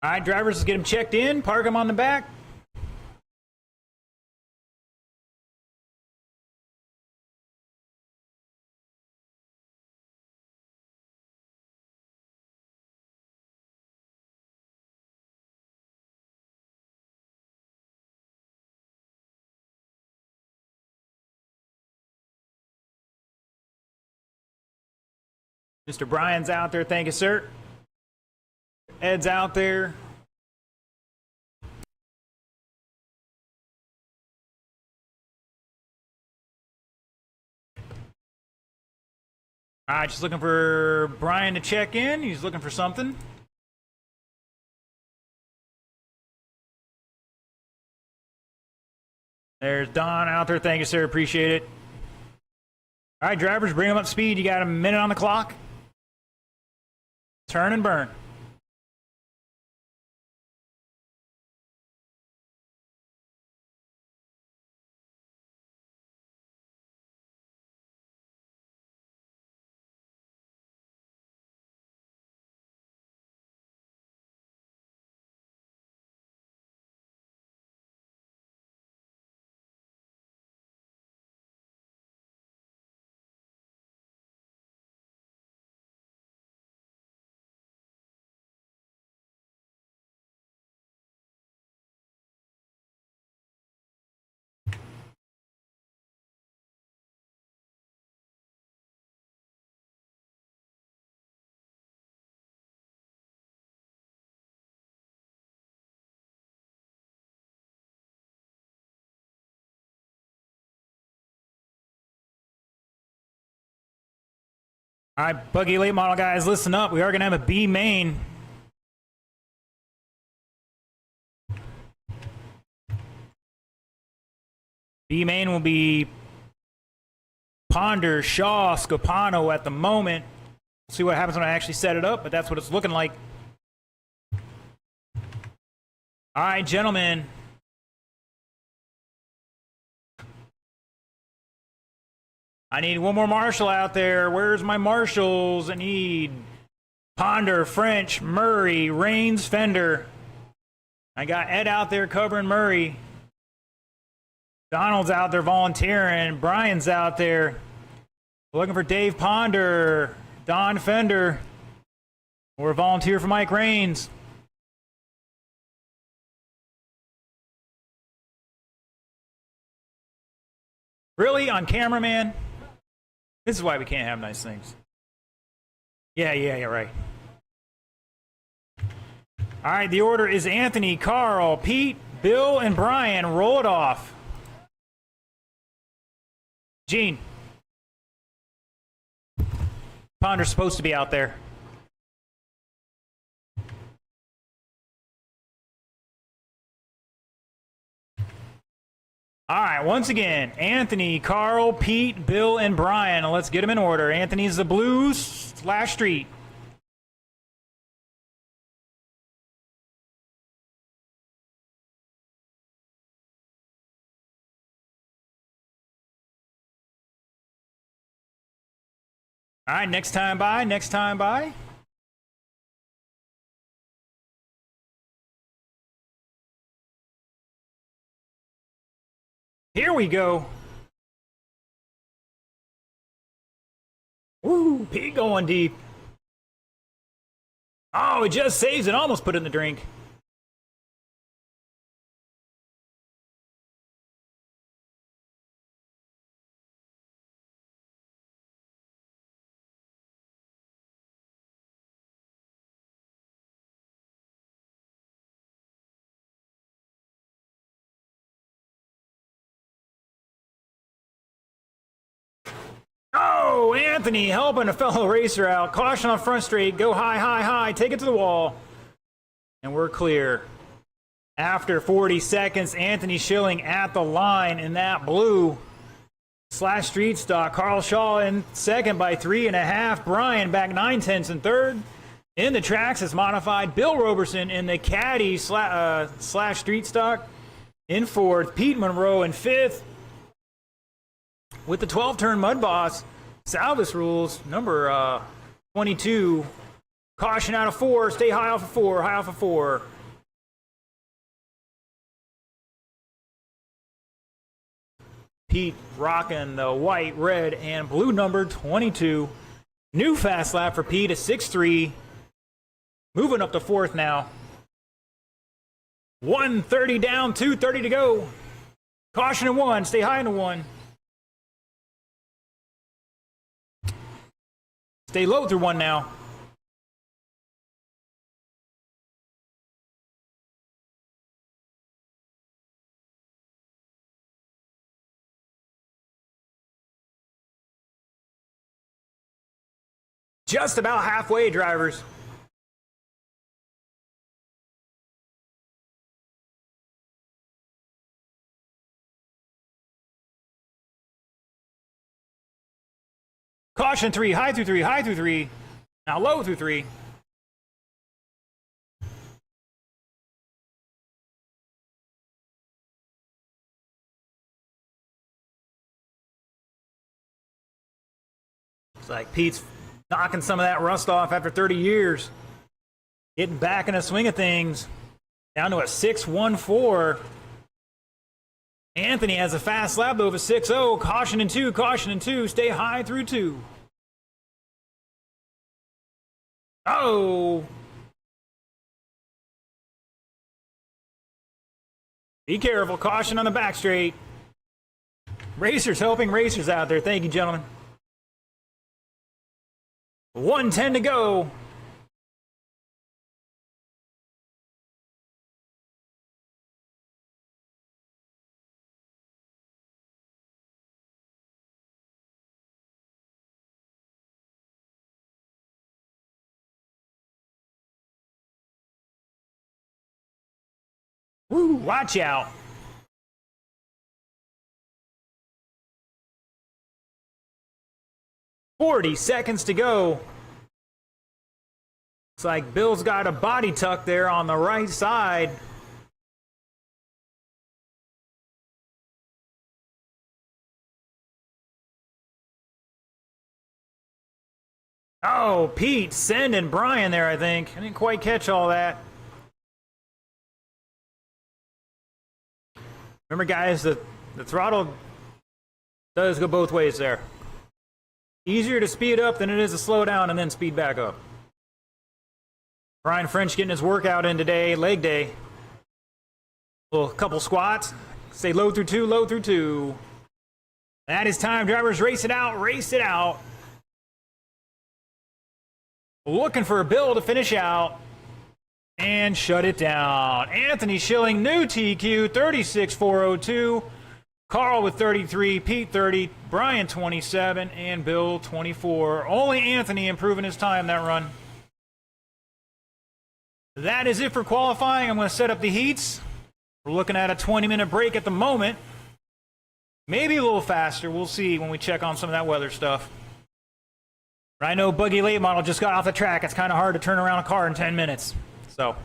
All right, drivers, let's get them checked in. Park them on the back. Mr. Brian's out there. Thank you, sir. Ed's out there. All right, just looking for Brian to check in. He's looking for something. There's Don out there. Thank you, sir. Appreciate it. All right, drivers, bring them up to speed. You got a minute on the clock. Turn and burn. All right, buggy late model guys, listen up. We are going to have a B main. B main will be Ponder, Shaw, Scopano at the moment. We'll see what happens when I actually set it up, but that's what it's looking like. All right, gentlemen. I need one more marshal out there. Where's my marshals? I need Ponder, French, Murray, Rains, Fender. I got Ed out there covering Murray. Donald's out there volunteering. Brian's out there. Looking for Dave Ponder, Don Fender, or a volunteer for Mike Rains. Really? On camera, man? This is why we can't have nice things. Yeah, right. All right, the order is Anthony, Carl, Pete, Bill, and Brian. Roll it off. Gene. Ponder's supposed to be out there. All right, once again, Anthony, Carl, Pete, Bill, and Brian. Let's get them in order. Anthony's the blues / street. All right, next time by. Here we go. Woo, Pete going deep. Oh, it just saves it. Almost put it in the drink. Oh, Anthony helping a fellow racer out. Caution on front straight. Go high, high, high. Take it to the wall. And we're clear. After 40 seconds, Anthony Schilling at the line in that blue / street stock. Carl Shaw in second by 3.5. Brian back 9/10 in third. In the tracks, it's modified. Bill Roberson in the caddy / street stock in fourth. Pete Monroe in fifth. With the 12-turn Mud Boss Salvus rules, number 22, Caution out of 4. Stay high off of 4. High off of 4. Pete rocking the white, red, and blue number 22. New fast lap for Pete at 6.3. Moving up to 4th now. 1:30 down, 2:30 to go. Caution in 1. Stay high in the 1. Stay low through 1 now. Just about halfway, drivers. Caution 3, high through 3, high through 3. Now low through 3. It's like Pete's knocking some of that rust off after 30 years. Getting back in the swing of things. Down to a 6.14. Anthony has a fast lap though of a 6.0. Caution in 2, caution in 2. Stay high through 2. Oh! Be careful. Caution on the back straight. Racers helping racers out there. Thank you, gentlemen. 1:10 to go. Woo, watch out. "40 seconds to go." Looks like Bill's got a body tuck there on the right side. Oh, Pete sending Brian there, I think. I didn't quite catch all that. Remember, guys, the throttle does go both ways there. Easier to speed up than it is to slow down and then speed back up. Brian French getting his workout in today, leg day. Couple squats. Stay low through 2, low through 2. That is time. Drivers, race it out, race it out. Looking for Bill to finish out and shut it down. Anthony Schilling, new TQ, 36.402. Carl with 33, Pete 30, Brian 27, and Bill 24. Only Anthony improving his time that run. That is it for qualifying. I'm going to set up the heats. We're looking at a 20-minute break at the moment. Maybe a little faster. We'll see when we check on some of that weather stuff. I know Buggy Late Model just got off the track. It's kind of hard to turn around a car in 10 minutes. So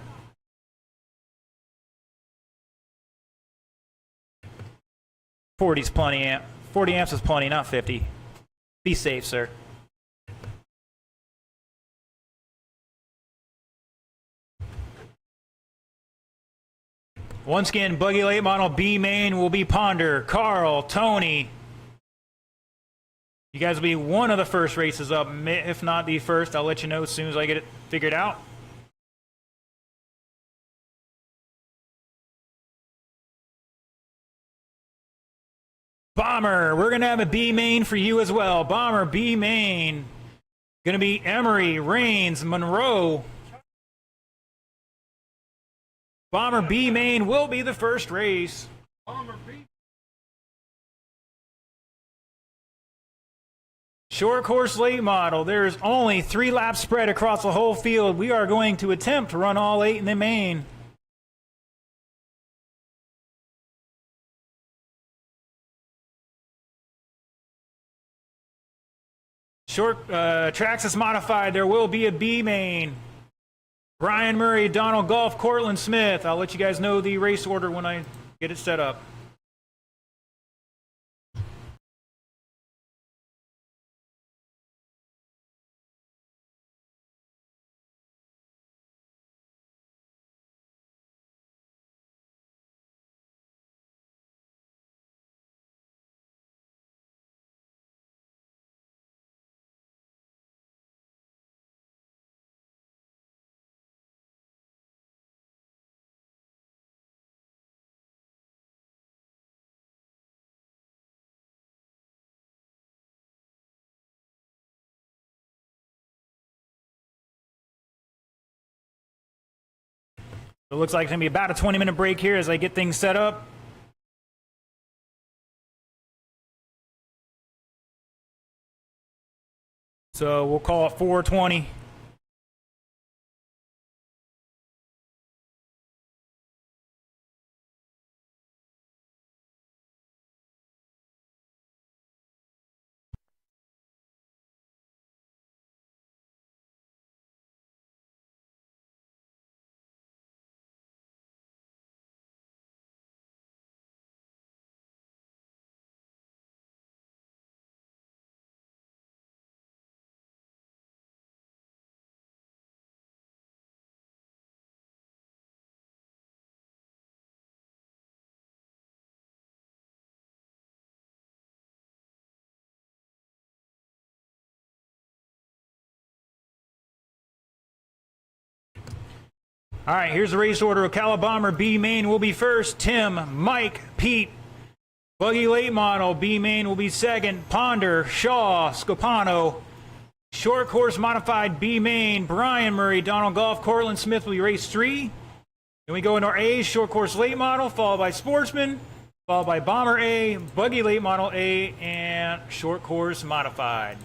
40's plenty. 40 amps is plenty, not 50. Be safe, sir. Once again, Buggy Late Model B main will be Ponder, Carl, Tony. You guys will be one of the first races up, if not the first. I'll let you know as soon as I get it figured out. Bomber, we're going to have a B main for you as well. Bomber, B main. Going to be Emery, Rains, Monroe. Bomber B main will be the first race. Bomber B. Short course late model. There's only 3 laps spread across the whole field. We are going to attempt to run all 8 in the main. Short Traxxas modified. There will be a B main. Brian Murray, Donald Golf, Cortland Smith. I'll let you guys know the race order when I get it set up. It looks like it's going to be about a 20-minute break here as I get things set up. So we'll call it 4:20. All right, here's the race order. Ocala Bomber B main will be first. Tim, Mike, Pete. Buggy late model B main will be second. Ponder, Shaw, Scopano. Short course modified B main. Brian Murray, Donald Golf, Cortland Smith will be race 3. Then we go into our A, short course late model, followed by Sportsman, followed by Bomber A, Buggy late model A, and short course modified.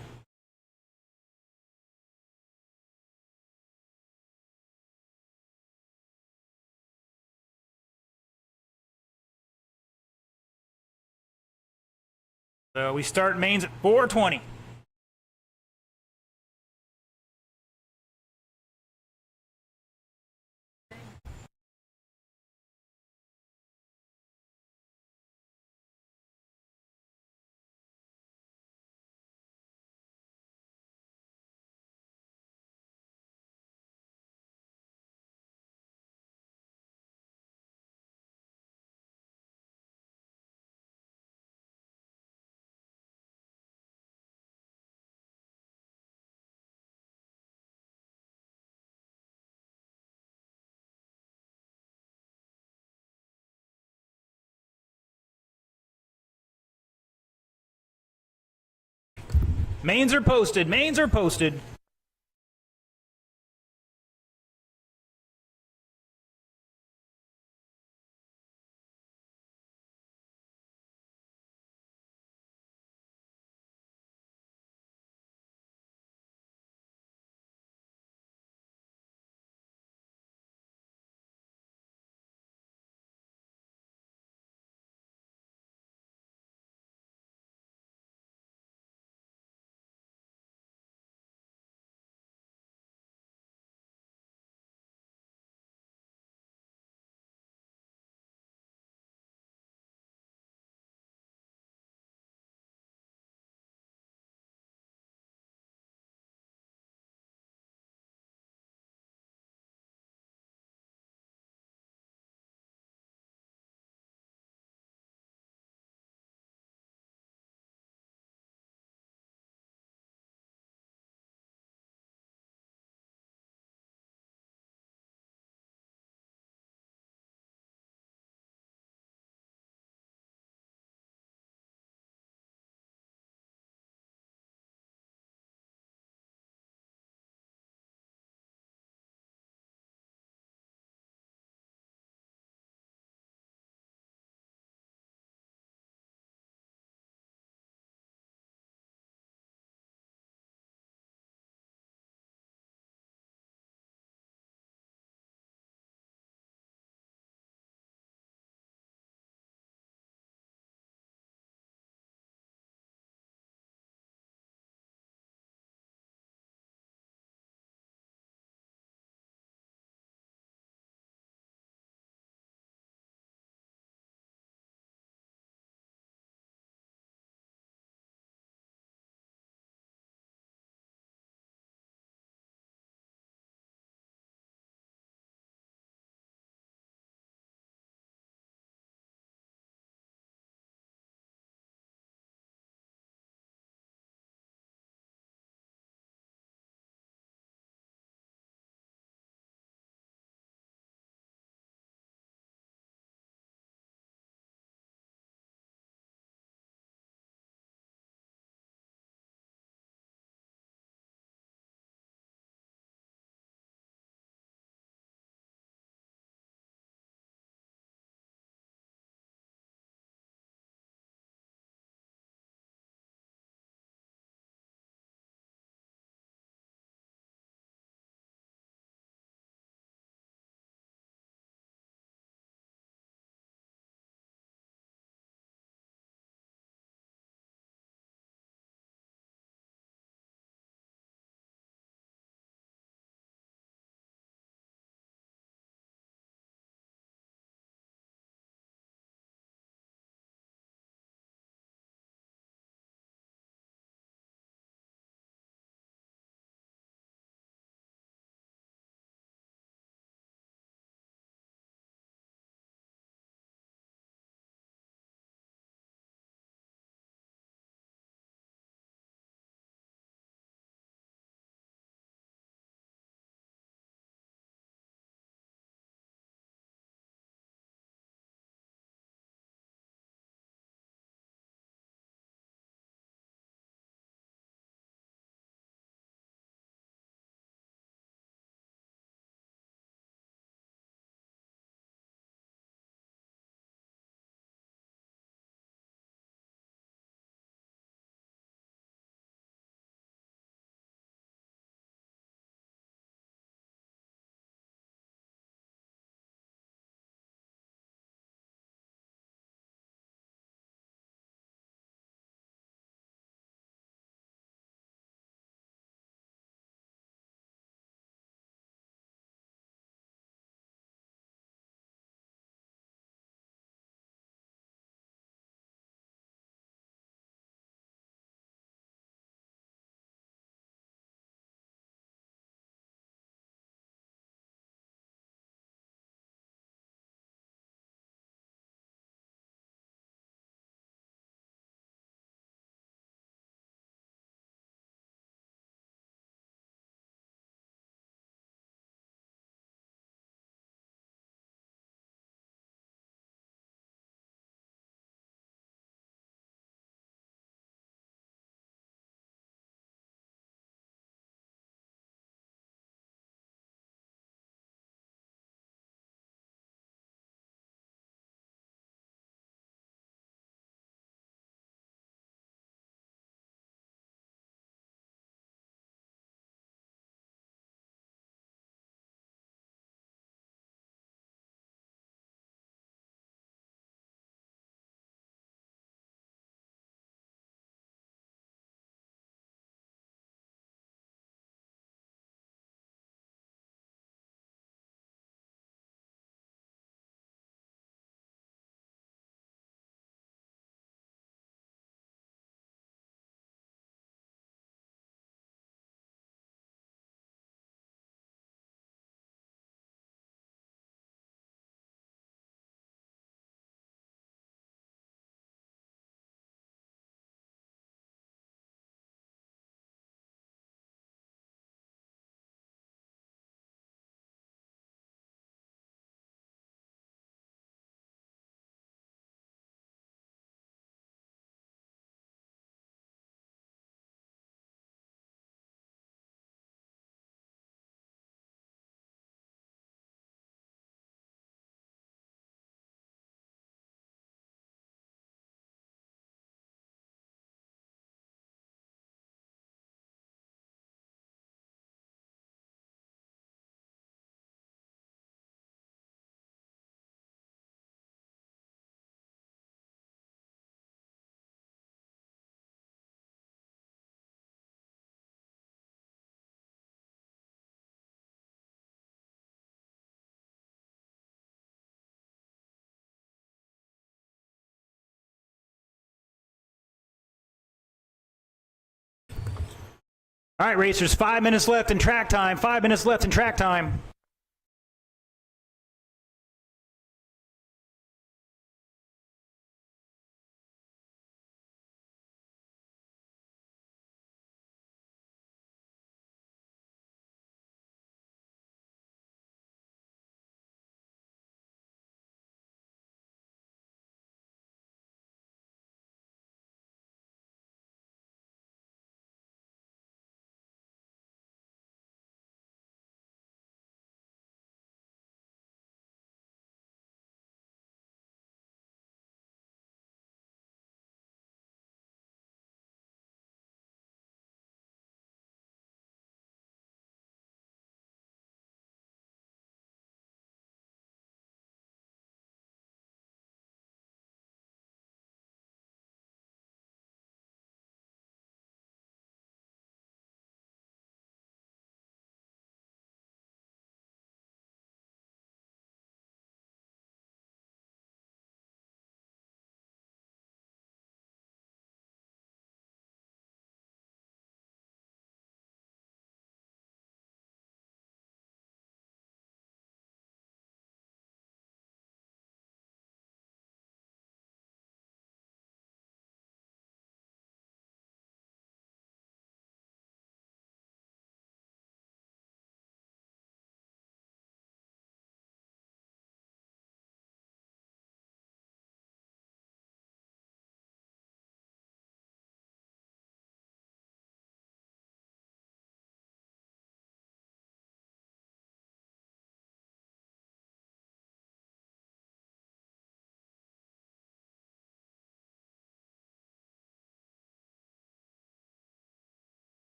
So we start mains at 4:20. Mains are posted. Mains are posted. All right, racers, 5 minutes left in track time. 5 minutes left in track time.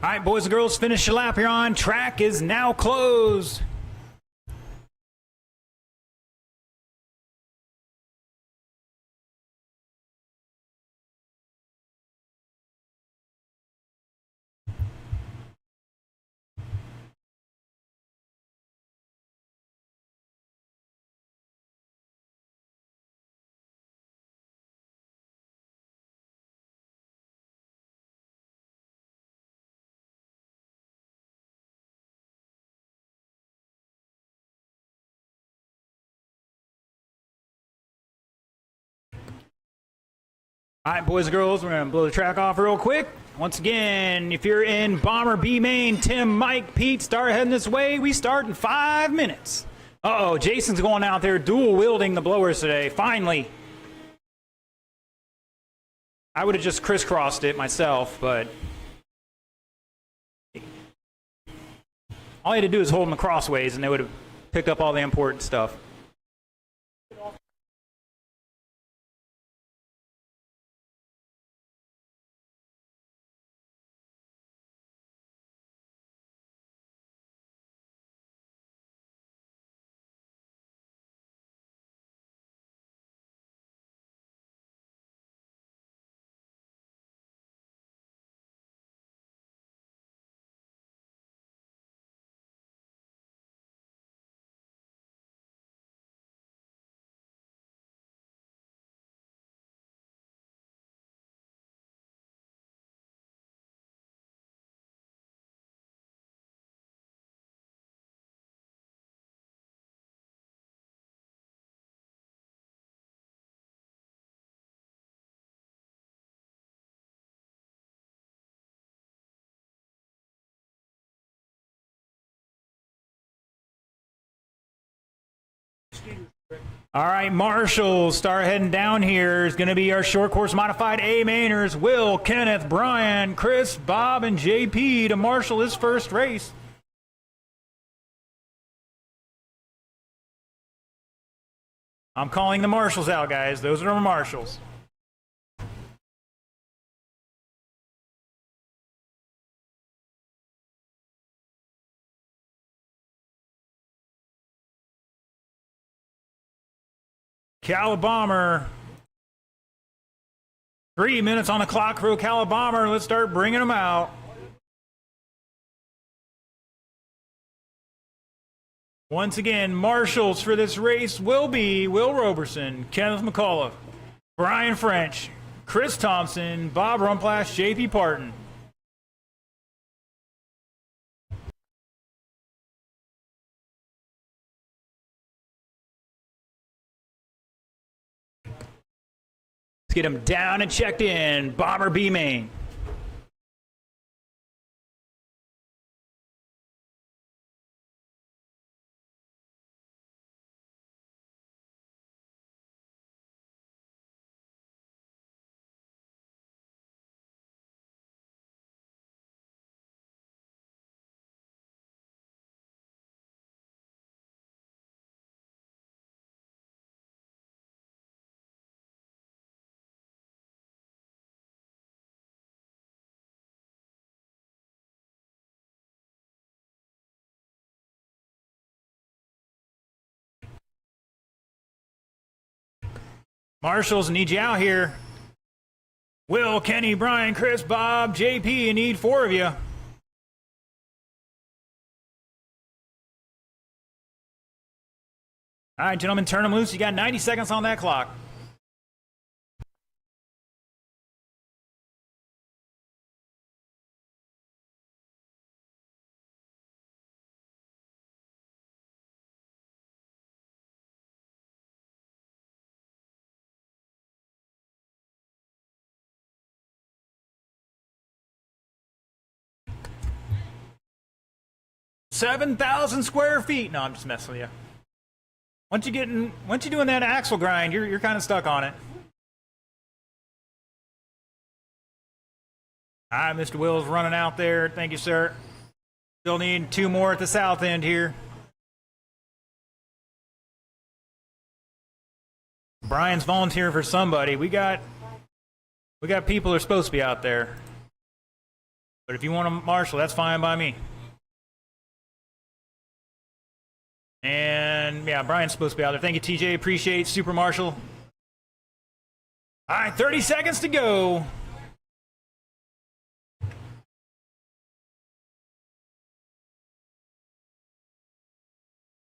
All right, boys and girls, finish your lap here on. Track is now closed. All right, boys and girls, we're going to blow the track off real quick. Once again, if you're in Bomber B main, Tim, Mike, Pete, start heading this way. We start in 5 minutes. Uh-oh, Jason's going out there dual wielding the blowers today, finally. I would have just crisscrossed it myself, but all you had to do is hold them crossways and they would have picked up all the important stuff. All right, Marshall, start heading down here. Is going to be our short course modified A mainers. Will, Kenneth, Brian, Chris, Bob, and JP to marshal his first race. I'm calling the marshals out, guys. Those are our marshals. Calabomber. 3 minutes on the clock for Calabomber. Let's start bringing them out. Once again, marshals for this race will be Will Roberson, Kenneth McCullough, Brian French, Chris Thompson, Bob Rumplash, JP Parton. Let's get him down and checked in. Bomber B main. Marshals, need you out here. Will, Kenny, Brian, Chris, Bob, JP, I need 4 of you. All right, gentlemen, turn them loose. You got 90 seconds on that clock. $7,000 square feet. No, I'm just messing with you. Once you're doing that axle grind, you're kind of stuck on it. All right, Mr. Will's running out there. Thank you, sir. Still need 2 more at the south end here. Brian's volunteering for somebody. We got people that are supposed to be out there. But if you want to marshal, that's fine by me. And yeah, Brian's supposed to be out there. Thank you, TJ. Appreciate Super Marshal. All right, 30 seconds to go.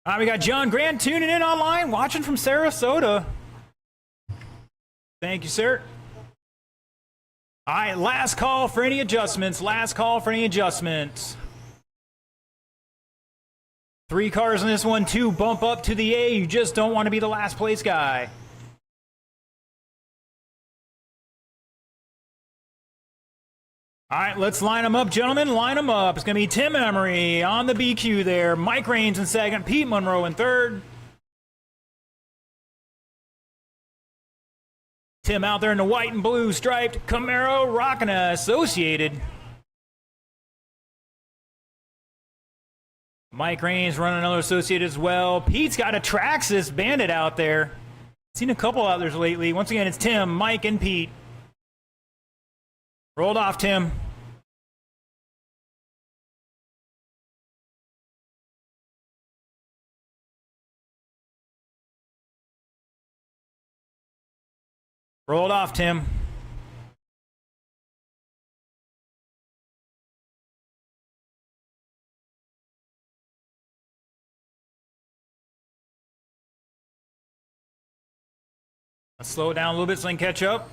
All right, we got John Grant tuning in online, watching from Sarasota. Thank you, sir. All right, last call for any adjustments. Last call for any adjustments. 3 cars in this one, 2 bump up to the A. You just don't want to be the last place guy. All right, let's line them up, gentlemen. Line them up. It's going to be Tim Emery on the BQ there. Mike Raines in second. Pete Monroe in third. Tim out there in the white and blue striped Camaro rocking Associated. Mike Raines running another Associated as well. Pete's got a Traxxas Bandit out there. Seen a couple others lately. Once again, it's Tim, Mike, and Pete. Rolled off, Tim. Rolled off, Tim. Let's slow it down a little bit so I can catch up.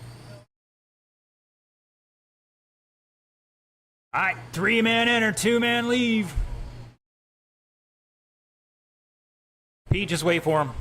All right, 3-man enter, 2-man leave. Pete, just wait for him.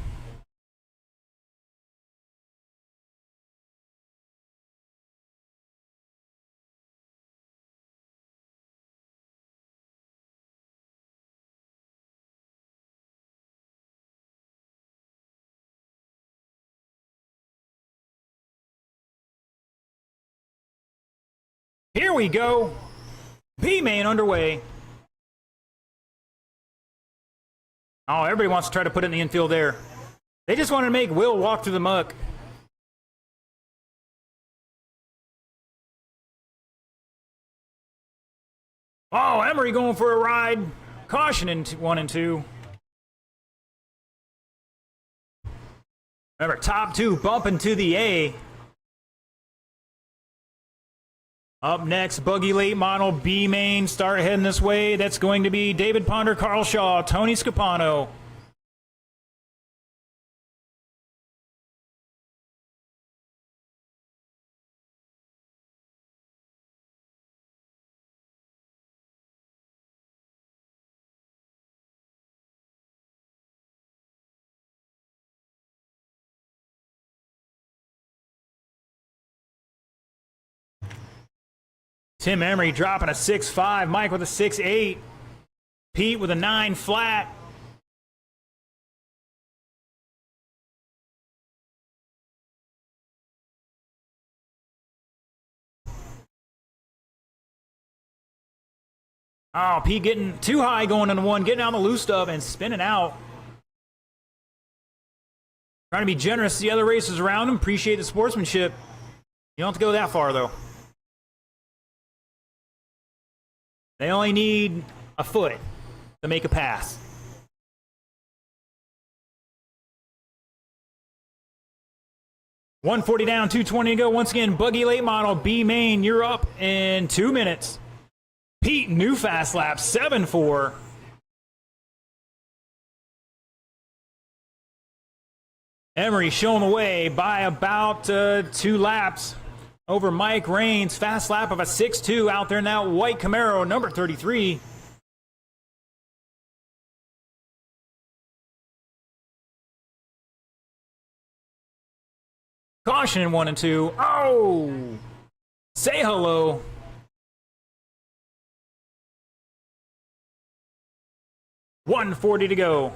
here we go. B main underway. Oh, everybody wants to try to put it in the infield there. They just want to make Will walk through the muck. Oh, Emery going for a ride. Caution in 1 and 2. Remember, top 2 bumping to the A. Up next, buggy late model B main. Start heading this way. That's going to be David Ponder, Carl Shaw, Tony Scapano. Tim Emery dropping a 6.5. Mike with a 6.8. Pete with a 9 flat. Oh, Pete getting too high going into 1, getting out the loose stuff and spinning out. Trying to be generous to the other racers around him. Appreciate the sportsmanship. You don't have to go that far, though. They only need a foot to make a pass. $140 down, $220 to go. Once again, buggy late model B main. You're up in 2 minutes. Pete, new fast lap, 7.4. Emery showing the way by about 2 laps over Mike Raines. Fast lap of a 6.2 out there in that white Camaro, number 33. Caution in 1 and 2. Oh! Say hello. $140 to go.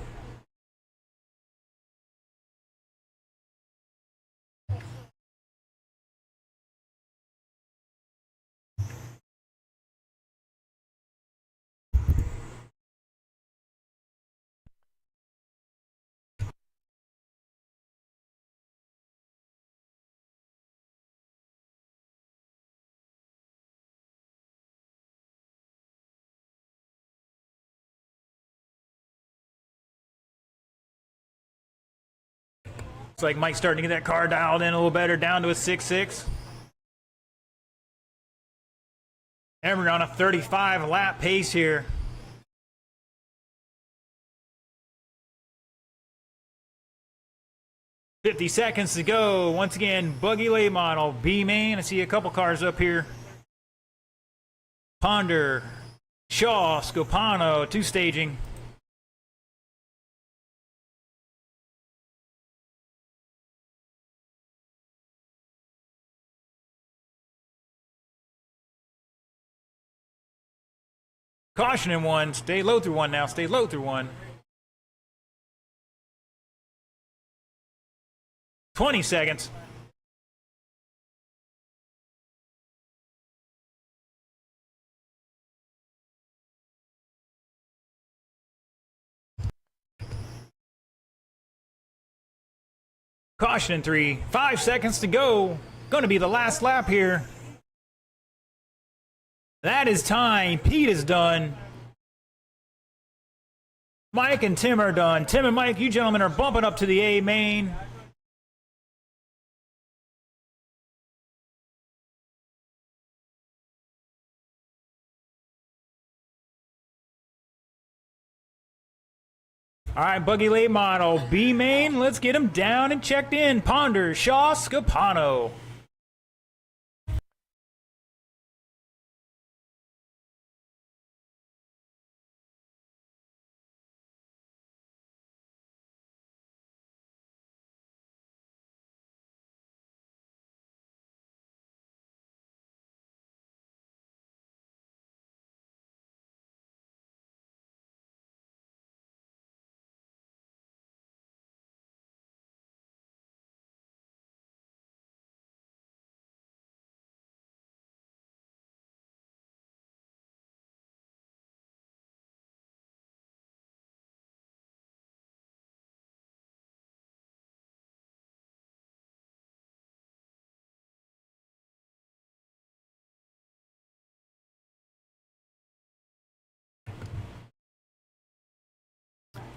Looks like Mike's starting to get that car dialed in a little better, down to a 6.6. Emery on a 35 lap pace here. $50 seconds to go. Once again, buggy late model B main. I see a couple cars up here. Ponder, Shaw, Scopano, 2 staging. Caution in 1. Stay low through 1 now. Stay low through 1. 20 seconds. Caution in 3. 5 seconds to go. Going to be the last lap here. That is time. Pete is done. Mike and Tim are done. Tim and Mike, you gentlemen are bumping up to the A main. All right, buggy late model B main. Let's get him down and checked in. Ponder, Shaw, Scapano.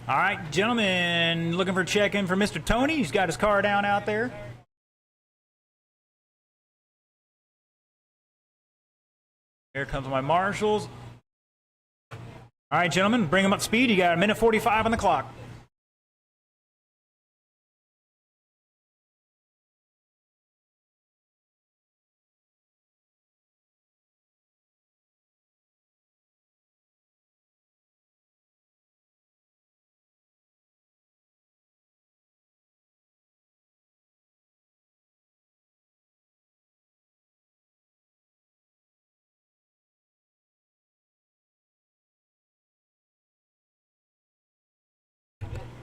All right, gentlemen, looking for check-in for Mr. Tony. He's got his car down out there. Here comes my marshals. All right, gentlemen, bring them up to speed. You got a minute 45 on the clock.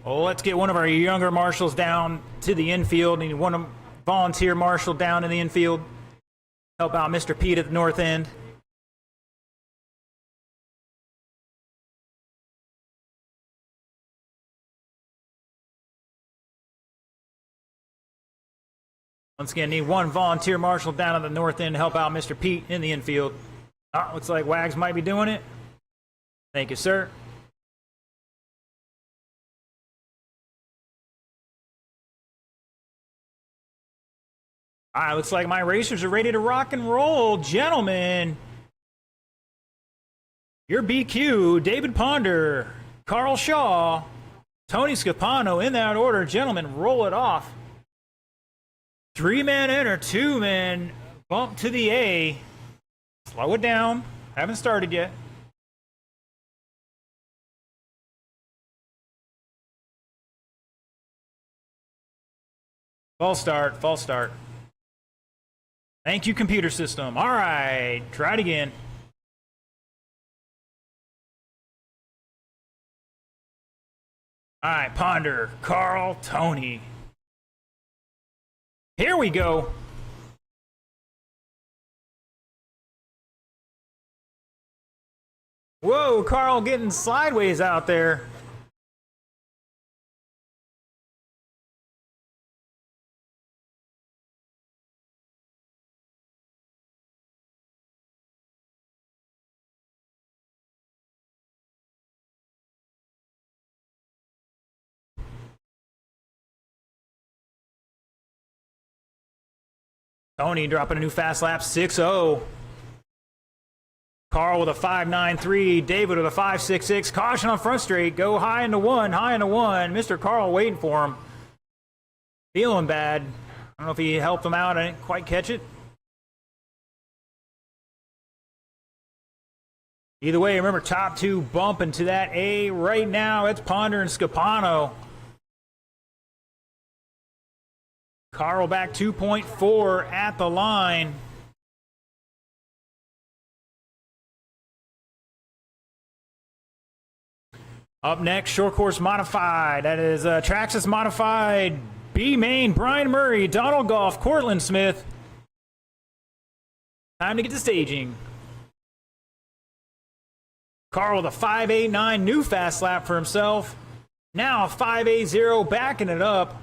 Well, let's get one of our younger marshals down to the infield. Need one volunteer marshal down in the infield. Help out Mr. Pete at the north end. Once again, need one volunteer marshal down at the north end to help out Mr. Pete in the infield. Oh, looks like Wags might be doing it. Thank you, sir. All right, looks like my racers are ready to rock and roll. Gentlemen, your BQ, David Ponder, Carl Shaw, Tony Scapano, in that order. Gentlemen, roll it off. 3-man enter, 2-man bump to the A. Slow it down. Haven't started yet. False start, false start. Thank you, computer system. All right, try it again. All right, Ponder, Carl, Tony. Here we go. Whoa, Carl getting sideways out there. Tony dropping a new fast lap, 6-0. Carl with a 5.93. David with a 5.66. Caution on front straight. Go high into one, high into one. Mr. Carl waiting for him. Feeling bad. I don't know if he helped him out. I didn't quite catch it. Either way, remember, top two bump into that A right now. It's Ponder and Scapano. Carl back 2.4 at the line. Up next, short course modified. That is Traxxas modified. B main, Brian Murray, Donald Goff, Cortland Smith. Time to get to staging. Carl with a 5.89, new fast lap for himself. Now a 5.80, backing it up.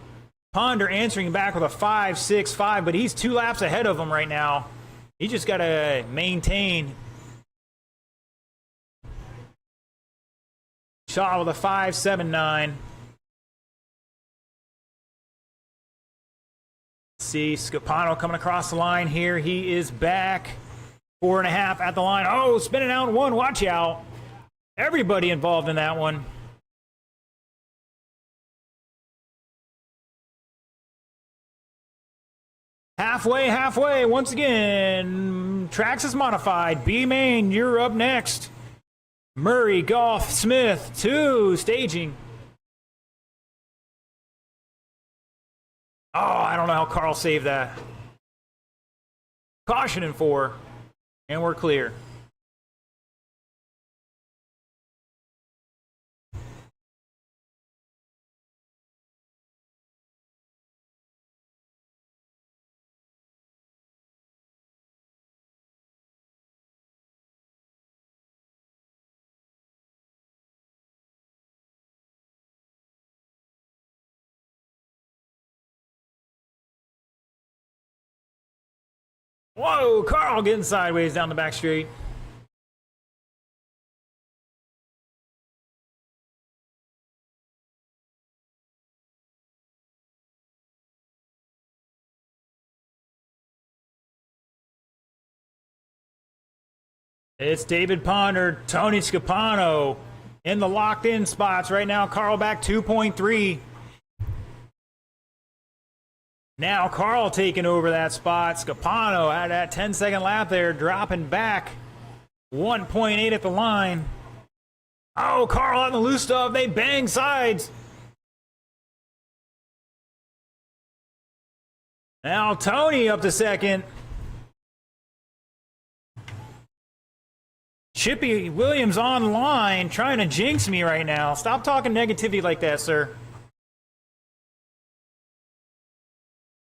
Ponder answering back with a 5.65, but he's 2 laps ahead of him right now. He just got to maintain. Shaw with a 5.79. See Scapano coming across the line here. He is back. 4.5 at the line. Oh, spinning out 1. Watch out. Everybody involved in that one. Halfway, once again. Traxxas modified. B main, you're up next. Murray, Goff, Smith, 2, staging. Oh, I don't know how Carl saved that. Caution in 4, and we're clear. Whoa, Carl getting sideways down the back straight. It's David Ponder, Tony Scapano in the locked-in spots right now. Carl back 2.3. Now Carl taking over that spot. Scapano had that 10-second lap there, dropping back 1.8 at the line. Oh, Carl on the loose stuff. They bang sides. Now Tony up to second. Chippy Williams online trying to jinx me right now. Stop talking negativity like that, sir.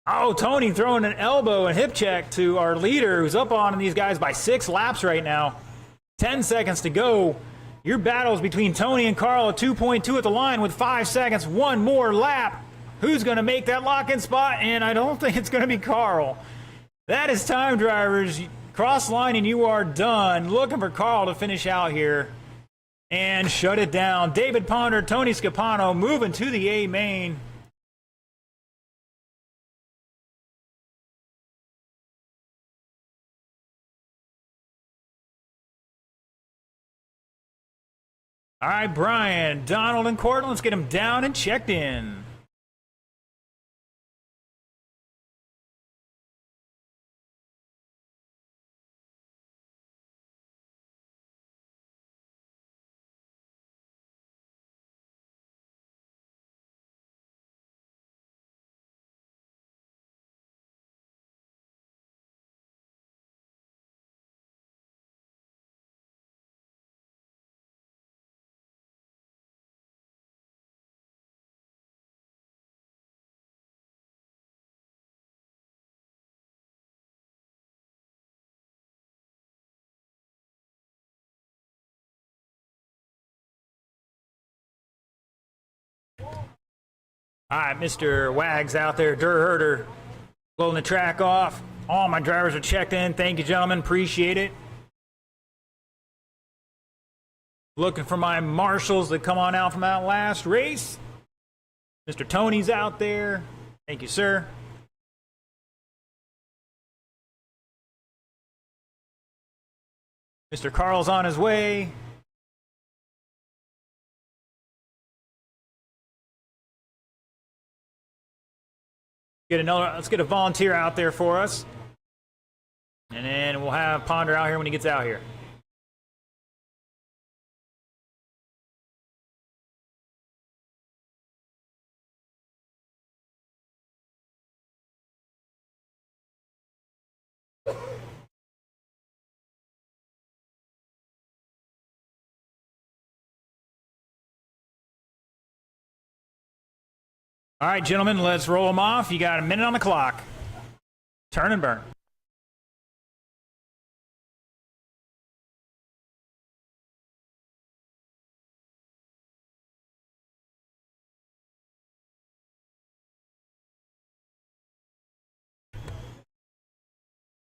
Oh, Tony throwing an elbow and hip check to our leader who's up on these guys by 6 laps right now. 10 seconds to go. Your battle's between Tony and Carl at 2.2 at the line with 5 seconds. One more lap. Who's going to make that lock-in spot? And I don't think it's going to be Carl. That is time, drivers. Cross line and you are done. Looking for Carl to finish out here and shut it down. David Ponder, Tony Scapano moving to the A main. All right, Brian, Donald, and Cortland, let's get them down and checked in. All right, Mr. Wags out there, Dirt Herder, blowing the track off. All my drivers are checked in. Thank you, gentlemen. Appreciate it. Looking for my marshals that come on out from that last race. Mr. Tony's out there. Thank you, sir. Mr. Carl's on his way. Let's get a volunteer out there for us. And then we'll have Ponder out here when he gets out here. All right, gentlemen, let's roll them off. You got a minute on the clock. Turn and burn.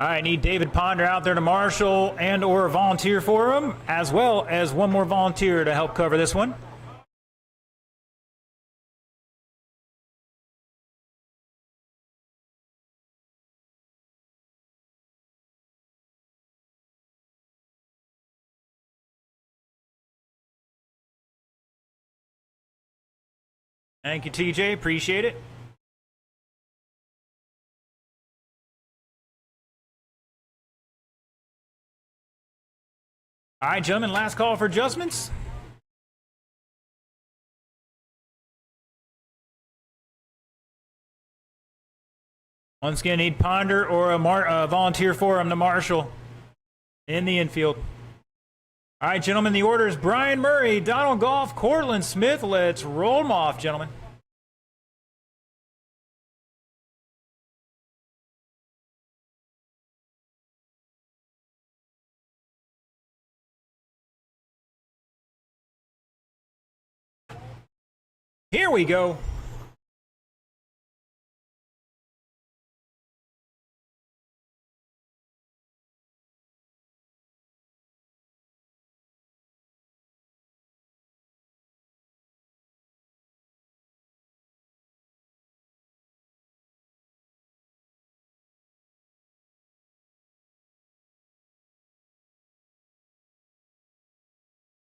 All right, need David Ponder out there to marshal and or volunteer for him, as well as one more volunteer to help cover this one. Thank you, TJ. Appreciate it. All right, gentlemen, last call for adjustments. Once again, need Ponder or a volunteer for him to marshal in the infield. All right, gentlemen, the order is Brian Murray, Donald Goff, Cortland Smith. Let's roll them off, gentlemen. Here we go.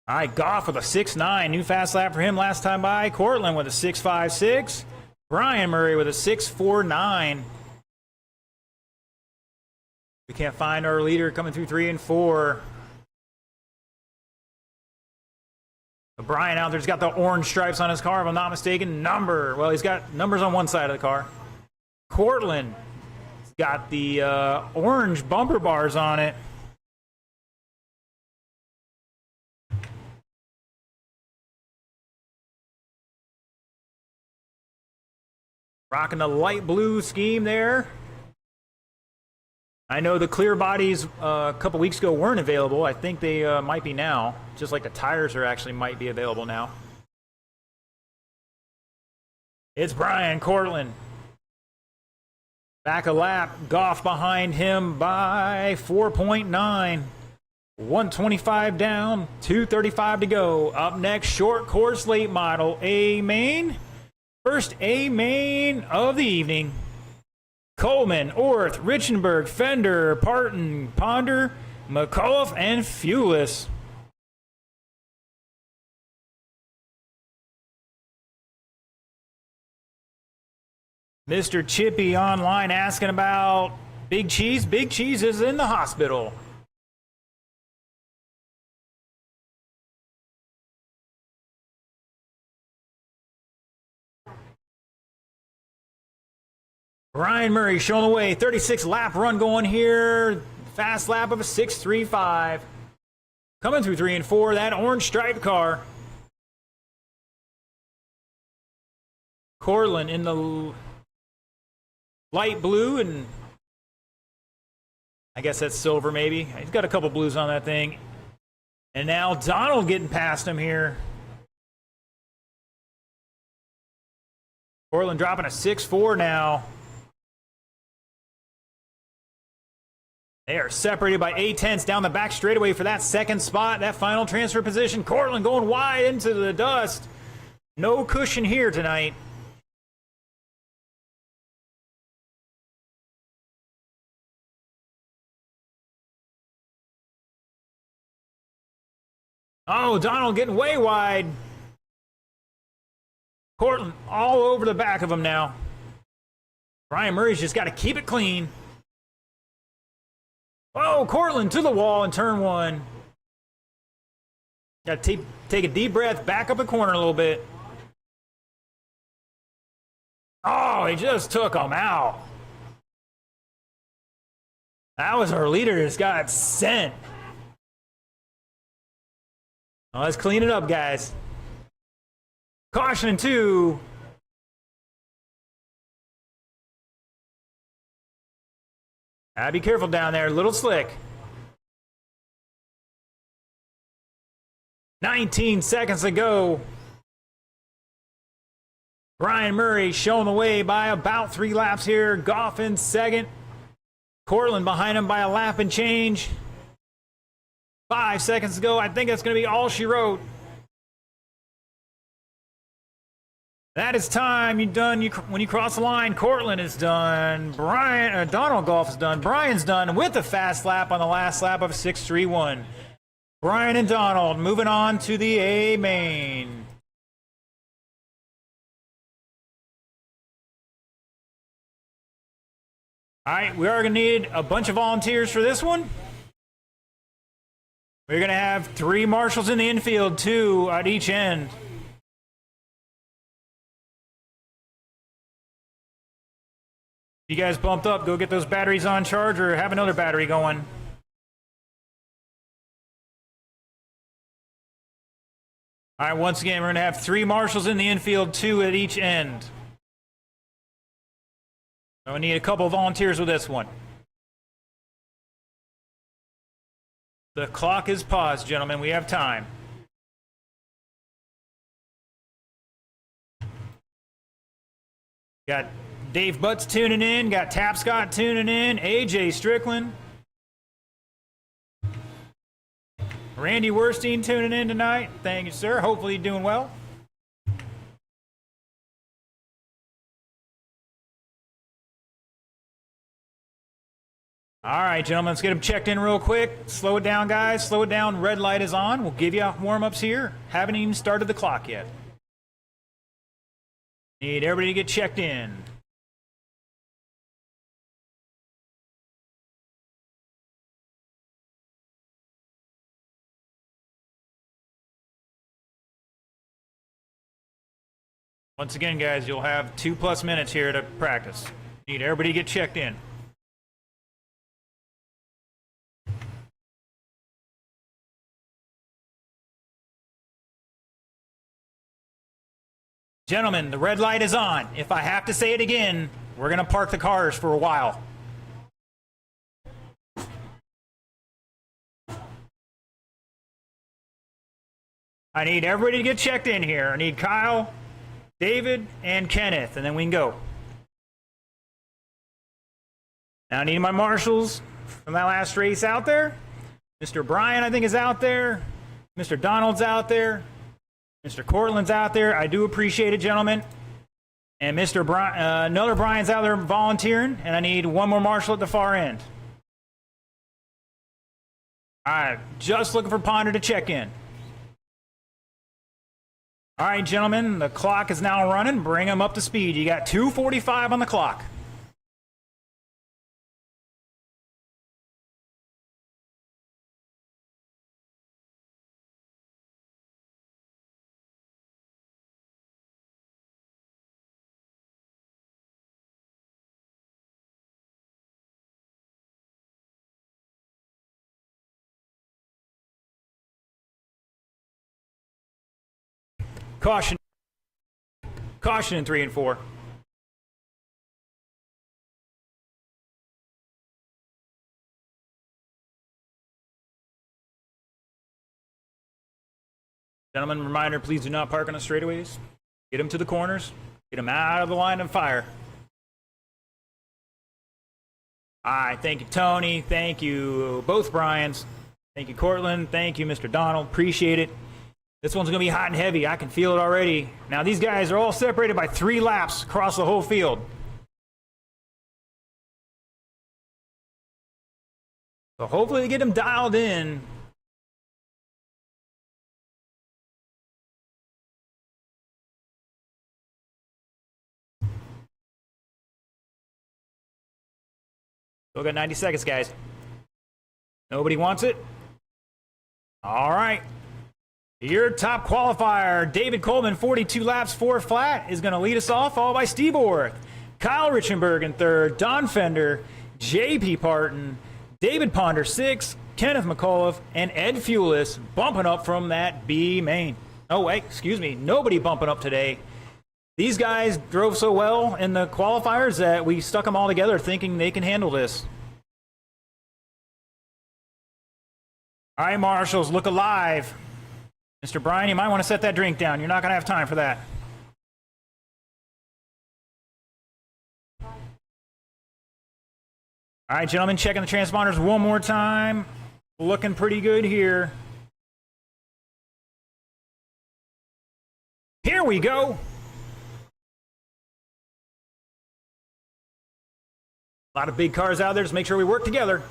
All right, Goff with a 6.9. New fast lap for him last time by. Cortland with a 6.56. Brian Murray with a 6.49. We can't find our leader coming through 3 and 4. But Brian out there's got the orange stripes on his car, if I'm not mistaken. Well, he's got numbers on one side of the car. Cortland has got the orange bumper bars on it. Rocking the light blue scheme there. I know the clear bodies a couple weeks ago weren't available. I think they might be now. Just like the tires might be available now. It's Brian Cortland. Back a lap. Goff behind him by 4.9. 125 down, 235 to go. Up next, short course late model A main. First A main of the evening. Coleman, Orth, Richenberg, Fender, Parton, Ponder, McAuliffe, and Fewless. Mr. Chippy online asking about Big Cheese. Big Cheese is in the hospital. Brian Murray showing the way. 36 lap run going here. Fast lap of a 6.35. Coming through 3 and 4. That orange striped car. Cortland in the light blue, and I guess that's silver maybe. He's got a couple blues on that thing. And now Donald getting past him here. Cortland dropping a 6.4 now. They are separated by 8/10 down the back straightaway for that second spot, that final transfer position. Cortland going wide into the dust. No cushion here tonight. Oh, Donald getting way wide. Cortland all over the back of him now. Brian Murray's just got to keep it clean. Oh, Cortland to the wall in turn 1. Got to take a deep breath, back up the corner a little bit. Oh, he just took him out. That was our leader. Just got sent. Well, let's clean it up, guys. Caution in 2. Be careful down there, a little slick. 19 seconds to go. Brian Murray showing the way by about 3 laps here. Goff in second. Cortland behind him by a lap and change. 5 seconds to go. I think that's going to be all she wrote. That is time. You're done. When you cross the line, Cortland is done. Donald Goff is done. Brian's done with the fast lap on the last lap of 6.31. Brian and Donald moving on to the A main. All right, we are going to need a bunch of volunteers for this one. We're going to have 3 marshals in the infield, 2 at each end. You guys bumped up, go get those batteries on charge or have another battery going. All right, once again, we're going to have 3 marshals in the infield, 2 at each end. So we need a couple of volunteers with this one. The clock is paused, gentlemen. We have time. Got Dave Butts tuning in. Got Tapscott tuning in. AJ Strickland. Randy Werstein tuning in tonight. Thank you, sir. Hopefully you're doing well. All right, gentlemen, let's get them checked in real quick. Slow it down, guys. Slow it down. Red light is on. We'll give you warm-ups here. Haven't even started the clock yet. Need everybody to get checked in. Once again, guys, you'll have 2+ minutes here to practice. Need everybody to get checked in. Gentlemen, the red light is on. If I have to say it again, we're going to park the cars for a while. I need everybody to get checked in here. I need Kyle, David, and Kenneth, and then we can go. Now I need my marshals from that last race out there. Mr. Brian, I think, is out there. Mr. Donald's out there. Mr. Cortland's out there. I do appreciate it, gentlemen. And Mr. another Brian's out there volunteering, and I need one more marshal at the far end. All right, just looking for Ponder to check in. All right, gentlemen, the clock is now running. Bring them up to speed. You got 2:45 on the clock. Caution. Caution in 3 and 4. Gentlemen, reminder, please do not park on the straightaways. Get them to the corners. Get them out of the line of fire. All right, thank you, Tony. Thank you, both Brians. Thank you, Cortland. Thank you, Mr. Donald. Appreciate it. This one's going to be hot and heavy. I can feel it already. Now, these guys are all separated by 3 laps across the whole field. So hopefully they get them dialed in. Still got 90 seconds, guys. Nobody wants it? All right. Your top qualifier, David Coleman, 42 laps, 4 flat, is going to lead us off, followed by Steve Orth, Kyle Richenberg in 3rd, Don Fender, J.P. Parton, David Ponder 6, Kenneth McAuliffe, and Ed Fulis bumping up from that B main. Oh, wait, excuse me, nobody bumping up today. These guys drove so well in the qualifiers that we stuck them all together thinking they can handle this. All right, marshals, look alive. Mr. Brian, you might want to set that drink down. You're not going to have time for that. All right, gentlemen, checking the transponders one more time. Looking pretty good here. Here we go. A lot of big cars out there. Just make sure we work together.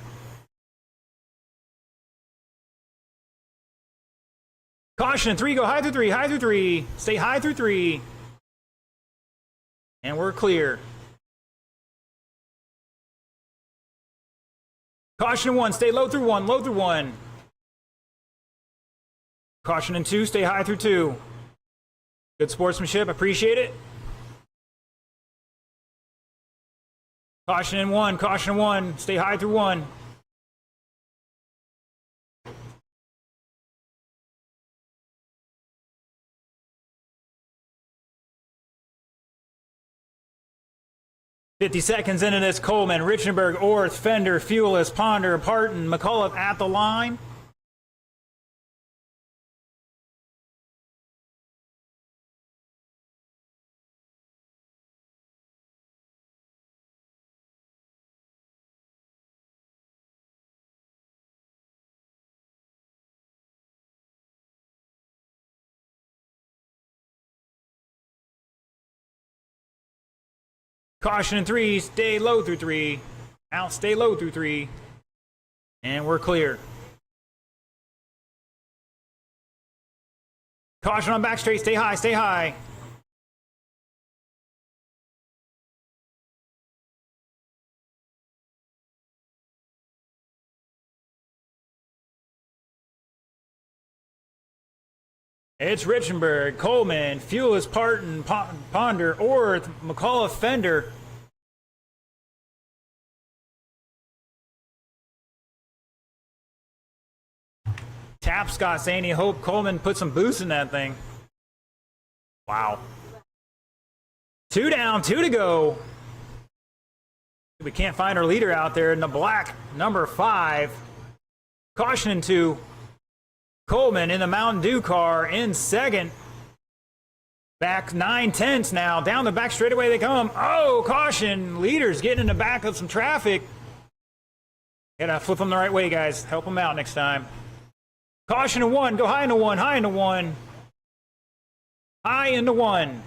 Caution in 3, go high through 3, high through 3. Stay high through 3. And we're clear. Caution in 1, stay low through 1, low through 1. Caution in 2, stay high through 2. Good sportsmanship, appreciate it. Caution in 1, stay high through 1. "50 seconds into this, Coleman, Richenberg, Orth, Fender, Fulis, Ponder, Parton, McAuliffe at the line. Caution in 3, stay low through 3. Out, stay low through 3. And we're clear. Caution on back straight. Stay high, stay high. It's Richenberg, Coleman, Fuelis, Parton, Ponder, Orth, McCullough, Fender. Tapscott saying he hoped Coleman put some boost in that thing. Wow. 2 down, 2 to go. We can't find our leader out there in the black, number 5. Caution in 2. Coleman in the Mountain Dew car in second. Back 9/10 now. Down the back straightaway they come. Oh, caution. Leader's getting in the back of some traffic. Gotta flip them the right way, guys. Help them out next time. Caution to 1. Go high into 1. High into 1. High into 1.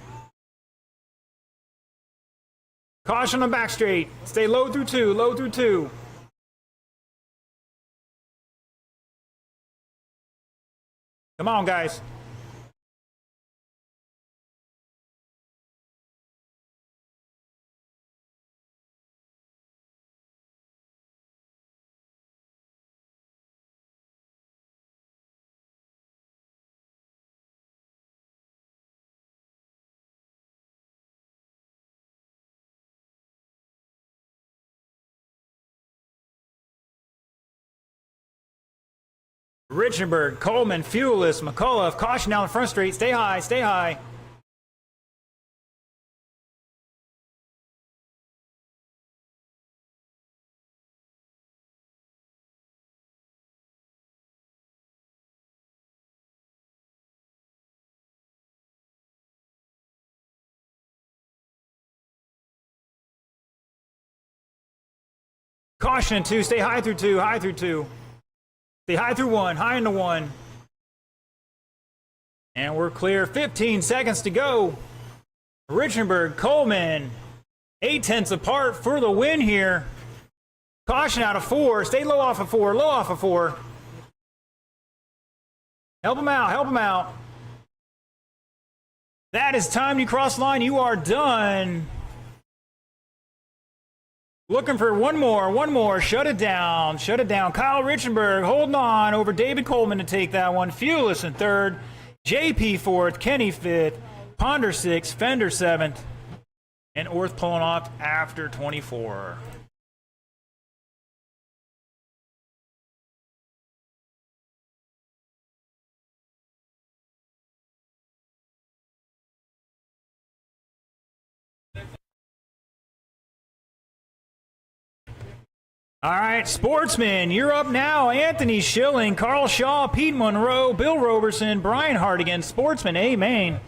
Caution on back straight. Stay low through 2. Low through 2. Come on, guys. Richenberg, Coleman, Fuelis, McCullough, caution down the front straight. Stay high, stay high. Caution 2, stay high through 2, high through 2. Stay high through 1, high into 1. And we're clear. 15 seconds to go. Richenberg, Coleman, 8/10 apart for the win here. Caution out of 4. Stay low off of 4, low off of 4. Help him out, help him out. That is time you cross line. You are done. Looking for one more. Shut it down. Kyle Richenberg holding on over David Coleman to take that one. Fuelis in 3rd. JP 4th. Kenny 5th. Ponder 6th. Fender 7th. And Orth pulling off after 24. All right, Sportsman, you're up now. Anthony Schilling, Carl Shaw, Pete Monroe, Bill Roberson, Brian Hardigan. Sportsman, amen.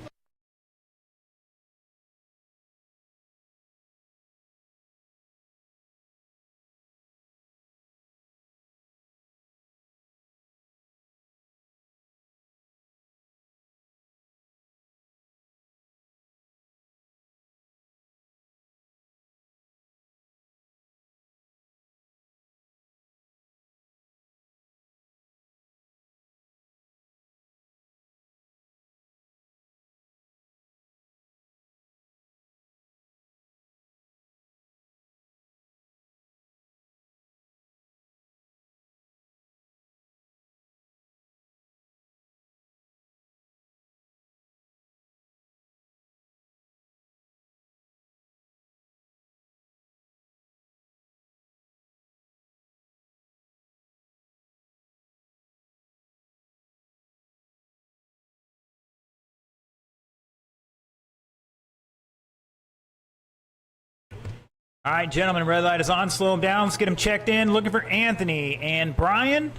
All right, gentlemen, red light is on. Slow him down. Let's get him checked in. Looking for Anthony and Brian.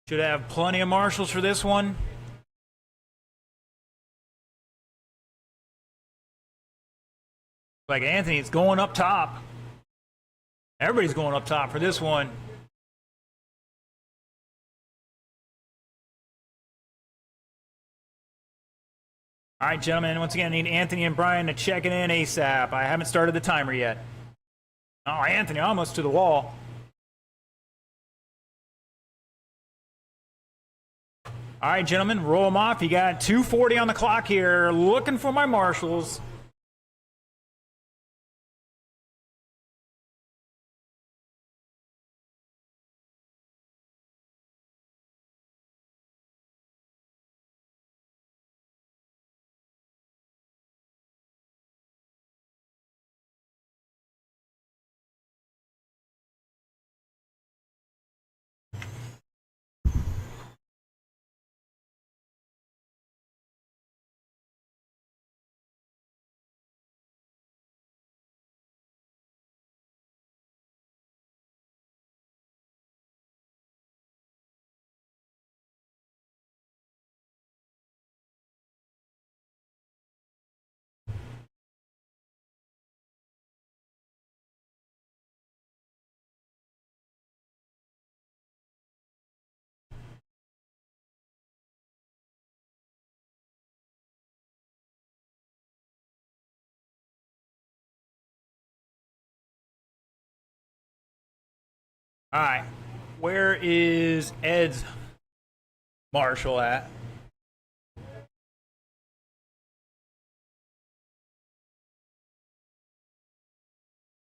Should have plenty of marshals for this one. Like Anthony's going up top. Everybody's going up top for this one. All right, gentlemen, once again, I need Anthony and Brian to check it in ASAP. I haven't started the timer yet. Oh, Anthony almost to the wall. All right, gentlemen, roll them off. You got 2:40 on the clock here. Looking for my marshals. All right, where is Ed's marshal at?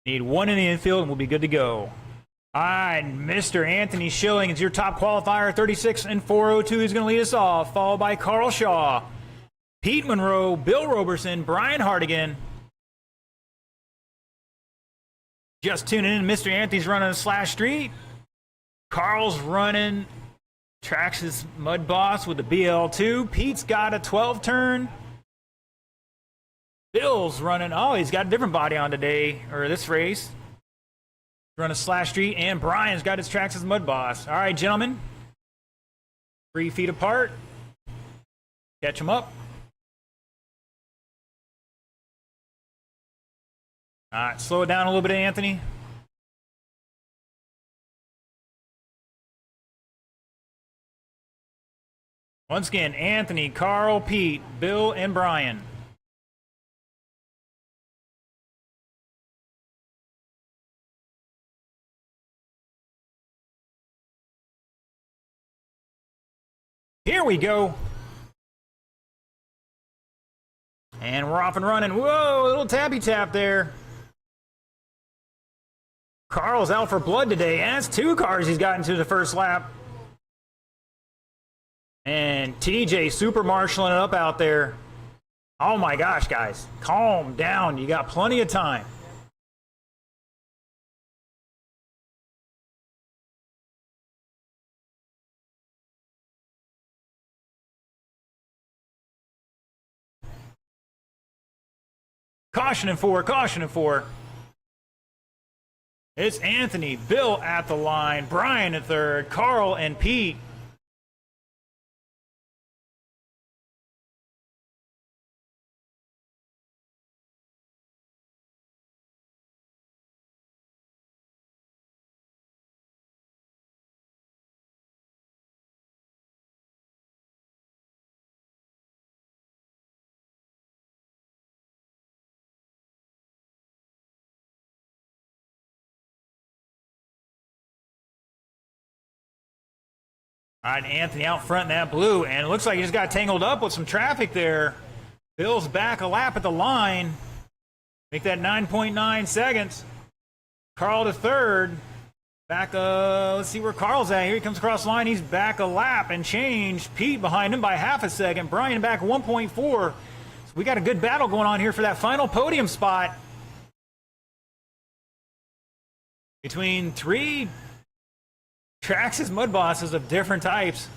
Need one in the infield and we'll be good to go. All right, Mr. Anthony Schilling is your top qualifier, 36 and 402. He's going to lead us off, followed by Carl Shaw, Pete Monroe, Bill Roberson, Brian Hardigan. Just tuning in, Mr. Anthony's running a slash street. Carl's running Traxxas Mud Boss with the BL2. Pete's got a 12 turn. Bill's running, oh, he's got a different body on today, or this race. Running slash street, and Brian's got his Traxxas Mud Boss. All right, gentlemen. 3 feet apart. Catch them up. All right, slow it down a little bit, Anthony. Once again, Anthony, Carl, Pete, Bill, and Brian. Here we go. And we're off and running. Whoa, a little tappy tap there. Carl's out for blood today. And that's 2 cars he's gotten to the first lap. And TJ super marshalling it up out there. Oh my gosh, guys. Calm down. You got plenty of time. Caution and 4, caution and 4. It's Anthony, Bill at the line, Brian at third, Carl and Pete. All right, Anthony out front in that blue, and it looks like he just got tangled up with some traffic there. Bill's back a lap at the line. Make that 9.9 seconds. Carl to third. Back, let's see where Carl's at. Here he comes across the line. He's back a lap and change. Pete behind him by half a second. Brian back 1.4. So we got a good battle going on here for that final podium spot. Between 3 Traxxas Mud Bosses of different types.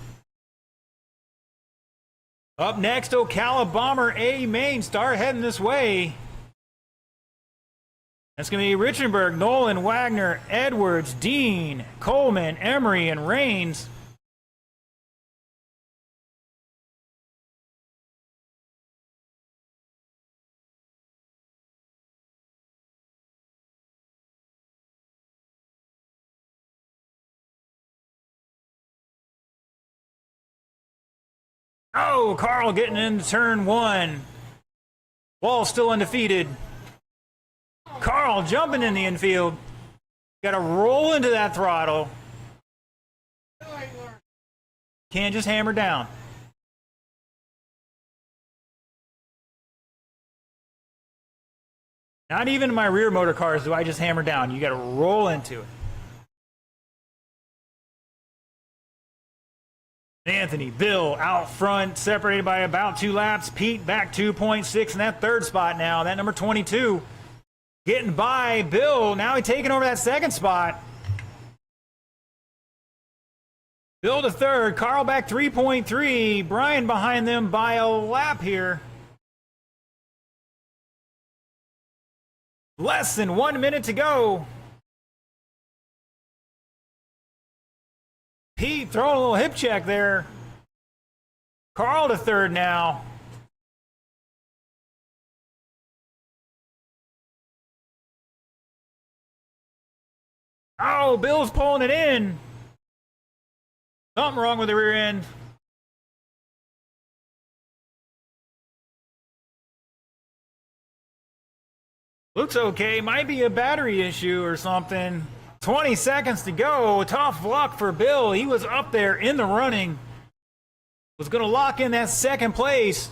Up next, Ocala Bomber A main. Start heading this way. That's going to be Richenberg, Nolan, Wagner, Edwards, Dean, Coleman, Emery, and Rains. Oh, Carl getting into turn 1. Wall still undefeated. Carl jumping in the infield. Gotta roll into that throttle. Can't just hammer down. Not even in my rear motor cars do I just hammer down. You gotta roll into it. Anthony, Bill out front, separated by about 2 laps. Pete back 2.6 in that third spot now. That number 22 getting by Bill. Now he's taking over that second spot. Bill to third. Carl back 3.3. Brian behind them by a lap here. Less than 1 minute to go. Pete throwing a little hip check there. Carl to third now. Oh, Bill's pulling it in. Something wrong with the rear end. Looks okay. Might be a battery issue or something. 20 seconds to go. Tough luck for Bill. He was up there in the running. Was going to lock in that second place.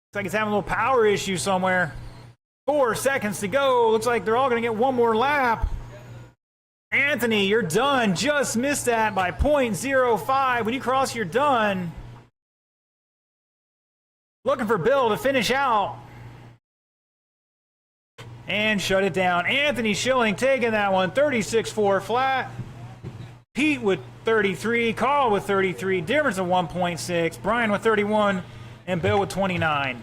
Looks like he's having a little power issue somewhere. 4 seconds to go. Looks like they're all going to get one more lap. Anthony, you're done. Just missed that by 0.05. When you cross, you're done. Looking for Bill to finish out. And shut it down. Anthony Schilling taking that one. 36.4 flat. Pete with 33. Carl with 33. Difference of 1.6. Brian with 31. And Bill with 29.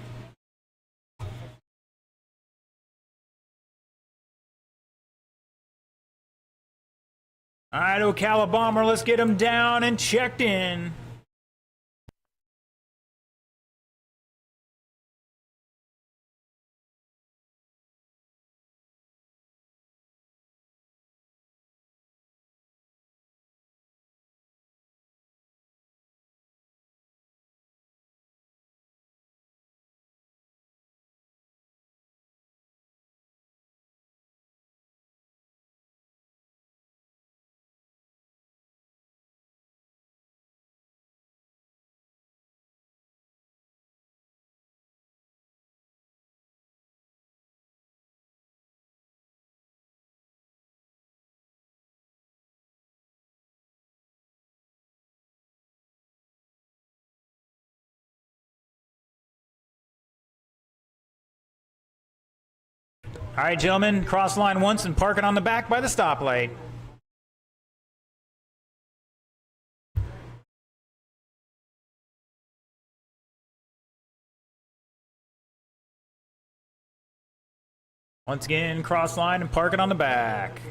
All right, Ocala Bomber, let's get him down and checked in. All right, gentlemen, cross line once and park it on the back by the stoplight. Once again, cross line and park it on the back.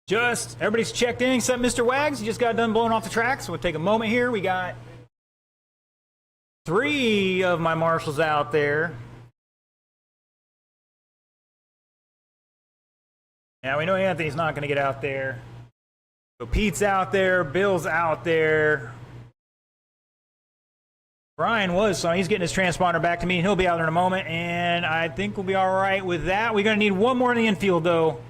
Everybody's checked in except Mr. Wags. He just got done blowing off the track, so we'll take a moment here. We got 3 of my marshals out there. Now we know Anthony's not going to get out there. So Pete's out there, Bill's out there. Brian was, so he's getting his transponder back to me, and he'll be out there in a moment, and I think we'll be all right with that. We're going to need one more in the infield, though.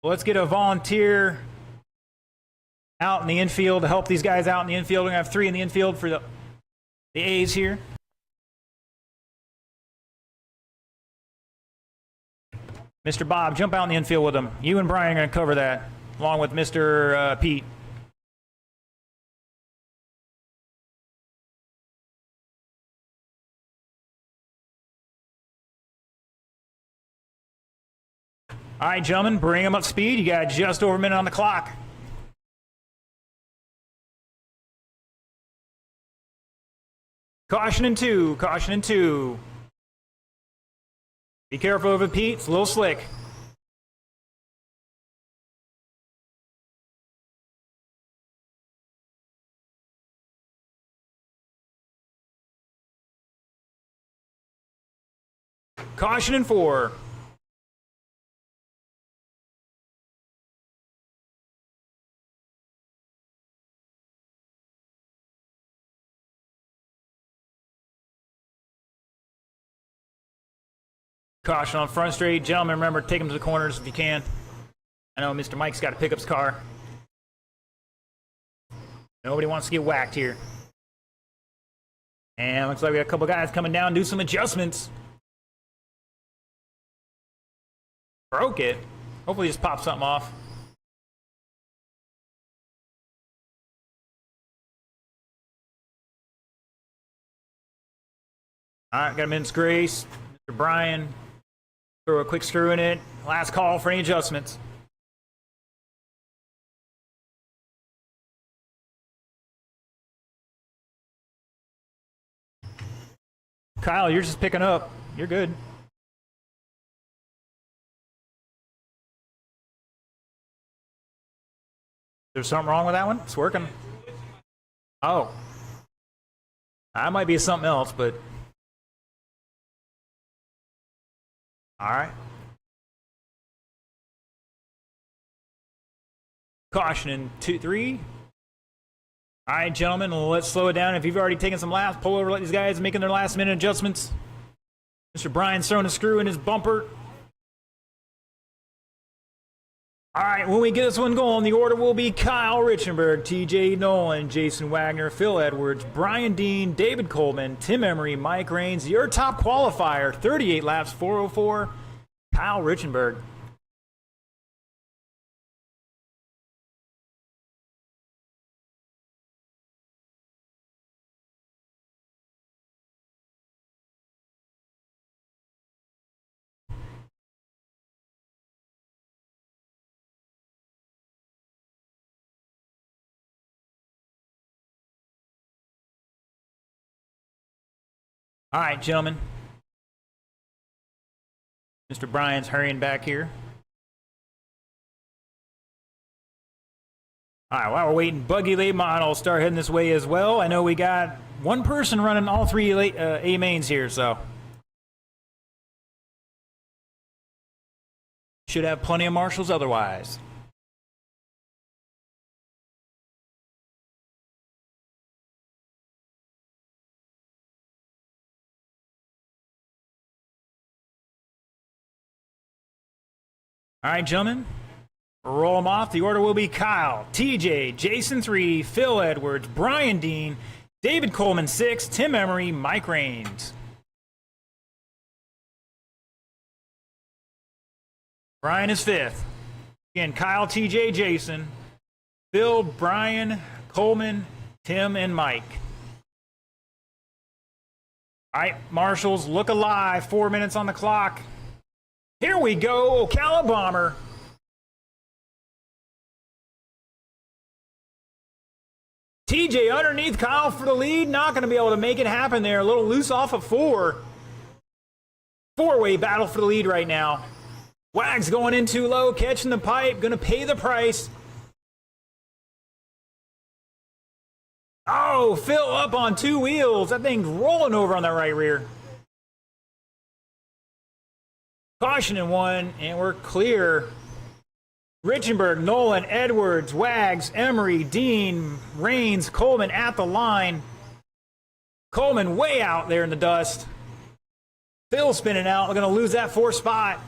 Let's get a volunteer out in the infield to help these guys out in the infield. We're going to have 3 in the infield for the A's here. Mr. Bob, jump out in the infield with them. You and Brian are going to cover that, along with Mr. Pete. All right, gentlemen, bring them up to speed. You got just over a minute on the clock. Caution in 2, caution in 2. Be careful over Pete, it's a little slick. Caution in 4. Caution on front straight. Gentlemen, remember, take them to the corners if you can. I know Mr. Mike's got to pick up his car. Nobody wants to get whacked here. And looks like we got a couple guys coming down, do some adjustments. Broke it. Hopefully just pop something off. All right, got a minute's grace. Mr. Brian, throw a quick screw in it. Last call for any adjustments. Kyle, you're just picking up. You're good. There's something wrong with that one? It's working. Oh. That might be something else, but... Alright. Caution in 2-3. Alright, gentlemen, let's slow it down. If you've already taken some laps, pull over, let these guys making their last minute adjustments. Mr. Brian's throwing a screw in his bumper. Alright, when we get this one going, the order will be Kyle Richenberg, TJ Nolan, Jason Wagner, Phil Edwards, Brian Dean, David Coleman, Tim Emery, Mike Raines. Your top qualifier, 38 laps, 404, Kyle Richenberg. All right, gentlemen. Mr. Brian's hurrying back here. All right, while we're waiting, Buggy Late Model start heading this way as well. I know we got one person running all three A mains here, so. Should have plenty of marshals otherwise. All right, gentlemen, roll them off. The order will be Kyle, TJ, Jason 3, Phil Edwards, Brian Dean, David Coleman 6, Tim Emery, Mike Raines. Brian is 5th. Again, Kyle, TJ, Jason, Phil, Brian, Coleman, Tim, and Mike. All right, marshals, look alive. 4 minutes on the clock. Here we go, Ocala Bomber. TJ underneath Kyle for the lead. Not going to be able to make it happen there. A little loose off of 4. Four-way battle for the lead right now. Wags going in too low, catching the pipe. Going to pay the price. Oh, Phil up on 2 wheels. That thing's rolling over on that right rear. Caution in 1, and we're clear. Richenberg, Nolan, Edwards, Wags, Emery, Dean, Raines, Coleman at the line. Coleman way out there in the dust. Phil spinning out. We're going to lose that 4th spot.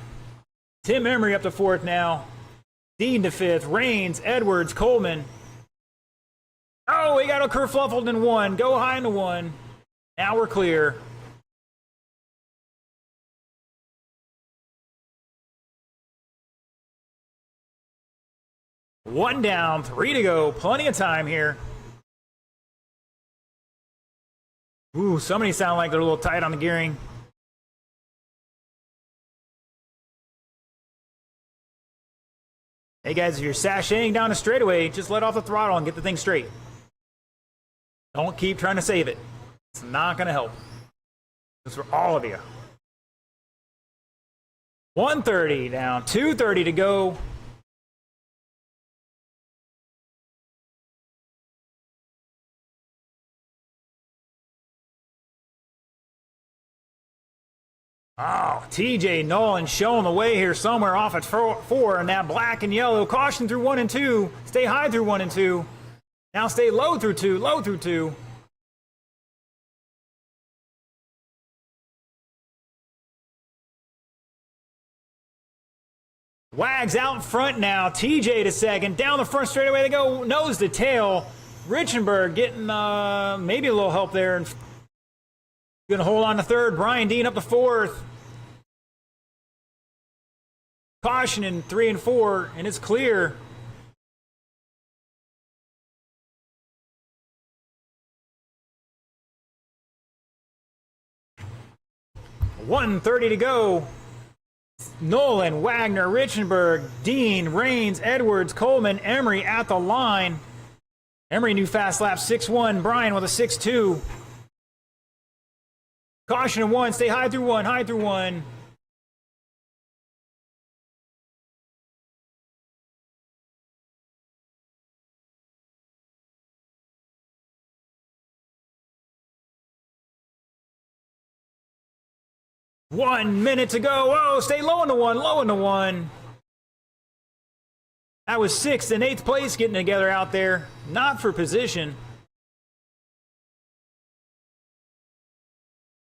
Tim Emery up to 4th now. Dean to 5th. Raines, Edwards, Coleman. Oh, we got a kerfluffled in 1. Go high into 1. Now we're clear. One down, 3 to go. Plenty of time here. Ooh, somebody sound like they're a little tight on the gearing. Hey guys, if you're sashaying down a straightaway, just let off the throttle and get the thing straight. Don't keep trying to save it. It's not going to help. This is for all of you. 130 down, 230 to go. Oh, TJ Nolan showing the way here somewhere off at 4, and now black and yellow. Caution through 1 and 2. Stay high through 1 and 2. Now stay low through 2, low through 2. Wags out in front now. TJ to second. Down the front straightaway they go. Nose to tail. Richenberg getting maybe a little help there. And going to hold on to third. Brian Dean up to fourth. Caution in 3 and 4, and it's clear. .130 to go. Nolan, Wagner, Richenberg, Dean, Rains, Edwards, Coleman, Emery at the line. Emery new fast lap 6-1. Brian with a 6-2. Caution in 1. Stay high through 1. High through 1. One minute to go. Oh, stay low in the 1, low in the 1. That was 6th and 8th place getting together out there. Not for position.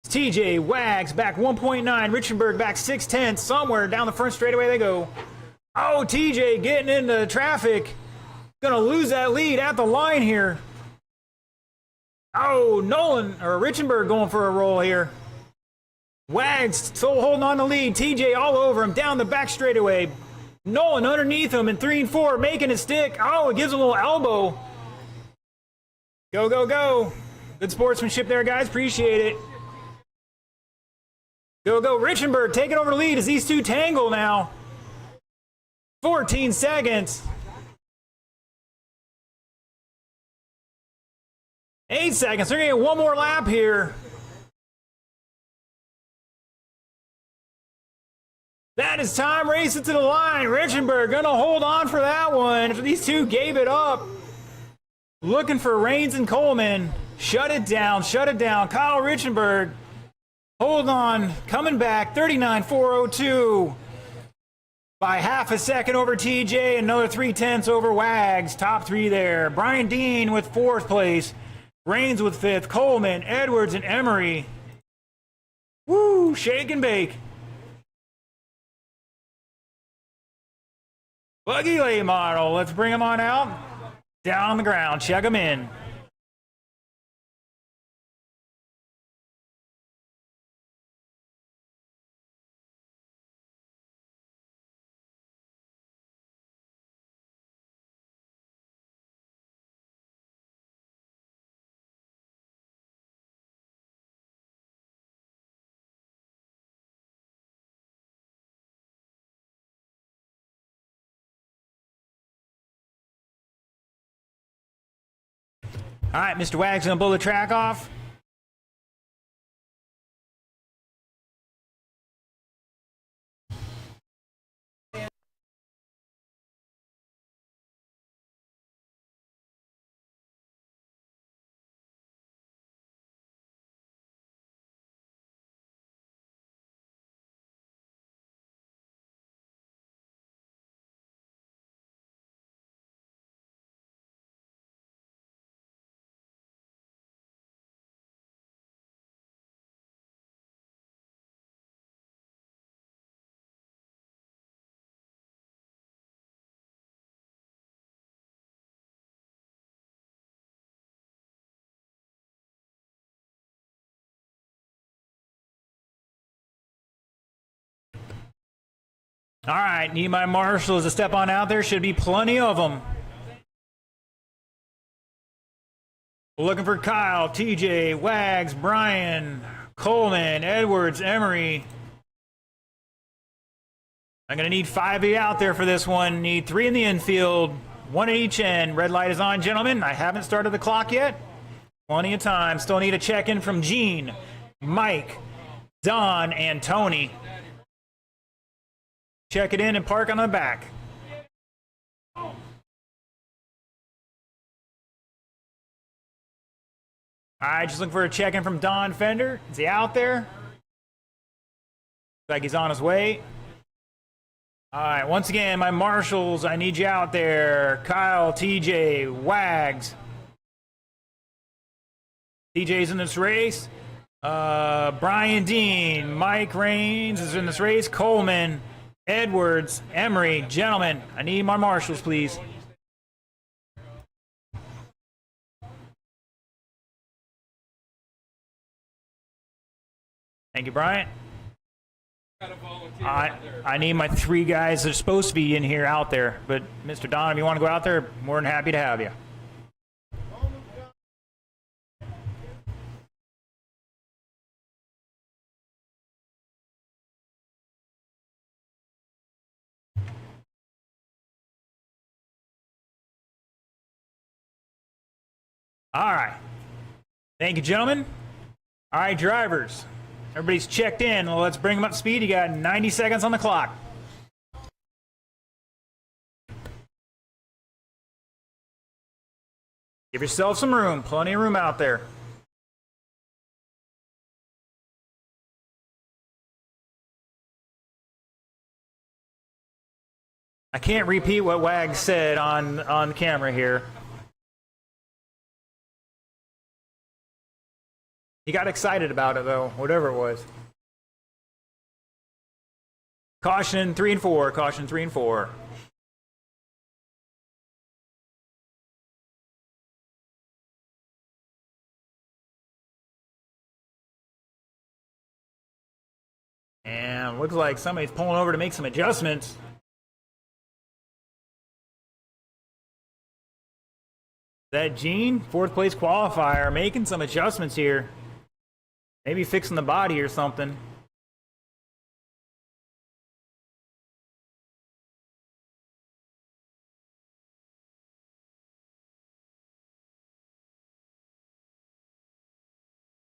TJ, Wags back 1.9. Richenberg back 6/10. Somewhere down the front straightaway they go. Oh, TJ getting into traffic. Gonna lose that lead at the line here. Oh, Nolan or Richenberg going for a roll here. Wags still holding on the lead. TJ all over him down the back straightaway. Nolan underneath him in 3 and 4, making it stick. Oh, it gives him a little elbow. Go, go, go. Good sportsmanship there, guys. Appreciate it. Go, go. Richenberg taking over the lead as these two tangle now. 14 seconds. 8 seconds. They're going to get one more lap here. That is time racing to the line. Richenberg gonna hold on for that one. If these two gave it up. Looking for Rains and Coleman. Shut it down, shut it down. Kyle Richenberg. Hold on, coming back. 39.402. By half a second over TJ. Another 3/10 over Wags. Top 3 there. Brian Dean with 4th place. Rains with 5th. Coleman, Edwards, and Emery. Woo, shake and bake. Buggy late model, let's bring him on out. Down on the ground, check him in. All right, Mr. Wags gonna blow the track off. All right, need my marshals to step on out there. Should be plenty of them. Looking for Kyle, TJ, Wags, Brian, Coleman, Edwards, Emery. I'm going to need 5 of you out there for this one. Need 3 in the infield, 1 at each end. Red light is on, gentlemen. I haven't started the clock yet. Plenty of time. Still need a check-in from Gene, Mike, Don, and Tony. Check it in and park on the back. All right, just looking for a check-in from Don Fender. Is he out there? Looks like he's on his way. All right, once again, my marshals, I need you out there. Kyle, TJ, Wags. TJ's in this race. Brian Dean, Mike Rains is in this race. Coleman, Edwards, Emery, gentlemen, I need my marshals, please. Thank you, Bryant. I need my 3 guys that are supposed to be in here out there. But, Mr. Don, if you want to go out there, more than happy to have you. All right. Thank you, gentlemen. All right, drivers. Everybody's checked in. Well, let's bring them up to speed. You got 90 seconds on the clock. Give yourself some room. Plenty of room out there. I can't repeat what Wag said on camera here. He got excited about it, though, whatever it was. Caution 3 and 4. Caution 3 and 4. And looks like somebody's pulling over to make some adjustments. That Gene, 4th place qualifier, making some adjustments here. Maybe fixing the body or something.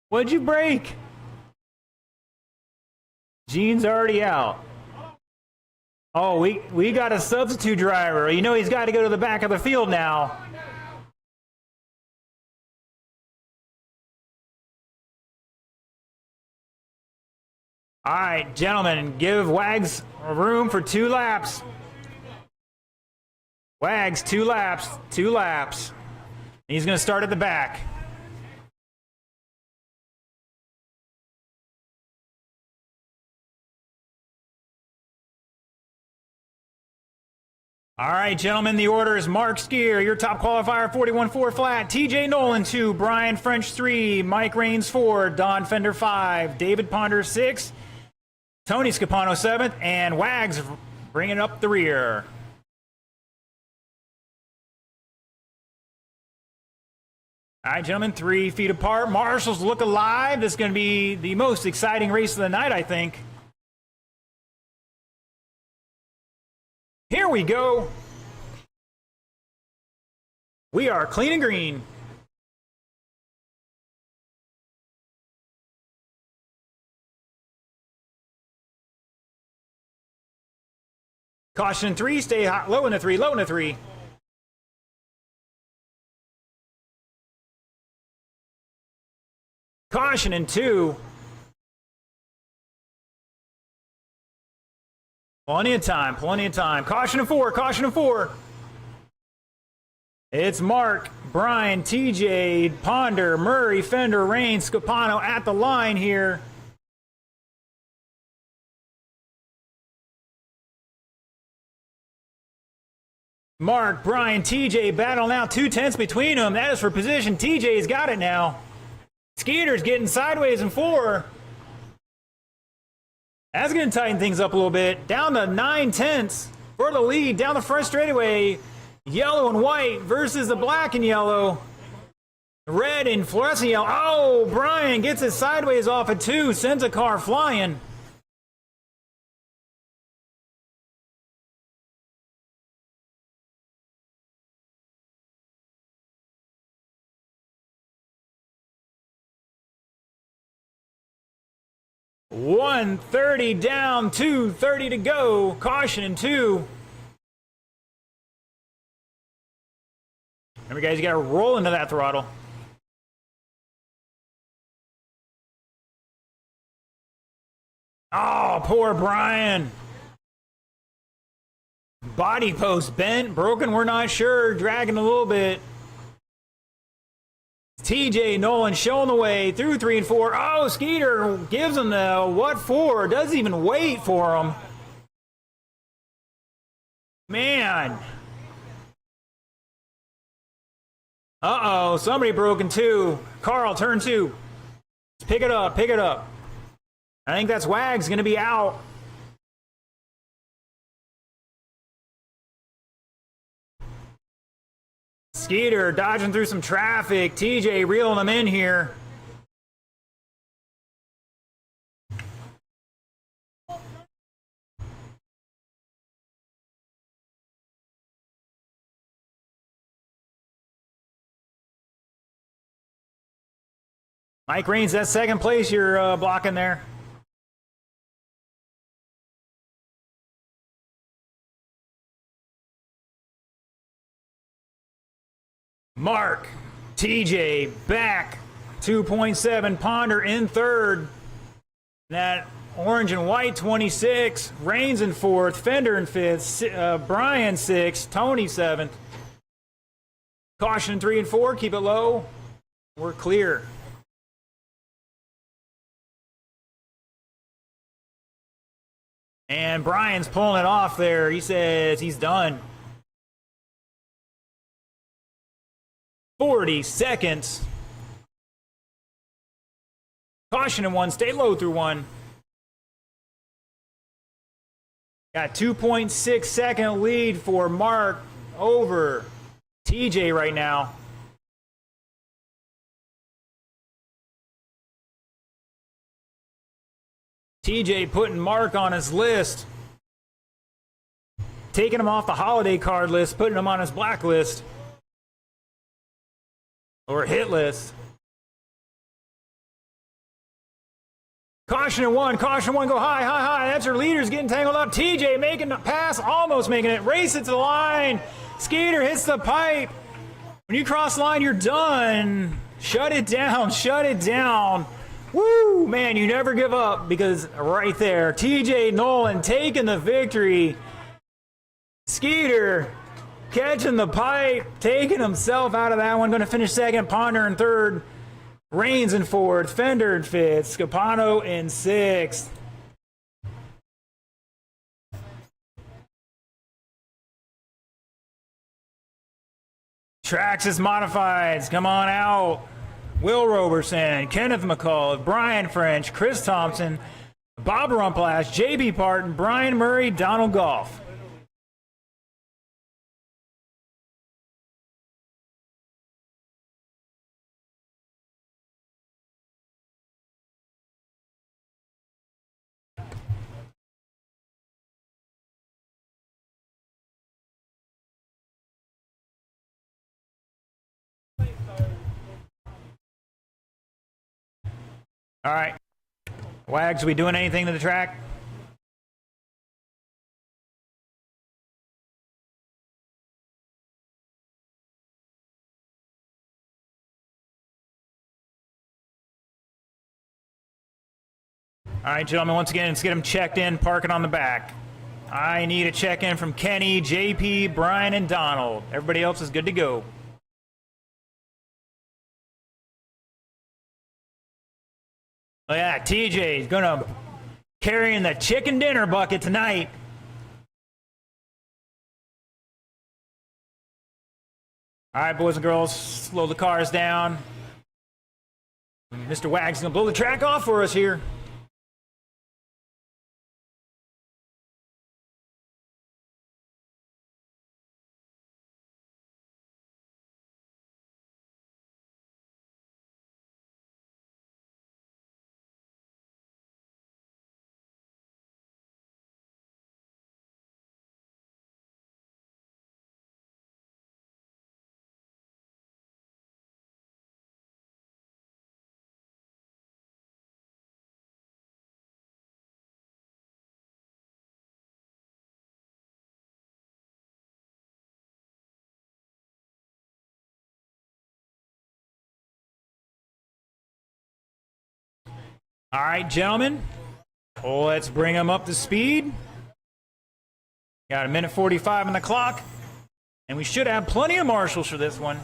What'd you break? Gene's already out. Oh, we got a substitute driver. You know he's got to go to the back of the field now. All right, gentlemen, give Wags room for 2 laps. Wags, 2 laps, 2 laps. He's going to start at the back. All right, gentlemen, the order is Mark Skier, your top qualifier, 41.4 flat. TJ Nolan, 2. Brian French, 3. Mike Raines, 4. Don Fender, 5. David Ponder, 6. Tony Scapano, 7th. And Wags bringing up the rear. All right, gentlemen, 3 feet apart. Marshals look alive. This is going to be the most exciting race of the night, I think. Here we go. We are clean and green. Caution 3, stay hot, low in the 3, low in the 3. Caution in 2. Plenty of time, plenty of time. Caution in 4, caution in 4. It's Mark, Brian, TJ, Ponder, Murray, Fender, Rain, Scapano at the line here. Mark, Brian, TJ battle now, 2 tenths between them. That is for position. TJ's got it now. Skeeter's getting sideways in 4. That's going to tighten things up a little bit. Down to 9 tenths for the lead. Down the front straightaway. Yellow and white versus the black and yellow. Red and fluorescent yellow. Oh, Brian gets it sideways off of 2. Sends a car flying. $130 down, $230 to go. Caution in 2. Remember, guys, you got to roll into that throttle. Oh, poor Brian. Body post bent, broken, we're not sure. Dragging a little bit. TJ Nolan showing the way through 3 and 4. Oh, Skeeter gives him the what for. Doesn't even wait for him. Man. Uh-oh, somebody broke in two. Carl, turn two. Pick it up, pick it up. I think that's Wags gonna be out. Skeeter dodging through some traffic. TJ reeling him in here. Mike Raines, that's second place you're blocking there. Mark, TJ back, 2.7. Ponder in third. That orange and white 26. Raines in fourth. Fender in fifth. Brian sixth. Tony seventh. Caution 3 and 4. Keep it low. We're clear. And Brian's pulling it off there. He says he's done. 40 seconds. Caution in one. Stay low through one. Got 2.6 second lead for Mark over TJ right now. TJ putting Mark on his list. Taking him off the holiday card list, putting him on his blacklist. Or hit list. Caution in one, go high, high, high. That's your leaders getting tangled up. TJ making the pass, almost making it. Race it to the line. Skeeter hits the pipe. When you cross the line, you're done. Shut it down, shut it down. Woo, man, you never give up because right there, TJ Nolan taking the victory. Skeeter catching the pipe, taking himself out of that one. Going to finish second, Ponder in third. Raines in fourth, Fender in fifth, Scapano in sixth. Traxxas Modifieds, come on out. Will Roberson, Kenneth McCall, Brian French, Chris Thompson, Bob Rumplash, JB Parton, Brian Murray, Donald Goff. All right. Wags, we doing anything to the track? All right, gentlemen, once again, let's get them checked in, parking on the back. I need a check-in from Kenny, JP, Brian, and Donald. Everybody else is good to go. Oh yeah, TJ's gonna carrying the chicken dinner bucket tonight. All right, boys and girls, slow the cars down. Mr. Wags gonna blow the track off for us here. All right, gentlemen, let's bring them up to speed. Got a minute 45 on the clock, and we should have plenty of marshals for this one.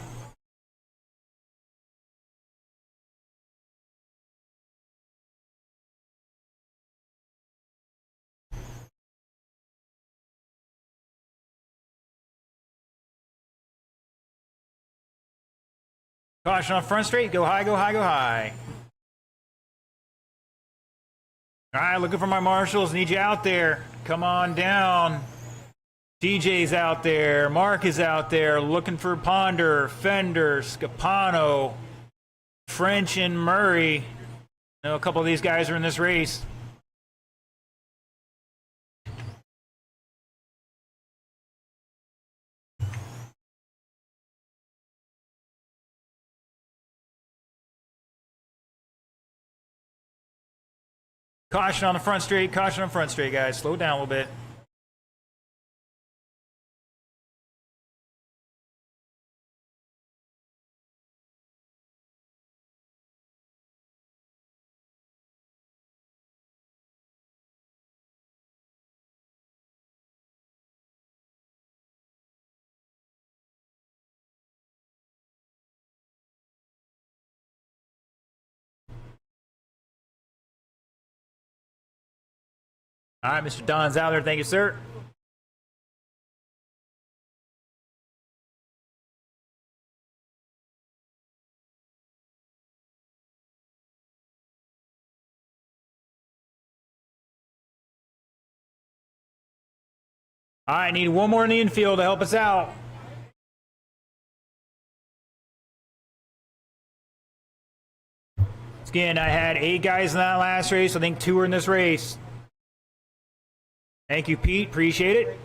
Caution on front straight. Go high, go high, go high. All right, looking for my marshals. Need you out there. Come on down. DJ's out there. Mark is out there. Looking for Ponder, Fender, Scapano, French, and Murray. I know a couple of these guys are in this race. Caution on the front straight. Caution on front straight, guys. Slow down a little bit. All right, Mr. Don's out there. Thank you, sir. All right, need one more in the infield to help us out. Again, I had 8 guys in that last race. I think 2 are in this race. Thank you, Pete. Appreciate it.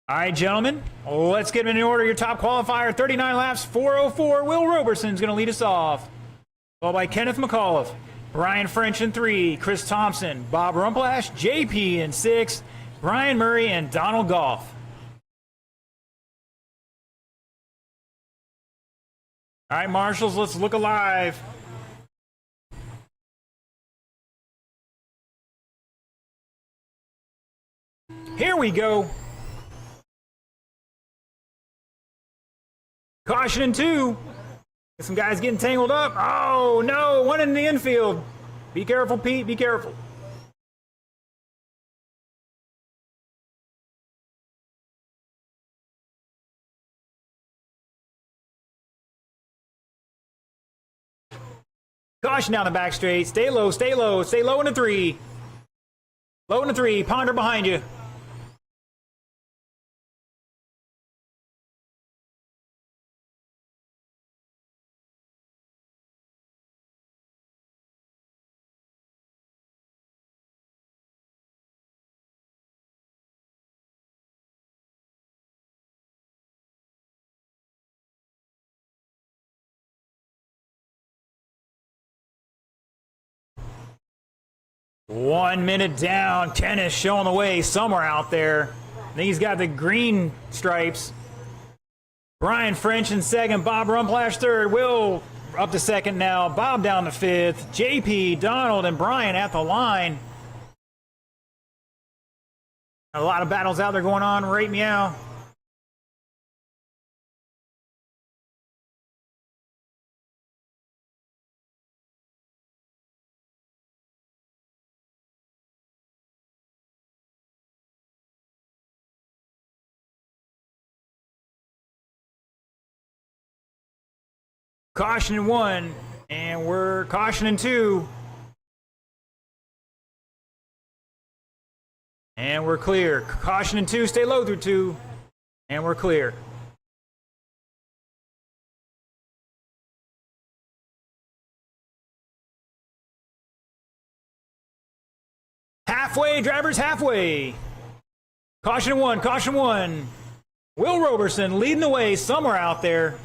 All right, gentlemen, let's get them in order. Your top qualifier, 39 laps, 4:04. Will Roberson's going to lead us off. Followed by Kenneth McAuliffe, Brian French in 3, Chris Thompson, Bob Rumplash, JP in 6, Brian Murray, and Donald Goff. All right, marshals, let's look alive. Here we go. Caution in 2. Some guys getting tangled up. Oh, no. One in the infield. Be careful, Pete. Be careful. Caution down the back straight. Stay low, stay low. Stay low in the 3. Low in the 3. Ponder behind you. One minute down. Kenneth showing the way somewhere out there. I think he's got the green stripes. Brian French in 2nd. Bob Rumplash 3rd. Will up to 2nd now. Bob down to 5th. JP, Donald, and Brian at the line. A lot of battles out there going on right meow. Caution in 1, and we're cautioning 2. And we're clear. Caution in 2, stay low through 2. And we're clear. Halfway, drivers, halfway. Caution in 1, caution 1. Will Roberson leading the way somewhere out there.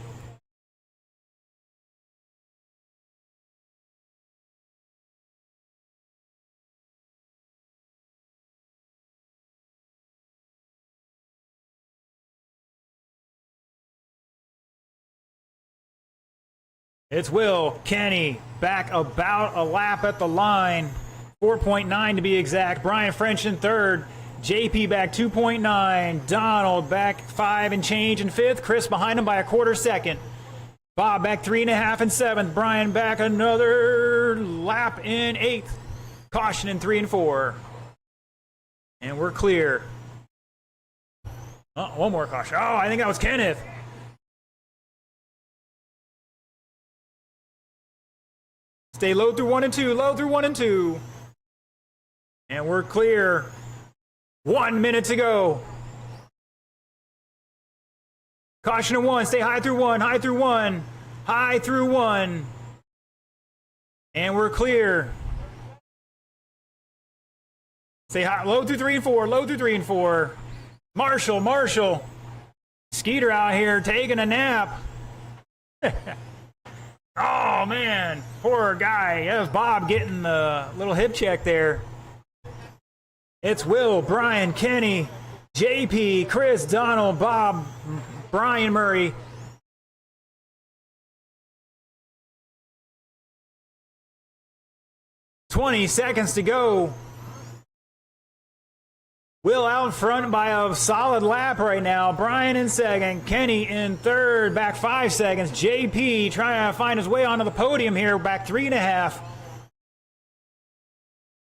It's Will, Kenny, back about a lap at the line. 4.9 to be exact. Brian French in 3rd. JP back 2.9. Donald back 5 and change in 5th. Chris behind him by a quarter second. Bob back 3.5 in 7th. Brian back another lap in 8th. Caution in 3 and 4. And we're clear. Oh, one more caution. Oh, I think that was Kenneth. Stay low through 1 and 2, low through 1 and 2. And we're clear. 1 minute to go. Caution at 1, stay high through 1, high through 1, high through 1. And we're clear. Stay high, low through 3 and 4, low through 3 and 4. Marshall. Skeeter out here taking a nap. Oh man, poor guy. That was Bob getting the little hip check there. It's Will, Brian, Kenny, JP, Chris, Donald, Bob, Brian Murray. "20 seconds to go. Will out in front by a solid lap right now. Brian in second. Kenny in third. Back 5 seconds. JP trying to find his way onto the podium here. Back 3.5.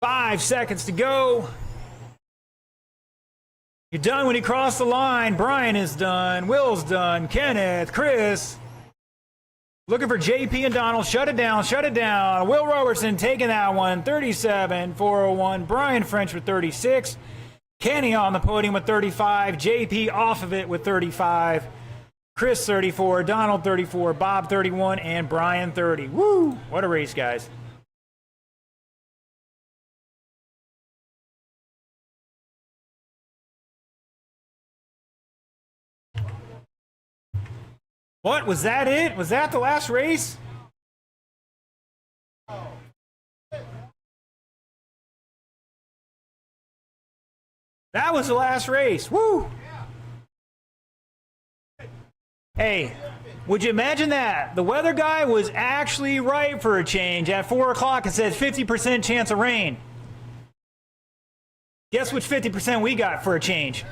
5 seconds to go. You're done when you cross the line. Brian is done. Will's done. Kenneth, Chris. Looking for JP and Donald. Shut it down. Shut it down. Will Robertson taking that one. 37.401. Brian French with 36. Kenny on the podium with 35. JP off of it with 35. Chris 34. Donald 34. Bob 31. And Brian 30. Woo! What a race, guys. What? Was that it? Was that the last race? That was the last race. Woo! Hey, would you imagine that? The weather guy was actually right for a change. At 4 o'clock, it said 50% chance of rain. Guess which 50% we got for a change?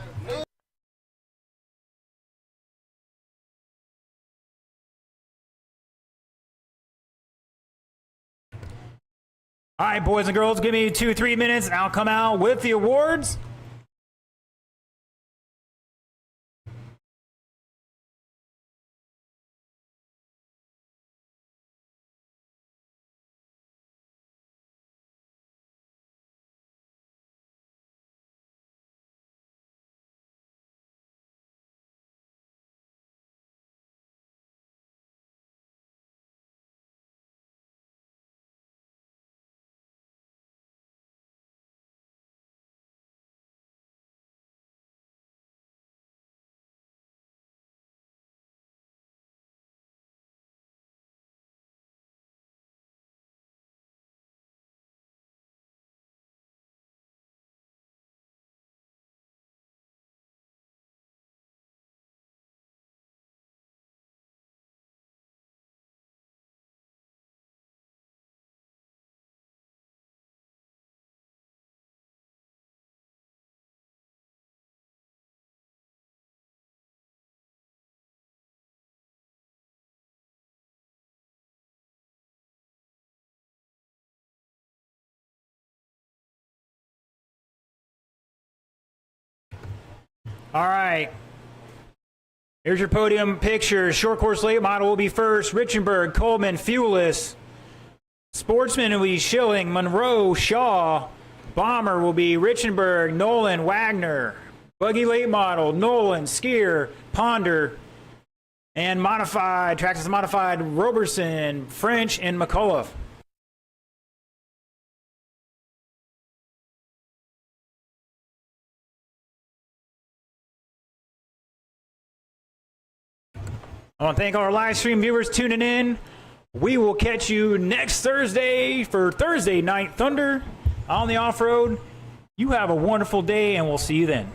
All right, boys and girls, give me 2-3 minutes and I'll come out with the awards. All right. Here's your podium picture. Short course late model will be first. Richenberg, Coleman, Fuelis. Sportsman will be Schilling, Monroe, Shaw. Bomber will be Richenberg, Nolan, Wagner. Buggy late model, Nolan, Skier, Ponder. And modified, Traxxas modified, Roberson, French, and McCullough. I want to thank all our live stream viewers tuning in. We will catch you next Thursday for Thursday Night Thunder on the off-road. You have a wonderful day, and we'll see you then.